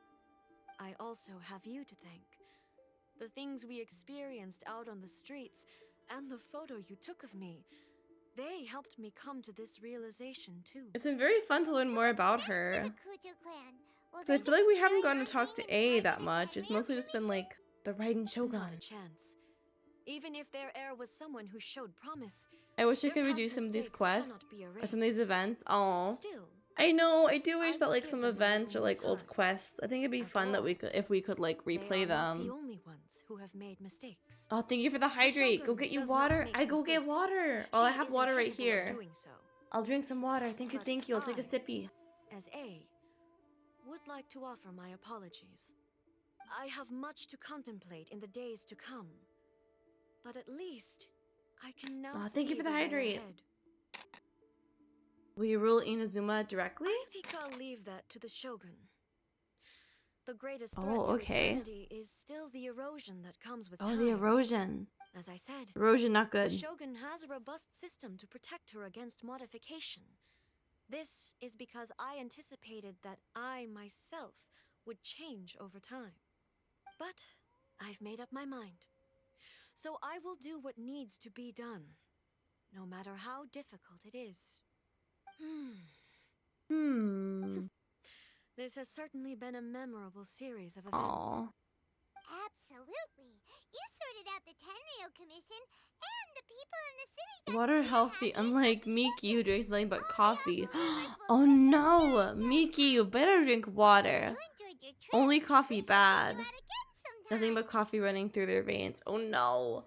I also have you to thank. The things we experienced out on the streets, and the photo you took of me, they helped me come to this realization too. It's been very fun to learn more about her. Kujo clan. Will 'Cause I they feel like get we to haven't carry gotten on to talk being to in A charge that of the much. It's Tenryou mostly just been like the Raiden Not a Shogun. chance. Even if their heir was someone who showed promise, I wish I their could past redo some of these mistakes quests cannot be or some of these erased. events. Oh, Still, I know. I do I wish that will like give some them a events or little like more old time. quests. I think it'd be After fun that all, we could if we could like they replay are not the them. only ones who have made mistakes. Oh, thank you for the hydrate. Go Shogun get you does not water. make I go get mistakes. water. Oh, I She have is water right incapable of here. doing so. I'll drink some water. Thank you, But thank you. I'll take a I, sippy. As A, would like to offer my apologies. I have much to contemplate in the days to come, but at least I can now Oh, see thank you for the way hydrate. ahead. Will you rule Inazuma directly? I think I'll leave that to the Shogun. The greatest threat Oh, to okay. eternity is still the erosion that comes with Oh, time. the erosion. As I said, Erosion not good. the Shogun has a robust system to protect her against modification. This is because I anticipated that I myself would change over time. But I've made up my mind. So I will do what needs to be done, no matter how difficult it is. This has certainly been a memorable series of events. Aw. Absolutely. You sorted out the Tenryou Commission and the people in the city. Water healthy, unlike Miki who drinks nothing but coffee. Oh no! Miki, you better drink water. Only coffee bad. Nothing but coffee running through their veins. Oh no.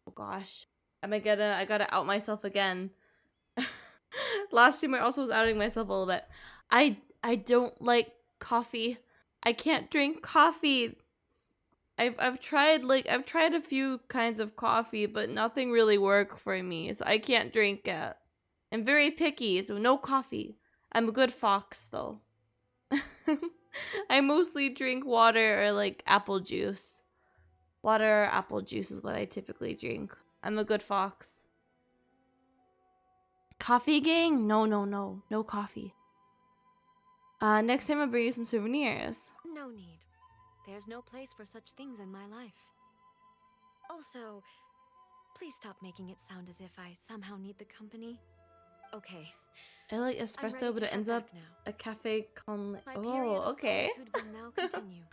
Oh gosh. I gotta out myself again. Last stream I also was outing myself a little bit. I don't like coffee. I can't drink coffee. I've tried a few kinds of coffee, but nothing really worked for me, so I can't drink it. I'm very picky, so no coffee. I'm a good fox though. I mostly drink water or like apple juice. Water or apple juice is what I typically drink. I'm a good fox. Coffee gang? No, no, no. No coffee. Next time I'll bring you some souvenirs. No need. There's no place for such things in my life. Also, please stop making it sound as if I somehow need the company. Okay. I like espresso, but it ends up a cafe con. My period Oh, of okay. solitude will now continue,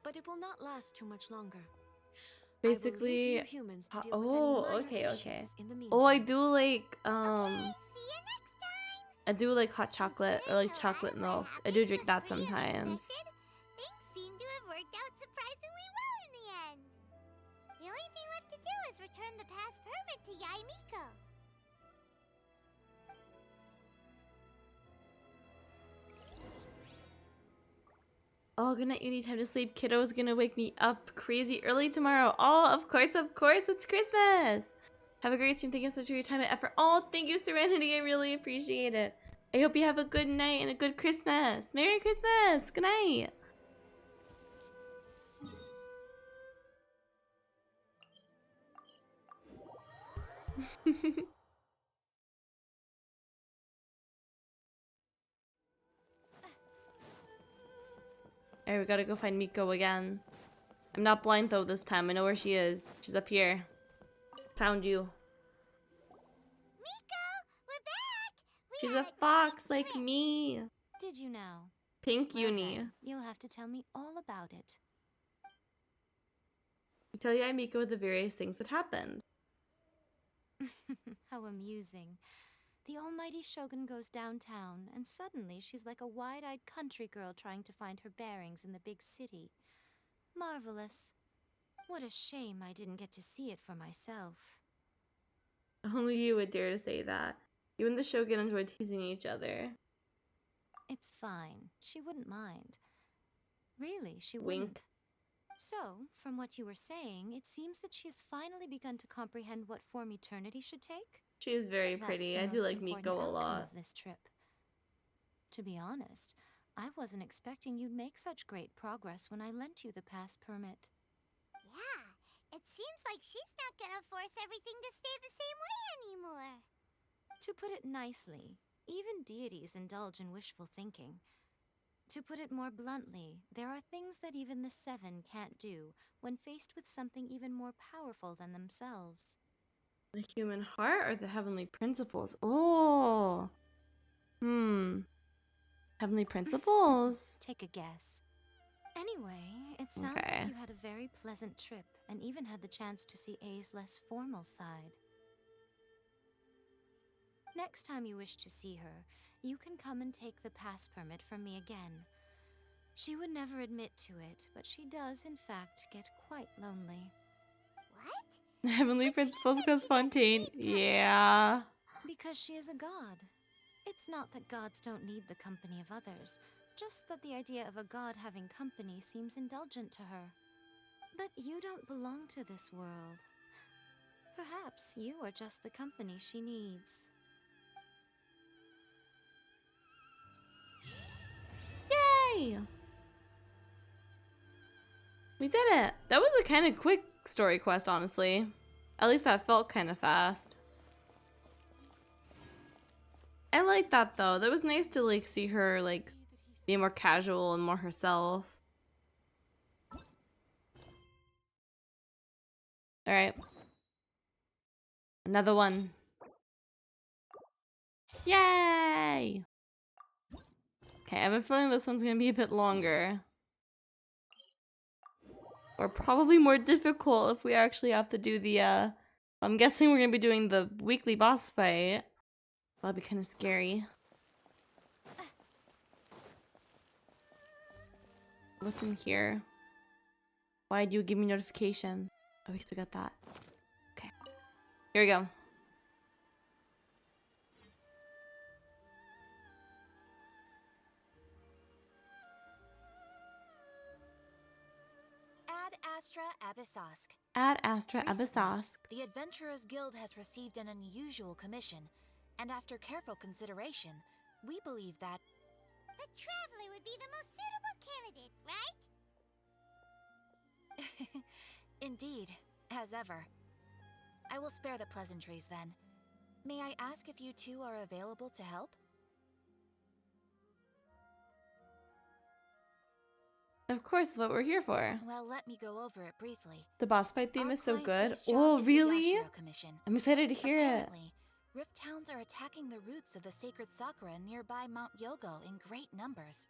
but it will not last too much longer. Basically, you humans to deal with oh, any minor okay, issues okay. in the Oh, I do like I do like hot chocolate or like chocolate milk. I do drink that sometimes. Things seem to have worked out surprisingly the pass permit to Yae Miko. Oh, good night. You need time to sleep. Kiddo's gonna wake me up crazy early tomorrow. Oh, of course, it's Christmas. Have a great stream. Thank you so much for your time and effort. Oh, thank you, Serenity. I really appreciate it. I hope you have a good night and a good Christmas. Merry Christmas. Good night. Alright, we gotta go find Miko again. I'm not blind though this time. I know where she is. She's up here. Found you. Miko, we're back! She's a fox like me. Did you know? Pink Well uni. then, you'll have to tell me all about it. I tell you, Miko, the various things that happened. How amusing. The almighty Shogun goes downtown, and suddenly she's like a wide-eyed country girl trying to find her bearings in the big city. Marvelous. What a shame I didn't get to see it for myself. Only you would dare to say that. You and the Shogun enjoyed teasing each other. It's fine. She wouldn't mind. Really, she Wink. wouldn't. So, from what you were saying, it seems that she has finally begun to comprehend what form eternity should take. She is very That's pretty. the I do most like important Miko a outcome lot. of this trip. To be honest, I wasn't expecting you'd make such great progress when I lent you the pass permit. Yeah, it seems like she's not gonna force everything to stay the same way anymore. To put it nicely, even deities indulge in wishful thinking. To put it more bluntly, there are things that even the Seven can't do when faced with something even more powerful than themselves. The human heart or the heavenly principles? Oh. Heavenly principles? Take a guess. Anyway, it sounds Okay. like you had a very pleasant trip and even had the chance to see A's less formal side. Next time you wish to see her, you can come and take the pass permit from me again. She would never admit to it, but she does, in fact, get quite lonely. What? Heavenly principles goes Fontaine. Yeah. Because she is a god. It's not that gods don't need the company of others, just that the idea of a god having company seems indulgent to her. But you don't belong to this world. Perhaps you are just the company she needs. Yay! We did it! That was a kind of quick story quest, honestly. At least that felt kind of fast. I like that though. That was nice to like see her like be more casual and more herself. Alright. Another one. Yay! Okay, I have a feeling this one's gonna be a bit longer. Or probably more difficult if we actually have to do the, I'm guessing we're gonna be doing the weekly boss fight. That'll be kind of scary. What's in here? Why do you give me notification? Oh, because we got that. Okay. Here we go. Ad Astra Abyssosque. Ad Astra Recently, Abyssosque. The Adventurers Guild has received an unusual commission, and after careful consideration, we believe that The Traveler would be the most suitable candidate, right? Indeed, as ever. I will spare the pleasantries then. May I ask if you two are available to help? Of course, it's what we're here for. Well, let me go over it briefly. The boss fight theme Our is so client good. for this job Oh, is the really? Yashiro Commission. I'm excited to hear it. Apparently, Rift Towns are attacking the roots of the sacred Sakura nearby Mount Yogo in great numbers.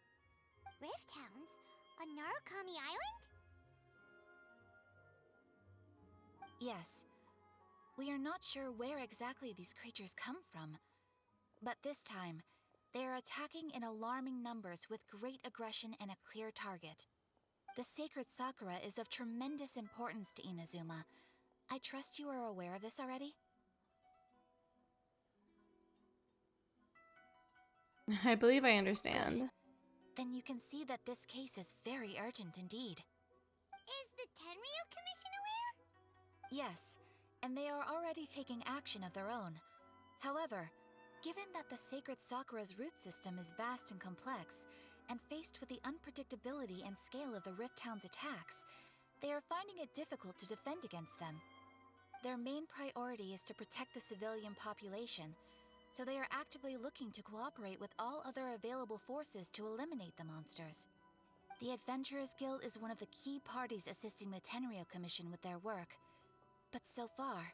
Rift Hounds? On Narukami Island? Yes. We are not sure where exactly these creatures come from. But this time, they are attacking in alarming numbers with great aggression and a clear target. The sacred Sakura is of tremendous importance to Inazuma, I trust you are aware of this already? I believe I understand. Good. Then you can see that this case is very urgent indeed. Is the Tenryu Commission aware? Yes, and they are already taking action of their own. However, given that the sacred Sakura's root system is vast and complex, and faced with the unpredictability and scale of the Rift Town's attacks, they are finding it difficult to defend against them. Their main priority is to protect the civilian population, so they are actively looking to cooperate with all other available forces to eliminate the monsters. The Adventurers Guild is one of the key parties assisting the Tenryu Commission with their work. But so far,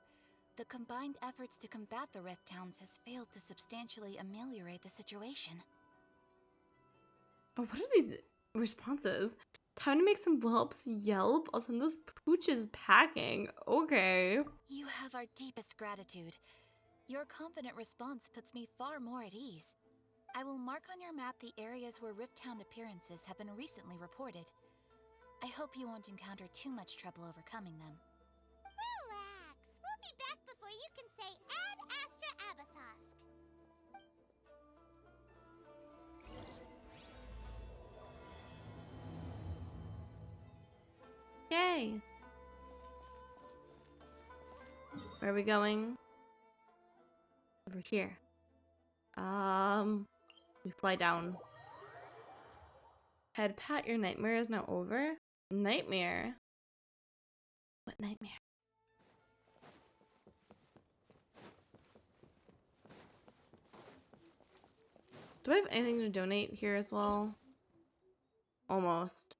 the combined efforts to combat the Rift Towns has failed to substantially ameliorate the situation. Oh, what are these responses? Time to make some whelps yelp. I'll send those pooches packing. Okay. You have our deepest gratitude. Your confident response puts me far more at ease. I will mark on your map the areas where Rift Town appearances have been recently reported. I hope you won't encounter too much trouble overcoming them. Relax. We'll be back before you can say Ad Astra Abyssosque. Yay. Where are we going? Over here. We fly down. Head pat, your nightmare is now over. Nightmare? What nightmare? Do I have anything to donate here as well? Almost.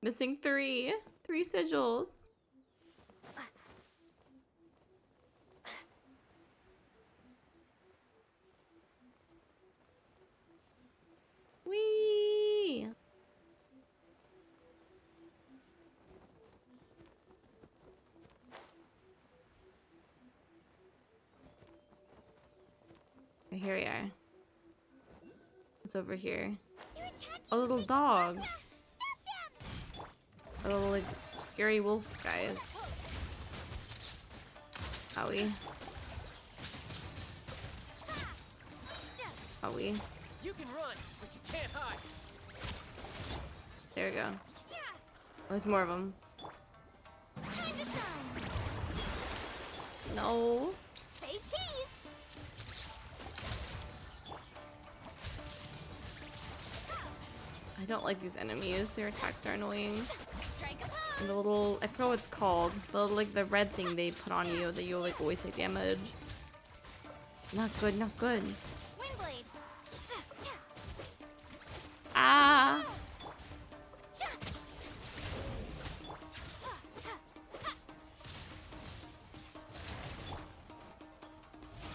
Missing 3 sigils. Whee! Here we are. It's over here. Oh, little dogs. A little, like, scary wolf guys. Owie. Owie. You can run, but you can't hide. There we go. Oh, there's more of them. Time to shine. No. Say cheese. I don't like these enemies. Their attacks are annoying. And the little, I forgot what it's called. The like the red thing they put on you that you like always take damage. Not good, not good. Windblade. Ah!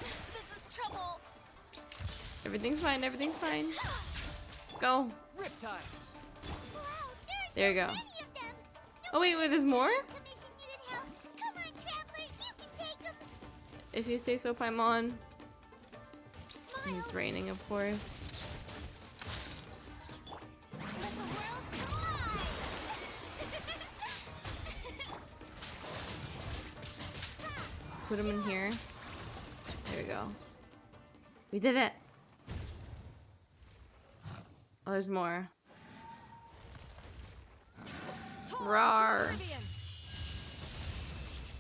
This is trouble. Everything's fine, everything's fine. Go. Riptide. There you go. Oh wait, there's more? If you say so, Paimon. And it's raining, of course. Put him in here. There we go. We did it. Oh, there's more. Rawr.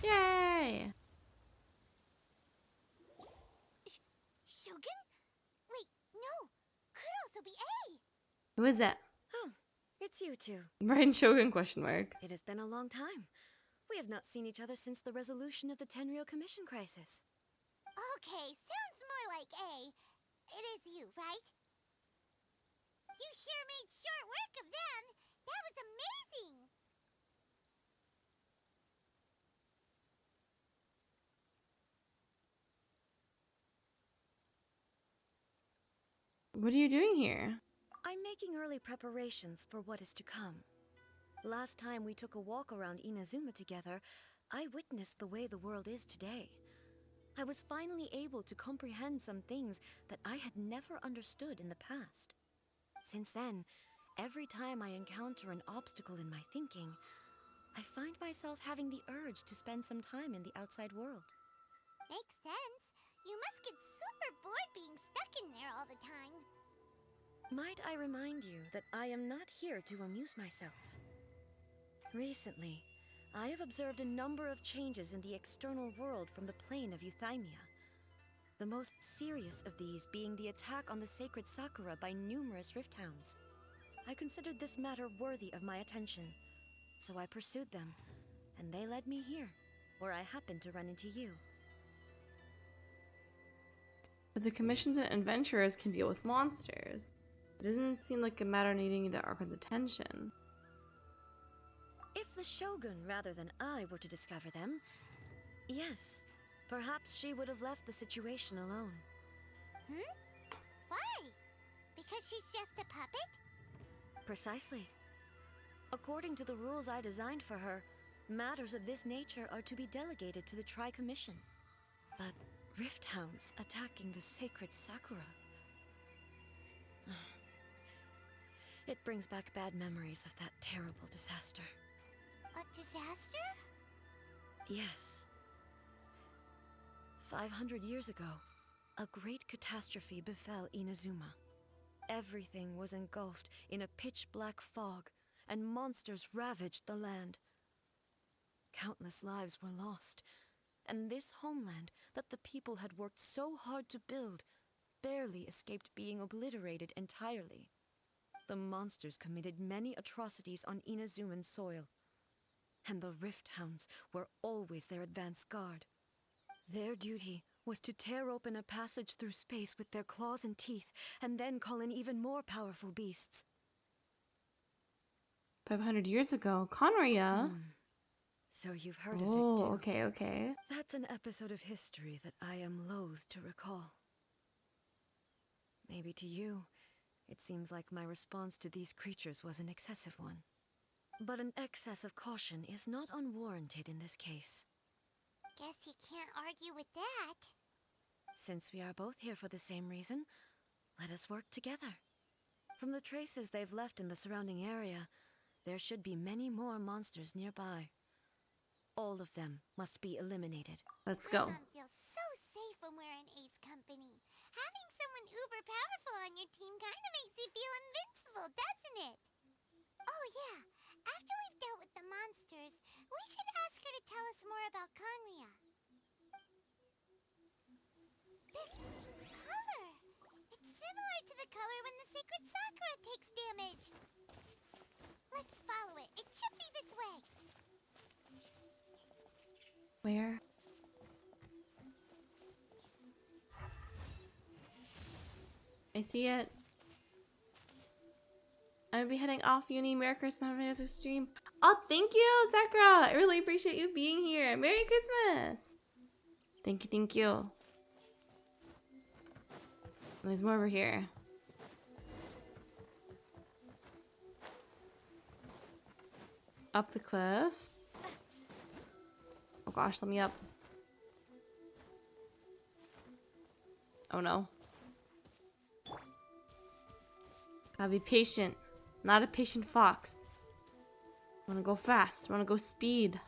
Yay! Shogun? Wait, no. Could also be A. Who is that? Oh, it's you two. Raiden Shogun question mark. It has been a long time. We have not seen each other since the resolution of the Tenryu Commission crisis. Okay, sounds more like A. It is you, right? You sure made short work of them. That was amazing. What are you doing here? I'm making early preparations for what is to come. Last time we took a walk around Inazuma together, I witnessed the way the world is today. I was finally able to comprehend some things that I had never understood in the past. Since then, every time I encounter an obstacle in my thinking, I find myself having the urge to spend some time in the outside world. Makes sense. You must get super bored being stuck in there all the time. Might I remind you that I am not here to amuse myself. Recently, I have observed a number of changes in the external world from the plane of Euthymia. The most serious of these being the attack on the sacred Sakura by numerous rift hounds. I considered this matter worthy of my attention, so I pursued them, and they led me here, where I happened to run into you. But the commissions and adventurers can deal with monsters. It doesn't seem like a matter needing the Archon's attention. If the Shogun rather than I were to discover them, yes, perhaps she would have left the situation alone. Why? Because she's just a puppet? Precisely. According to the rules I designed for her, matters of this nature are to be delegated to the Tri-Commission. But rift hounds attacking the sacred Sakura... It brings back bad memories of that terrible disaster. A disaster? Yes. 500 years ago, a great catastrophe befell Inazuma. Everything was engulfed in a pitch-black fog, and monsters ravaged the land. Countless lives were lost, and this homeland that the people had worked so hard to build barely escaped being obliterated entirely. The monsters committed many atrocities on Inazuman soil, and the Rift Hounds were always their advance guard. Their duty was to tear open a passage through space with their claws and teeth, and then call in even more powerful beasts. 500 years ago, Conria. So you've heard of it too. Okay. That's an episode of history that I am loath to recall. Maybe to you, it seems like my response to these creatures was an excessive one. But an excess of caution is not unwarranted in this case. Guess you can't argue with that. Since we are both here for the same reason, let us work together. From the traces they've left in the surrounding area, there should be many more monsters nearby. All of them must be eliminated. Let's go. My mom feels so safe when we're in Ace Company. Having someone uber powerful on your team kind of makes you feel invincible, doesn't it? Oh yeah, after we've dealt with the monsters, we should ask her to tell us more about Conria. This color! It's similar to the color when the sacred Sakura takes damage. Let's follow it. It should be this way. Where? I see it. I'm gonna be heading off uni. Merry Christmas, have a nice stream. Oh, thank you, Sakura. I really appreciate you being here. Merry Christmas. Thank you. There's more over here. Up the cliff. Oh gosh, let me up. Oh no. Gotta be patient. Not a patient fox. Wanna go fast. Wanna go speed.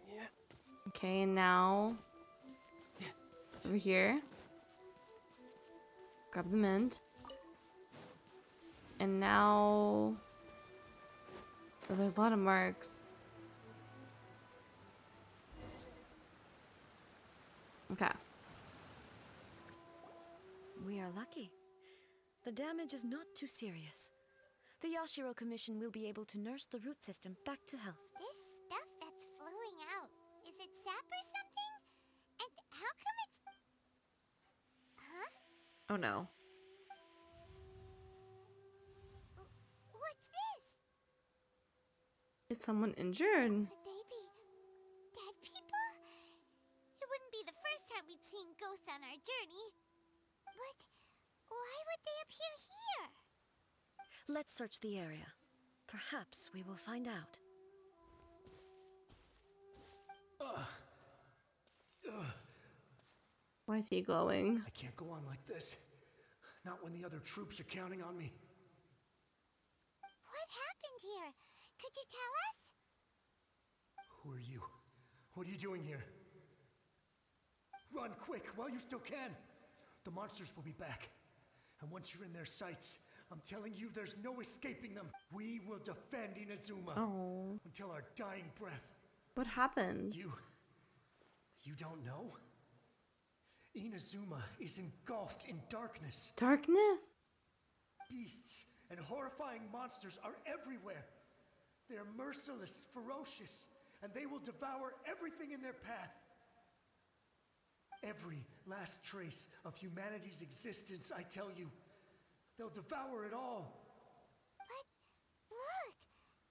Yeah. Okay, and now over here. Grab the mint. And now oh, there's a lot of marks. Okay. We are lucky. The damage is not too serious. The Yashiro Commission will be able to nurse the root system back to health. This stuff that's flowing out, is it sap or something? And how come it's... Huh? Oh no. What's this? Is someone injured? Could they be dead people? It wouldn't be the first time we'd seen ghosts on our journey. But why would they appear here? Let's search the area. Perhaps we will find out. Why is he glowing? I can't go on like this. Not when the other troops are counting on me. What happened here? Could you tell us? Who are you? What are you doing here? Run quick while you still can! The monsters will be back. And once you're in their sights, I'm telling you there's no escaping them. We will defend Inazuma until our dying breath. What happened? You don't know? Inazuma is engulfed in darkness. Darkness? Beasts and horrifying monsters are everywhere. They are merciless, ferocious, and they will devour everything in their path. Every last trace of humanity's existence, I tell you. They'll devour it all. But look,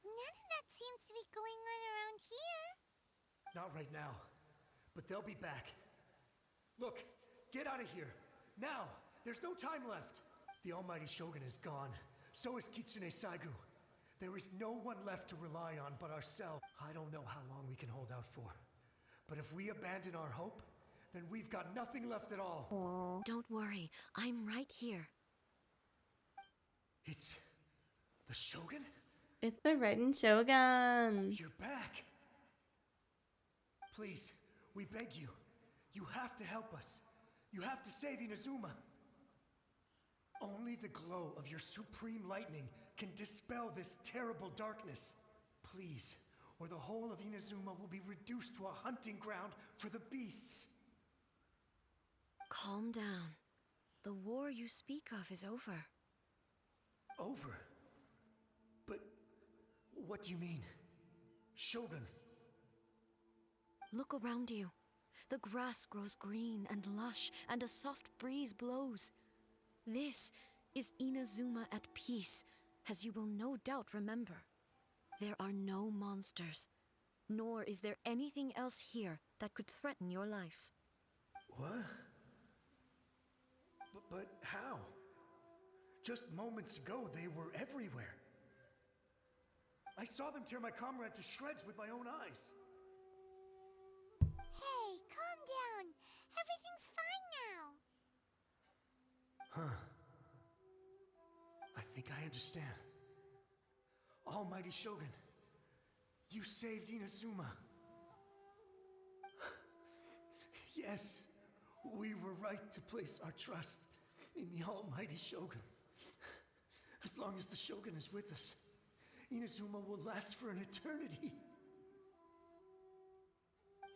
none of that seems to be going on around here. Not right now, but they'll be back. Look, get out of here. Now, there's no time left. The almighty Shogun is gone. So is Kitsune Saigu. There is no one left to rely on but ourselves. I don't know how long we can hold out for. But if we abandon our hope, then we've got nothing left at all. Aww. Don't worry, I'm right here. It's the Shogun? It's the Raiden Shogun. You're back. Please, we beg you. You have to help us. You have to save Inazuma. Only the glow of your supreme lightning can dispel this terrible darkness. Please, or the whole of Inazuma will be reduced to a hunting ground for the beasts. Calm down. The war you speak of is over. Over? But what do you mean? Shogun? Look around you. The grass grows green and lush, and a soft breeze blows. This is Inazuma at peace, as you will no doubt remember. There are no monsters, nor is there anything else here that could threaten your life. What? But how? Just moments ago, they were everywhere. I saw them tear my comrade to shreds with my own eyes. Hey, calm down. Everything's fine now. Huh. I think I understand. Almighty Shogun, you saved Inazuma. Yes, we were right to place our trust in the Almighty Shogun. As long as the Shogun is with us, Inazuma will last for an eternity.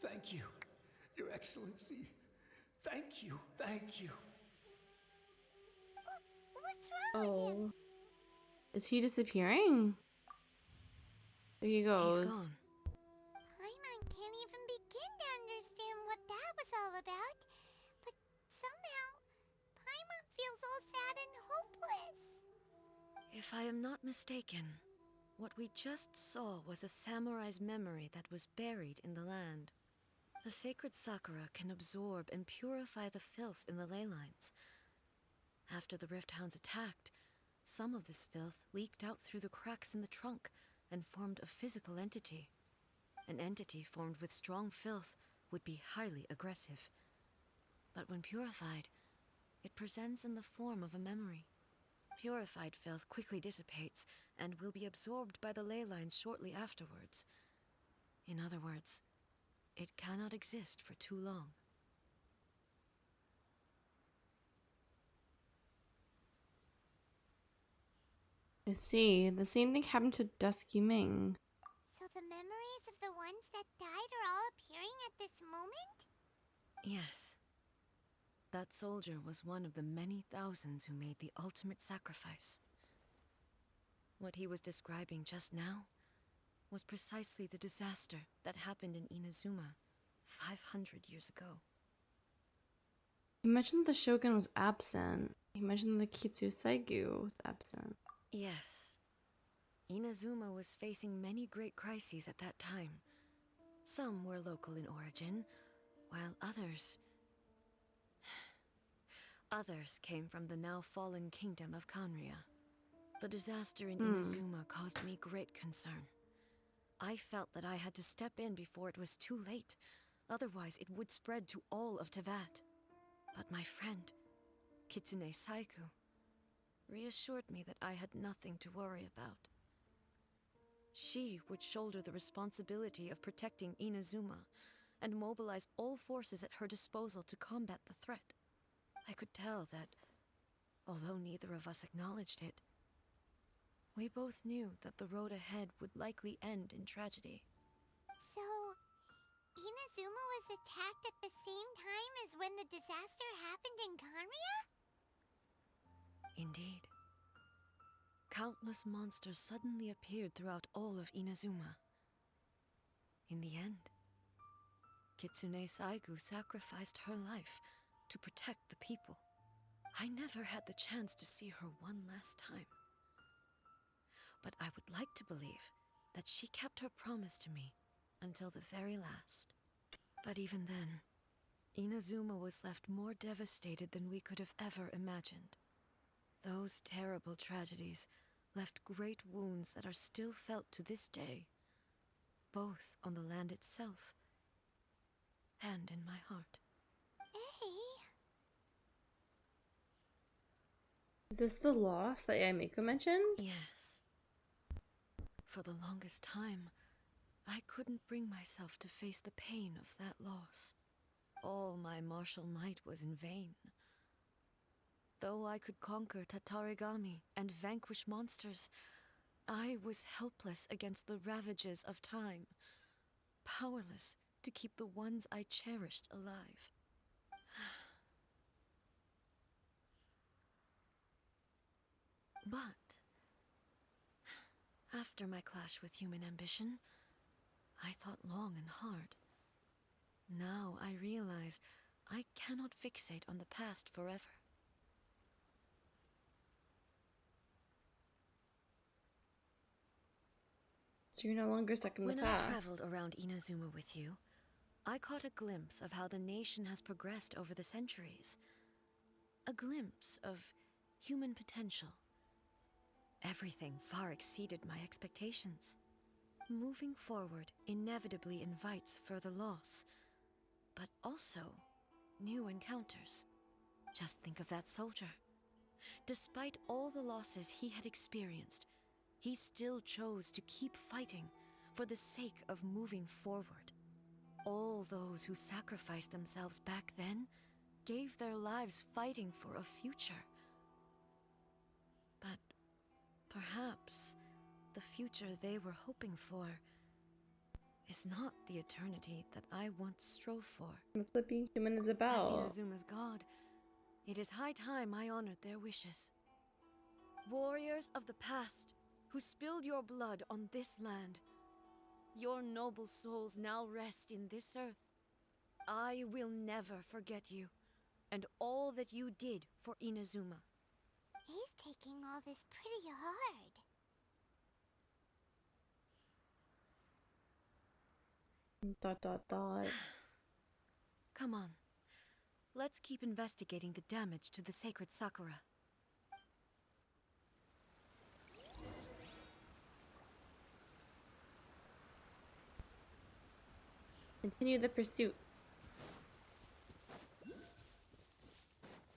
Thank you, Your Excellency. Thank you, thank you. What's wrong with him? Is he disappearing? There he goes. He's gone. Paimon can't even begin to understand what that was all about. But somehow, Paimon feels all sad and hopeless. If I am not mistaken, what we just saw was a samurai's memory that was buried in the land. The sacred Sakura can absorb and purify the filth in the ley lines. After the Rift Hounds attacked, some of this filth leaked out through the cracks in the trunk and formed a physical entity. An entity formed with strong filth would be highly aggressive. But when purified, it presents in the form of a memory. Purified filth quickly dissipates and will be absorbed by the ley lines shortly afterwards. In other words, it cannot exist for too long. I see. The same thing happened to Dusky Ming. So the memories of the ones that died are all appearing at this moment? Yes. That soldier was one of the many thousands who made the ultimate sacrifice. What he was describing just now was precisely the disaster that happened in Inazuma 500 years ago. He mentioned the Shogun was absent. He mentioned the Kitsune Saigu was absent. Yes. Inazuma was facing many great crises at that time. Some were local in origin, while others came from the now fallen kingdom of Kanria. The disaster in Inazuma caused me great concern. I felt that I had to step in before it was too late, otherwise it would spread to all of Teyvat. But my friend, Kitsune Saigu, reassured me that I had nothing to worry about. She would shoulder the responsibility of protecting Inazuma and mobilize all forces at her disposal to combat the threat. I could tell that, although neither of us acknowledged it, we both knew that the road ahead would likely end in tragedy. So, Inazuma was attacked at the same time as when the disaster happened in Kanria? Indeed. Countless monsters suddenly appeared throughout all of Inazuma. In the end, Kitsune Saigu sacrificed her life to protect the people. I never had the chance to see her one last time. But I would like to believe that she kept her promise to me until the very last. But even then, Inazuma was left more devastated than we could have ever imagined. Those terrible tragedies left great wounds that are still felt to this day, both on the land itself and in my heart. Is this the loss that Yamiko mentioned? Yes. For the longest time, I couldn't bring myself to face the pain of that loss. All my martial might was in vain. Though I could conquer Tatarigami and vanquish monsters, I was helpless against the ravages of time, powerless to keep the ones I cherished alive. But after my clash with human ambition, I thought long and hard. Now I realize I cannot fixate on the past forever. So you're no longer stuck in the past. When I traveled around Inazuma with you, I caught a glimpse of how the nation has progressed over the centuries. A glimpse of human potential. Everything far exceeded my expectations. Moving forward inevitably invites further loss, but also new encounters. Just think of that soldier. Despite all the losses he had experienced, he still chose to keep fighting for the sake of moving forward. All those who sacrificed themselves back then gave their lives fighting for a future. But perhaps the future they were hoping for is not the eternity that I once strove for. That's what being human is about. As Inazuma's god, it is high time I honored their wishes. Warriors of the past, who spilled your blood on this land, your noble souls now rest in this earth. I will never forget you, and all that you did for Inazuma. He's taking all this pretty hard. Dot dot dot. Come on. Let's keep investigating the damage to the sacred Sakura. Continue the pursuit.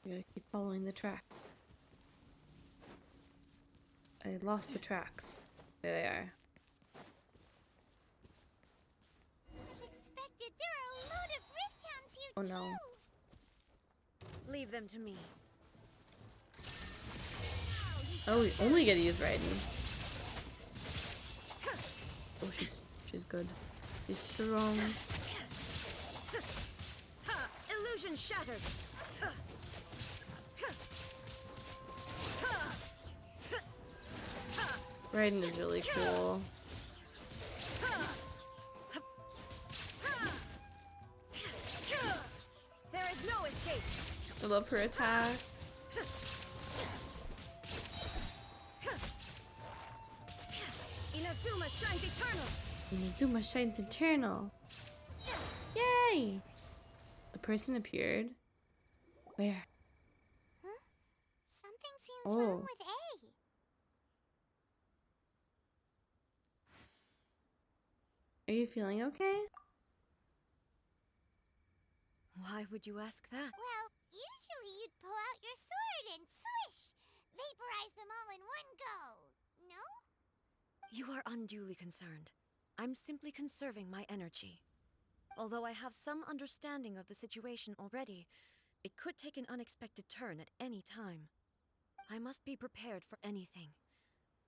We gotta keep following the tracks. I lost the tracks. There they are. As expected, there are a load of rift hounds here Oh no. Leave them to me. Oh, we only get to use Raiden. Oh, she's good. She's strong. Illusion shattered. Raiden is really cool. There is no escape. I love her attack. Inazuma shines eternal. Inazuma shines eternal. Yay! The person appeared. Where? Huh? Something seems wrong with A. Are you feeling okay? Why would you ask that? Well, usually you'd pull out your sword and swish! Vaporize them all in one go, no? You are unduly concerned. I'm simply conserving my energy. Although I have some understanding of the situation already, it could take an unexpected turn at any time. I must be prepared for anything.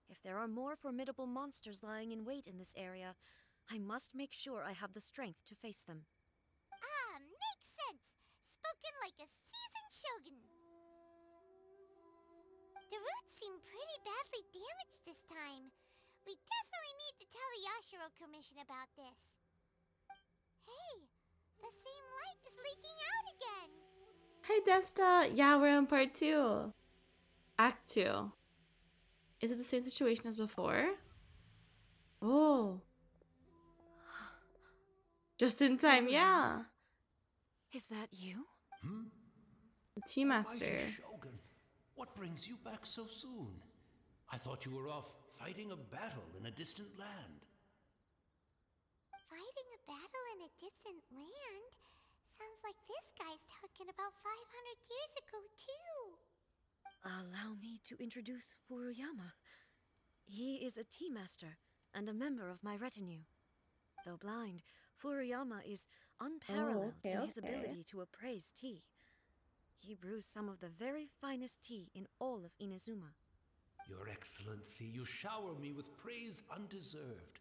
If there are more formidable monsters lying in wait in this area, I must make sure I have the strength to face them. Ah, makes sense. Spoken like a seasoned shogun. The roots seem pretty badly damaged this time. We definitely need to tell the Yashiro Commission about this. Hey, the same light is leaking out again. Hey Desta, yeah, we're on part 2. Act 2. Is it the same situation as before? Oh. Just in time, yeah. Is that you? The Tea Master. Almighty Shogun, what brings you back so soon? I thought you were off fighting a battle in a distant land. Fighting a battle in a distant land? Sounds like this guy's talking about 500 years ago, too. Allow me to introduce Furuyama. He is a tea master and a member of my retinue. Though blind, Furuyama is unparalleled in his ability to appraise tea. He brews some of the very finest tea in all of Inazuma. Your Excellency, you shower me with praise undeserved.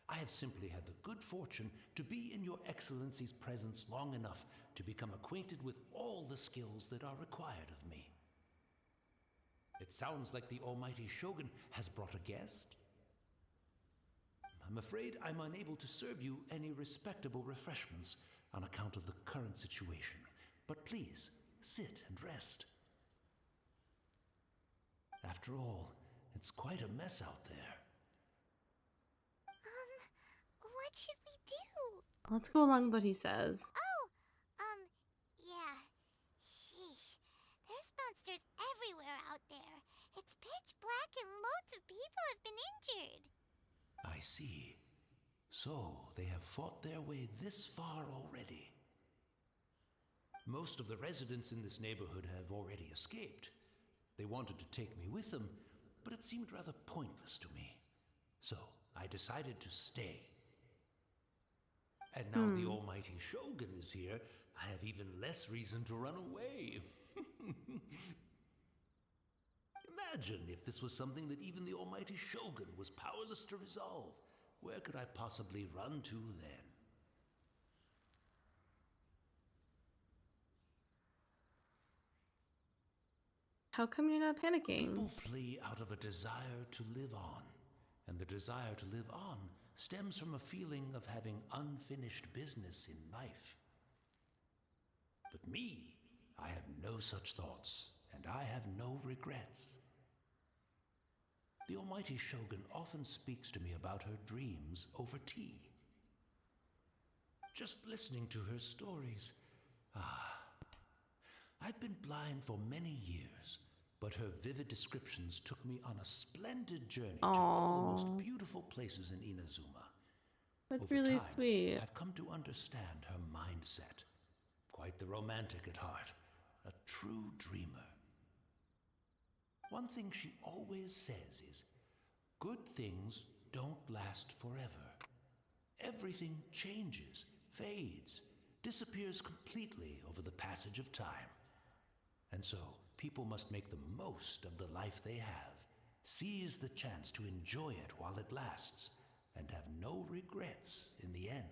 I have simply had the good fortune to be in your Excellency's presence long enough to become acquainted with all the skills that are required of me. It sounds like the Almighty Shogun has brought a guest. I'm afraid I'm unable to serve you any respectable refreshments on account of the current situation. But please, sit and rest. After all, it's quite a mess out there. What should we do? Let's go along with what he says. Oh, yeah. Sheesh. There's monsters everywhere out there. It's pitch black and loads of people have been injured. I see. So, they have fought their way this far already. Most of the residents in this neighborhood have already escaped. They wanted to take me with them, but it seemed rather pointless to me. So, I decided to stay. And now the Almighty Shogun is here, I have even less reason to run away. Imagine if this was something that even the Almighty Shogun was powerless to resolve. Where could I possibly run to then? How come you're not panicking? People flee out of a desire to live on. And the desire to live on stems from a feeling of having unfinished business in life. But me, I have no such thoughts, and I have no regrets. The Almighty Shogun often speaks to me about her dreams over tea. Just listening to her stories, I've been blind for many years, but her vivid descriptions took me on a splendid journey to all the most beautiful places in Inazuma. That's Over really time, sweet. I've come to understand her mindset. Quite the romantic at heart, a true dreamer. One thing she always says is, good things don't last forever. Everything changes, fades, disappears completely over the passage of time. And so, people must make the most of the life they have, seize the chance to enjoy it while it lasts, and have no regrets in the end.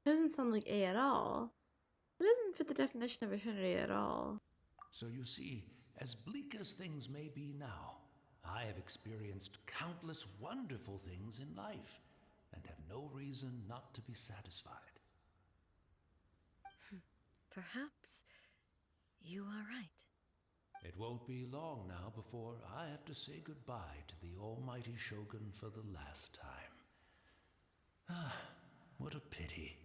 Doesn't sound like A at all. It doesn't fit the definition of eternity at all. So you see, as bleak as things may be now, I have experienced countless wonderful things in life, and have no reason not to be satisfied. Perhaps you are right. It won't be long now before I have to say goodbye to the Almighty Shogun for the last time. What a pity.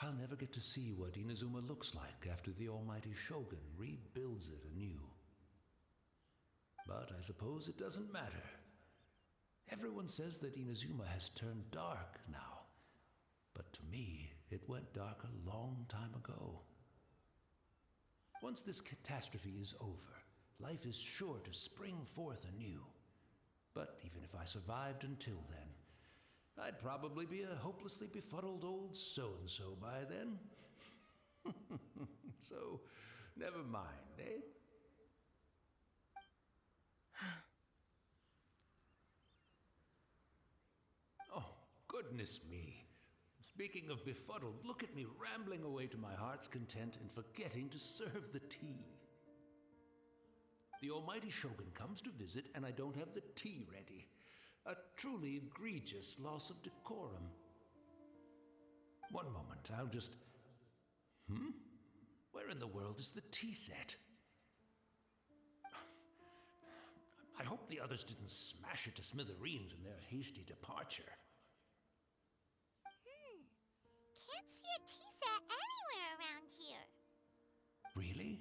I'll never get to see what Inazuma looks like after the Almighty Shogun rebuilds it anew. But I suppose it doesn't matter. Everyone says that Inazuma has turned dark now, but to me, it went dark a long time ago. Once this catastrophe is over, life is sure to spring forth anew. But even if I survived until then, I'd probably be a hopelessly befuddled old so-and-so by then. So, never mind, eh? Oh, goodness me. Speaking of befuddled, look at me rambling away to my heart's content and forgetting to serve the tea. The almighty Shogun comes to visit and I don't have the tea ready. A truly egregious loss of decorum. One moment, I'll just... Where in the world is the tea set? I hope the others didn't smash it to smithereens in their hasty departure. Can't see a tea set anywhere around here. Really?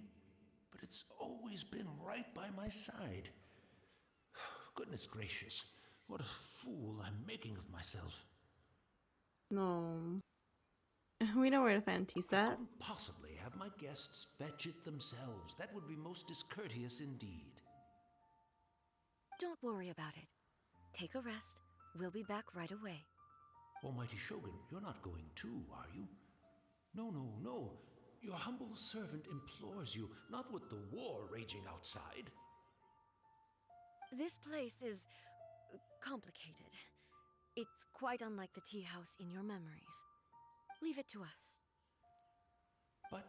But it's always been right by my side. Goodness gracious, what a fool I'm making of myself. No. We know where to find a tea set. I couldn't possibly have my guests fetch it themselves. That would be most discourteous indeed. Don't worry about it. Take a rest. We'll be back right away. Almighty Shogun, you're not going too, are you? No, no, no. Your humble servant implores you, not with the war raging outside. This place is complicated. It's quite unlike the tea house in your memories. Leave it to us. But...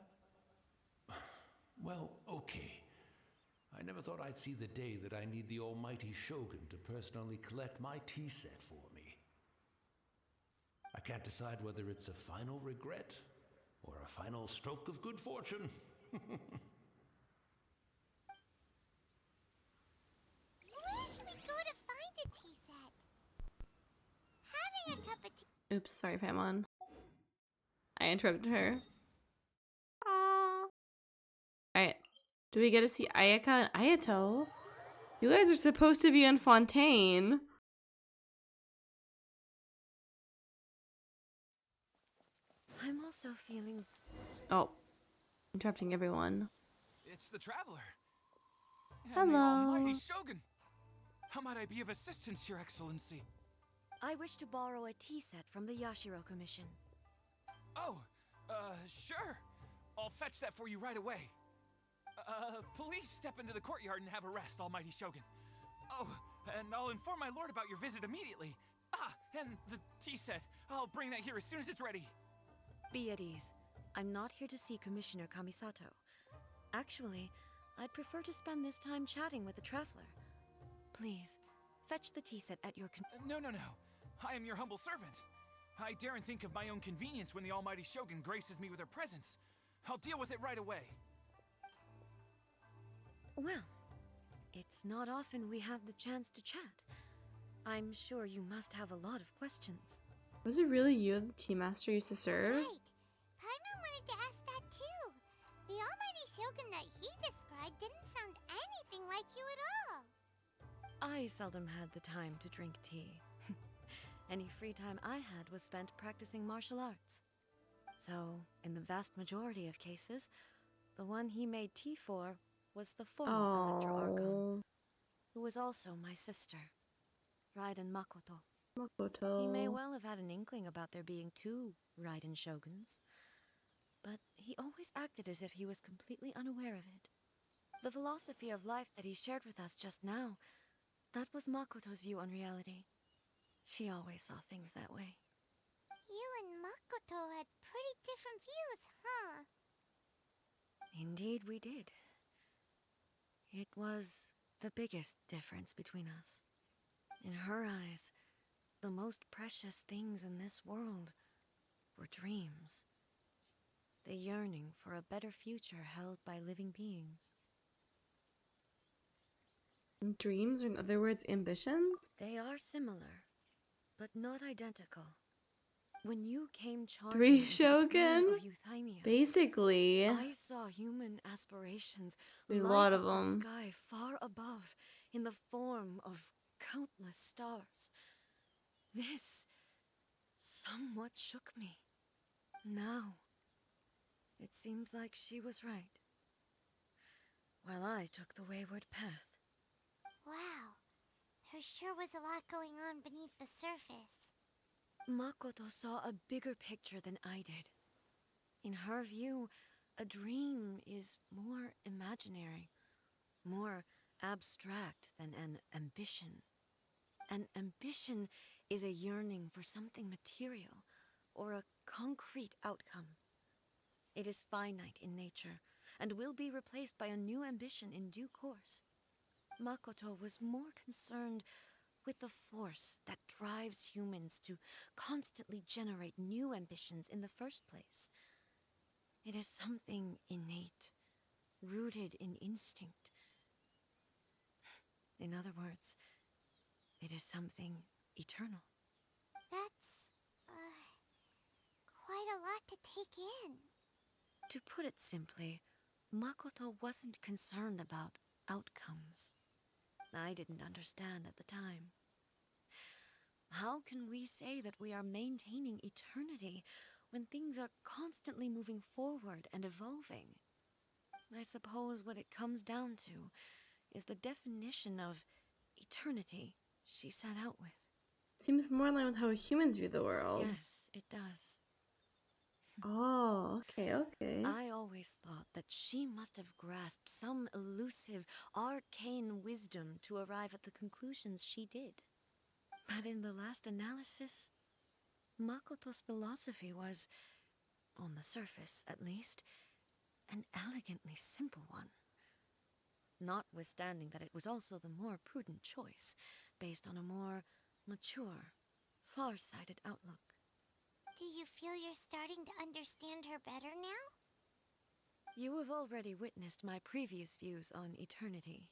well, okay. I never thought I'd see the day that I need the almighty Shogun to personally collect my tea set for me. I can't decide whether it's a final regret or a final stroke of good fortune. Where should we go to find a tea set? Having a cup of tea. Oops, sorry, Paimon. I interrupted her. Alright. Do we get to see Ayaka and Ayato? You guys are supposed to be in Fontaine. I'm also feeling... Oh. Interrupting everyone. It's the Traveler. Hello. And the almighty Shogun. How might I be of assistance, Your Excellency? I wish to borrow a tea set from the Yashiro Commission. Oh, sure. I'll fetch that for you right away. Please step into the courtyard and have a rest, almighty Shogun. Oh, and I'll inform my lord about your visit immediately. Ah, and the tea set. I'll bring that here as soon as it's ready. Be at ease. I'm not here to see Commissioner Kamisato. Actually, I'd prefer to spend this time chatting with the Traveler. Please, fetch the tea set at your No. I am your humble servant. I daren't think of my own convenience when the almighty Shogun graces me with her presence. I'll deal with it right away. Well, it's not often we have the chance to chat. I'm sure you must have a lot of questions. Was it really you the tea master used to serve? Right. Paimon wanted to ask that too. The almighty Shogun that he described didn't sound anything like you at all. I seldom had the time to drink tea. Any free time I had was spent practicing martial arts. So, in the vast majority of cases, the one he made tea for was the former Electro Archon, who was also my sister, Raiden Makoto. He may well have had an inkling about there being two Raiden Shoguns, but he always acted as if he was completely unaware of it. The philosophy of life that he shared with us just now, that was Makoto's view on reality. She always saw things that way. You and Makoto had pretty different views, huh? Indeed we did. It was the biggest difference between us. In her eyes, the most precious things in this world were dreams. The yearning for a better future held by living beings. Dreams, or in other words, ambitions? They are similar, but not identical. When you came charging Three into the Shogun? plan of Euthymia, Basically. I saw human aspirations There's a light lot up of the them. sky far above in the form of countless stars. This somewhat shook me. Now, it seems like she was right. while I took the wayward path. Wow. There sure was a lot going on beneath the surface. Makoto saw a bigger picture than I did. In her view, a dream is more imaginary, more abstract than an ambition. An ambition is a yearning for something material or a concrete outcome. It is finite in nature and will be replaced by a new ambition in due course. Makoto was more concerned with the force that drives humans to constantly generate new ambitions in the first place. It is something innate, rooted in instinct. In other words, it is something eternal. That's, quite a lot to take in. To put it simply, Makoto wasn't concerned about outcomes. I didn't understand at the time. How can we say that we are maintaining eternity when things are constantly moving forward and evolving? I suppose what it comes down to is the definition of eternity she set out with. Seems more in line with how humans view the world. Yes, it does. Oh, okay. I always thought that she must have grasped some elusive, arcane wisdom to arrive at the conclusions she did. But in the last analysis, Makoto's philosophy was, on the surface at least, an elegantly simple one. Notwithstanding that it was also the more prudent choice, based on a more mature, far-sighted outlook. Do you feel you're starting to understand her better now? You have already witnessed my previous views on eternity.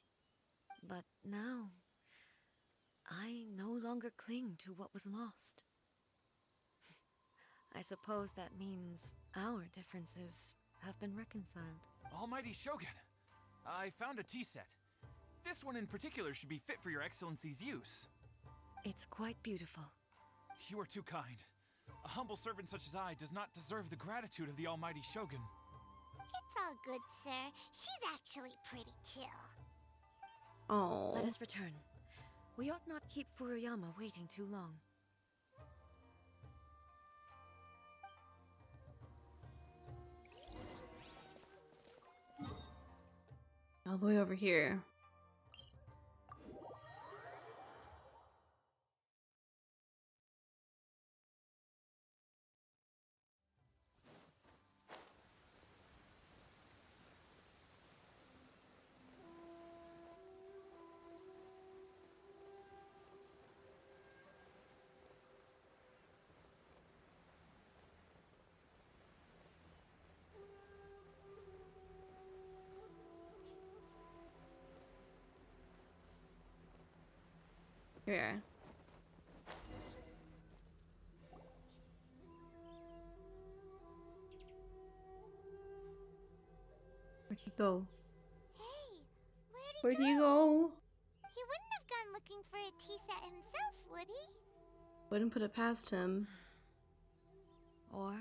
But now, I no longer cling to what was lost. I suppose that means our differences have been reconciled. Almighty Shogun, I found a tea set. This one in particular should be fit for your Excellency's use. It's quite beautiful. You are too kind. A humble servant such as I does not deserve the gratitude of the Almighty Shogun. It's all good, sir. She's actually pretty chill. Oh. Let us return. We ought not keep Furuyama waiting too long. All the way over here. Here. Where'd he go? Hey, Where'd he go? He wouldn't have gone looking for a tea set himself, would he? Wouldn't put it past him. Or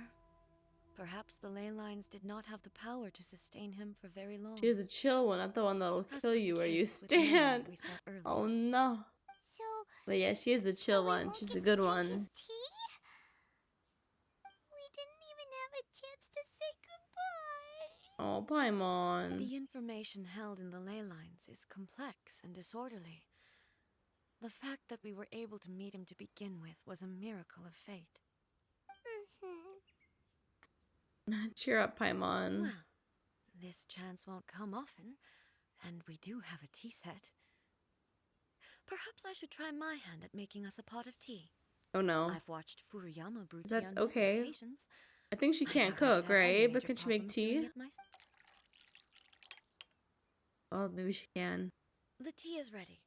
perhaps the ley lines did not have the power to sustain him for very long. She's the chill one, not the one that'll As kill was you the where you case with the woman stand. we saw earlier. Oh no. So, But yeah, she is the chill one. She's the good one. tea? We didn't even have a chance to say goodbye. Oh, Paimon. The information held in the ley lines is complex and disorderly. The fact that we were able to meet him to begin with was a miracle of fate. Cheer up, Paimon. Well, this chance won't come often, and we do have a tea set. Perhaps I should try my hand at making us a pot of tea. Oh no. I've watched Furuyama brew Is tea that on many okay? occasions. I think she I can't doubt I should cook, have any right? But major can she make problems doing tea? it myself. Oh, maybe she can. The tea is ready.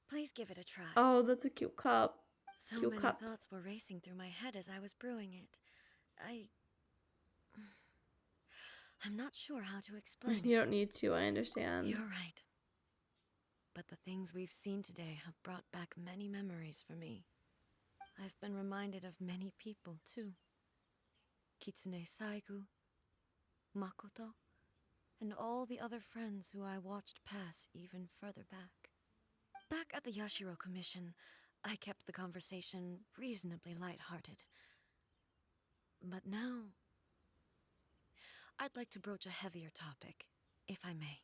Please give it a try. Oh, that's a cute cup. So Cute many cups. thoughts were racing through my head as I was brewing it. I'm not sure how to explain You it. don't need to, I understand. You're right. But the things we've seen today have brought back many memories for me. I've been reminded of many people, too. Kitsune Saigu, Makoto, and all the other friends who I watched pass even further back. Back at the Yashiro Commission, I kept the conversation reasonably lighthearted. But now, I'd like to broach a heavier topic, if I may.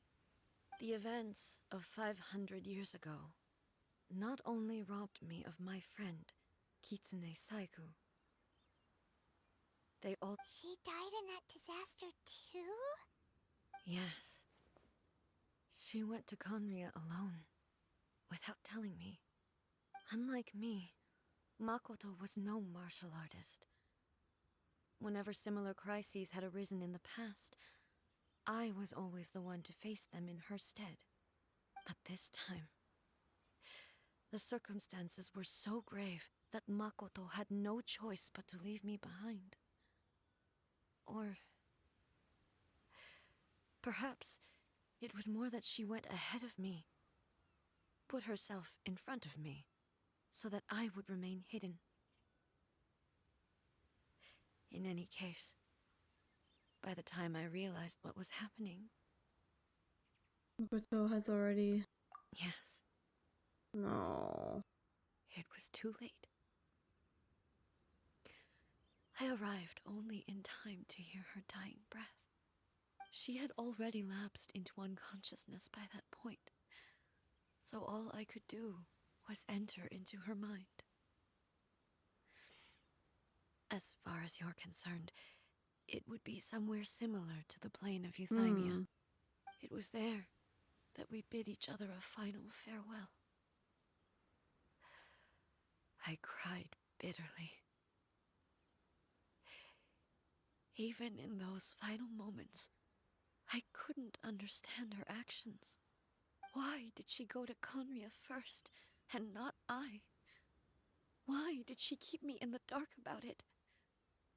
The events of 500 years ago not only robbed me of my friend, Kitsune Saigu, they all— She died in that disaster too? Yes. She went to Conria alone, without telling me. Unlike me, Makoto was no martial artist. Whenever similar crises had arisen in the past, I was always the one to face them in her stead. But this time, the circumstances were so grave that Makoto had no choice but to leave me behind. Or perhaps it was more that she went ahead of me, put herself in front of me, so that I would remain hidden. In any case, by the time I realized what was happening... Makoto has already... Yes. No. It was too late. I arrived only in time to hear her dying breath. She had already lapsed into unconsciousness by that point, so all I could do was enter into her mind. As far as you're concerned, it would be somewhere similar to the plane of Euthymia. It was there that we bid each other a final farewell. I cried bitterly. Even in those final moments, I couldn't understand her actions. Why did she go to Conria first, and not I? Why did she keep me in the dark about it?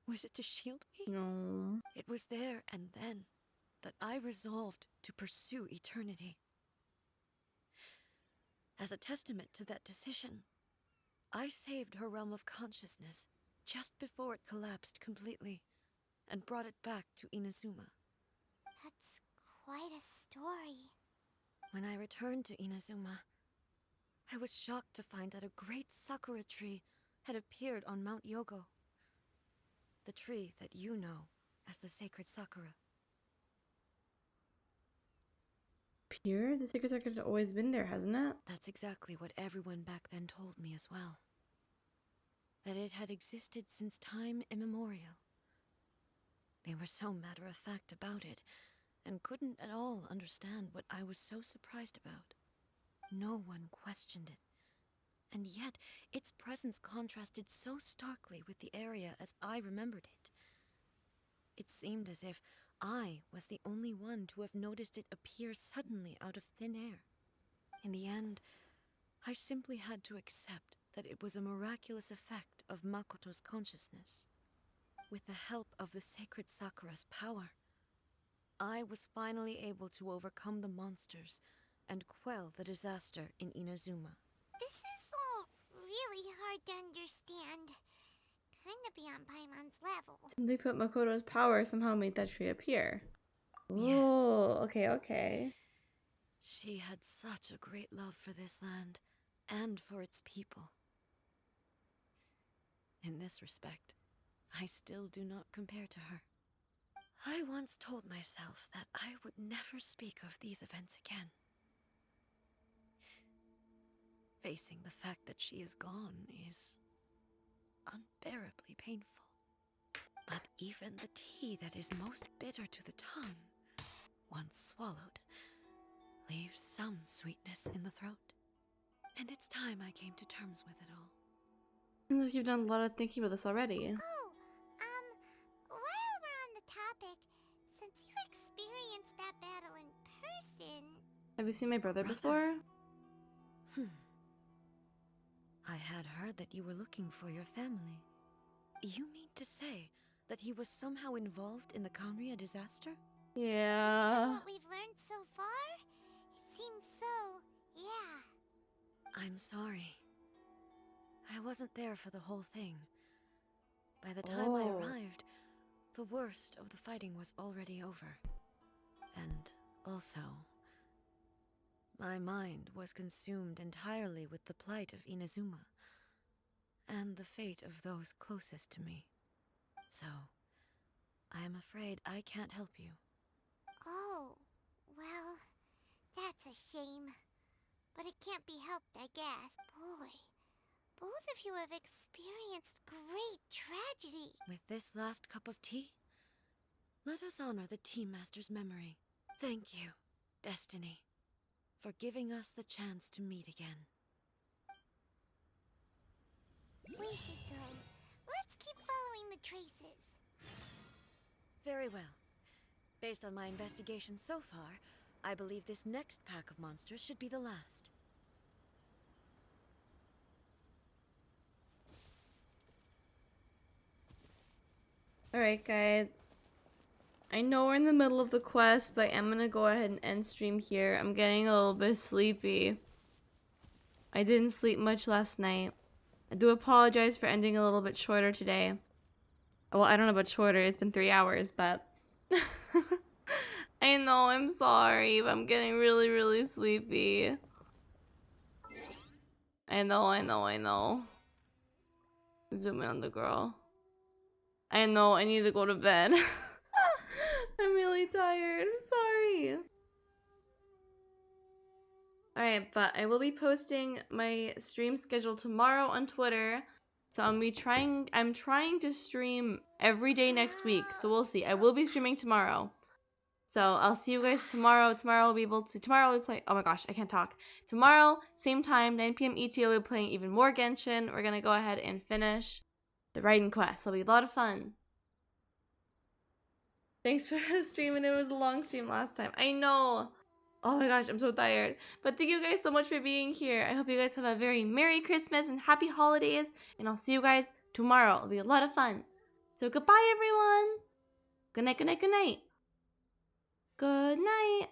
Was it to shield me? No. It was there and then that I resolved to pursue eternity. As a testament to that decision, I saved her realm of consciousness just before it collapsed completely, and brought it back to Inazuma. That's quite a story. When I returned to Inazuma, I was shocked to find that a great sakura tree had appeared on Mount Yogo. The tree that you know as the sacred sakura. Pure? The sacred sakura had always been there, hasn't it? That's exactly what everyone back then told me as well. That it had existed since time immemorial. They were so matter-of-fact about it, and couldn't at all understand what I was so surprised about. No one questioned it, and yet its presence contrasted so starkly with the area as I remembered it. It seemed as if I was the only one to have noticed it appear suddenly out of thin air. In the end, I simply had to accept that it was a miraculous effect of Makoto's consciousness. With the help of the sacred sakura's power, I was finally able to overcome the monsters and quell the disaster in Inazuma. This is all really hard to understand. Kinda beyond Paimon's level. They put Makoto's power somehow made that tree appear. Yes. Oh, okay. She had such a great love for this land, and for its people. In this respect, I still do not compare to her. I once told myself that I would never speak of these events again. Facing the fact that she is gone is unbearably painful. But even the tea that is most bitter to the tongue, once swallowed, leaves some sweetness in the throat. And it's time I came to terms with it all. Seems like you've done a lot of thinking about this already. Oh, while we're on the topic, since you experienced that battle in person... Have you seen my brother before? I had heard that you were looking for your family. You mean to say that he was somehow involved in the Conria disaster? Yeah. Based on what we've learned so far, it seems so, yeah. I'm sorry. I wasn't there for the whole thing. By the time I arrived, the worst of the fighting was already over. And Also, my mind was consumed entirely with the plight of Inazuma and the fate of those closest to me. So, I am afraid I can't help you. Oh, well, that's a shame. But it can't be helped, I guess. Boy, both of you have experienced great tragedy. With this last cup of tea, let us honor the Tea Master's memory. Thank you, Destiny, for giving us the chance to meet again. We should go. Let's keep following the traces. Very well. Based on my investigation so far, I believe this next pack of monsters should be the last. Alright, guys. I know we're in the middle of the quest, but I'm gonna go ahead and end stream here. I'm getting a little bit sleepy. I didn't sleep much last night. I do apologize for ending a little bit shorter today. Well, I don't know about shorter. It's been 3 hours, but... I know, I'm sorry, but I'm getting really, really sleepy. I know. Zoom in on the girl. I know, I need to go to bed. I'm really tired. I'm sorry. Alright, but I will be posting my stream schedule tomorrow on Twitter. So I'm trying to stream every day next week. So we'll see. I will be streaming tomorrow. So I'll see you guys tomorrow. Tomorrow I'll be playing. Oh my gosh, I can't talk. Tomorrow, same time, 9 p.m. ET, I'll be playing even more Genshin. We're gonna go ahead and finish the Raiden quest. It'll be a lot of fun. Thanks for streaming. It was a long stream last time. I know. Oh my gosh, I'm so tired. But thank you guys so much for being here. I hope you guys have a very Merry Christmas and Happy Holidays. And I'll see you guys tomorrow. It'll be a lot of fun. So goodbye, everyone. Good night, good night, good night. Good night.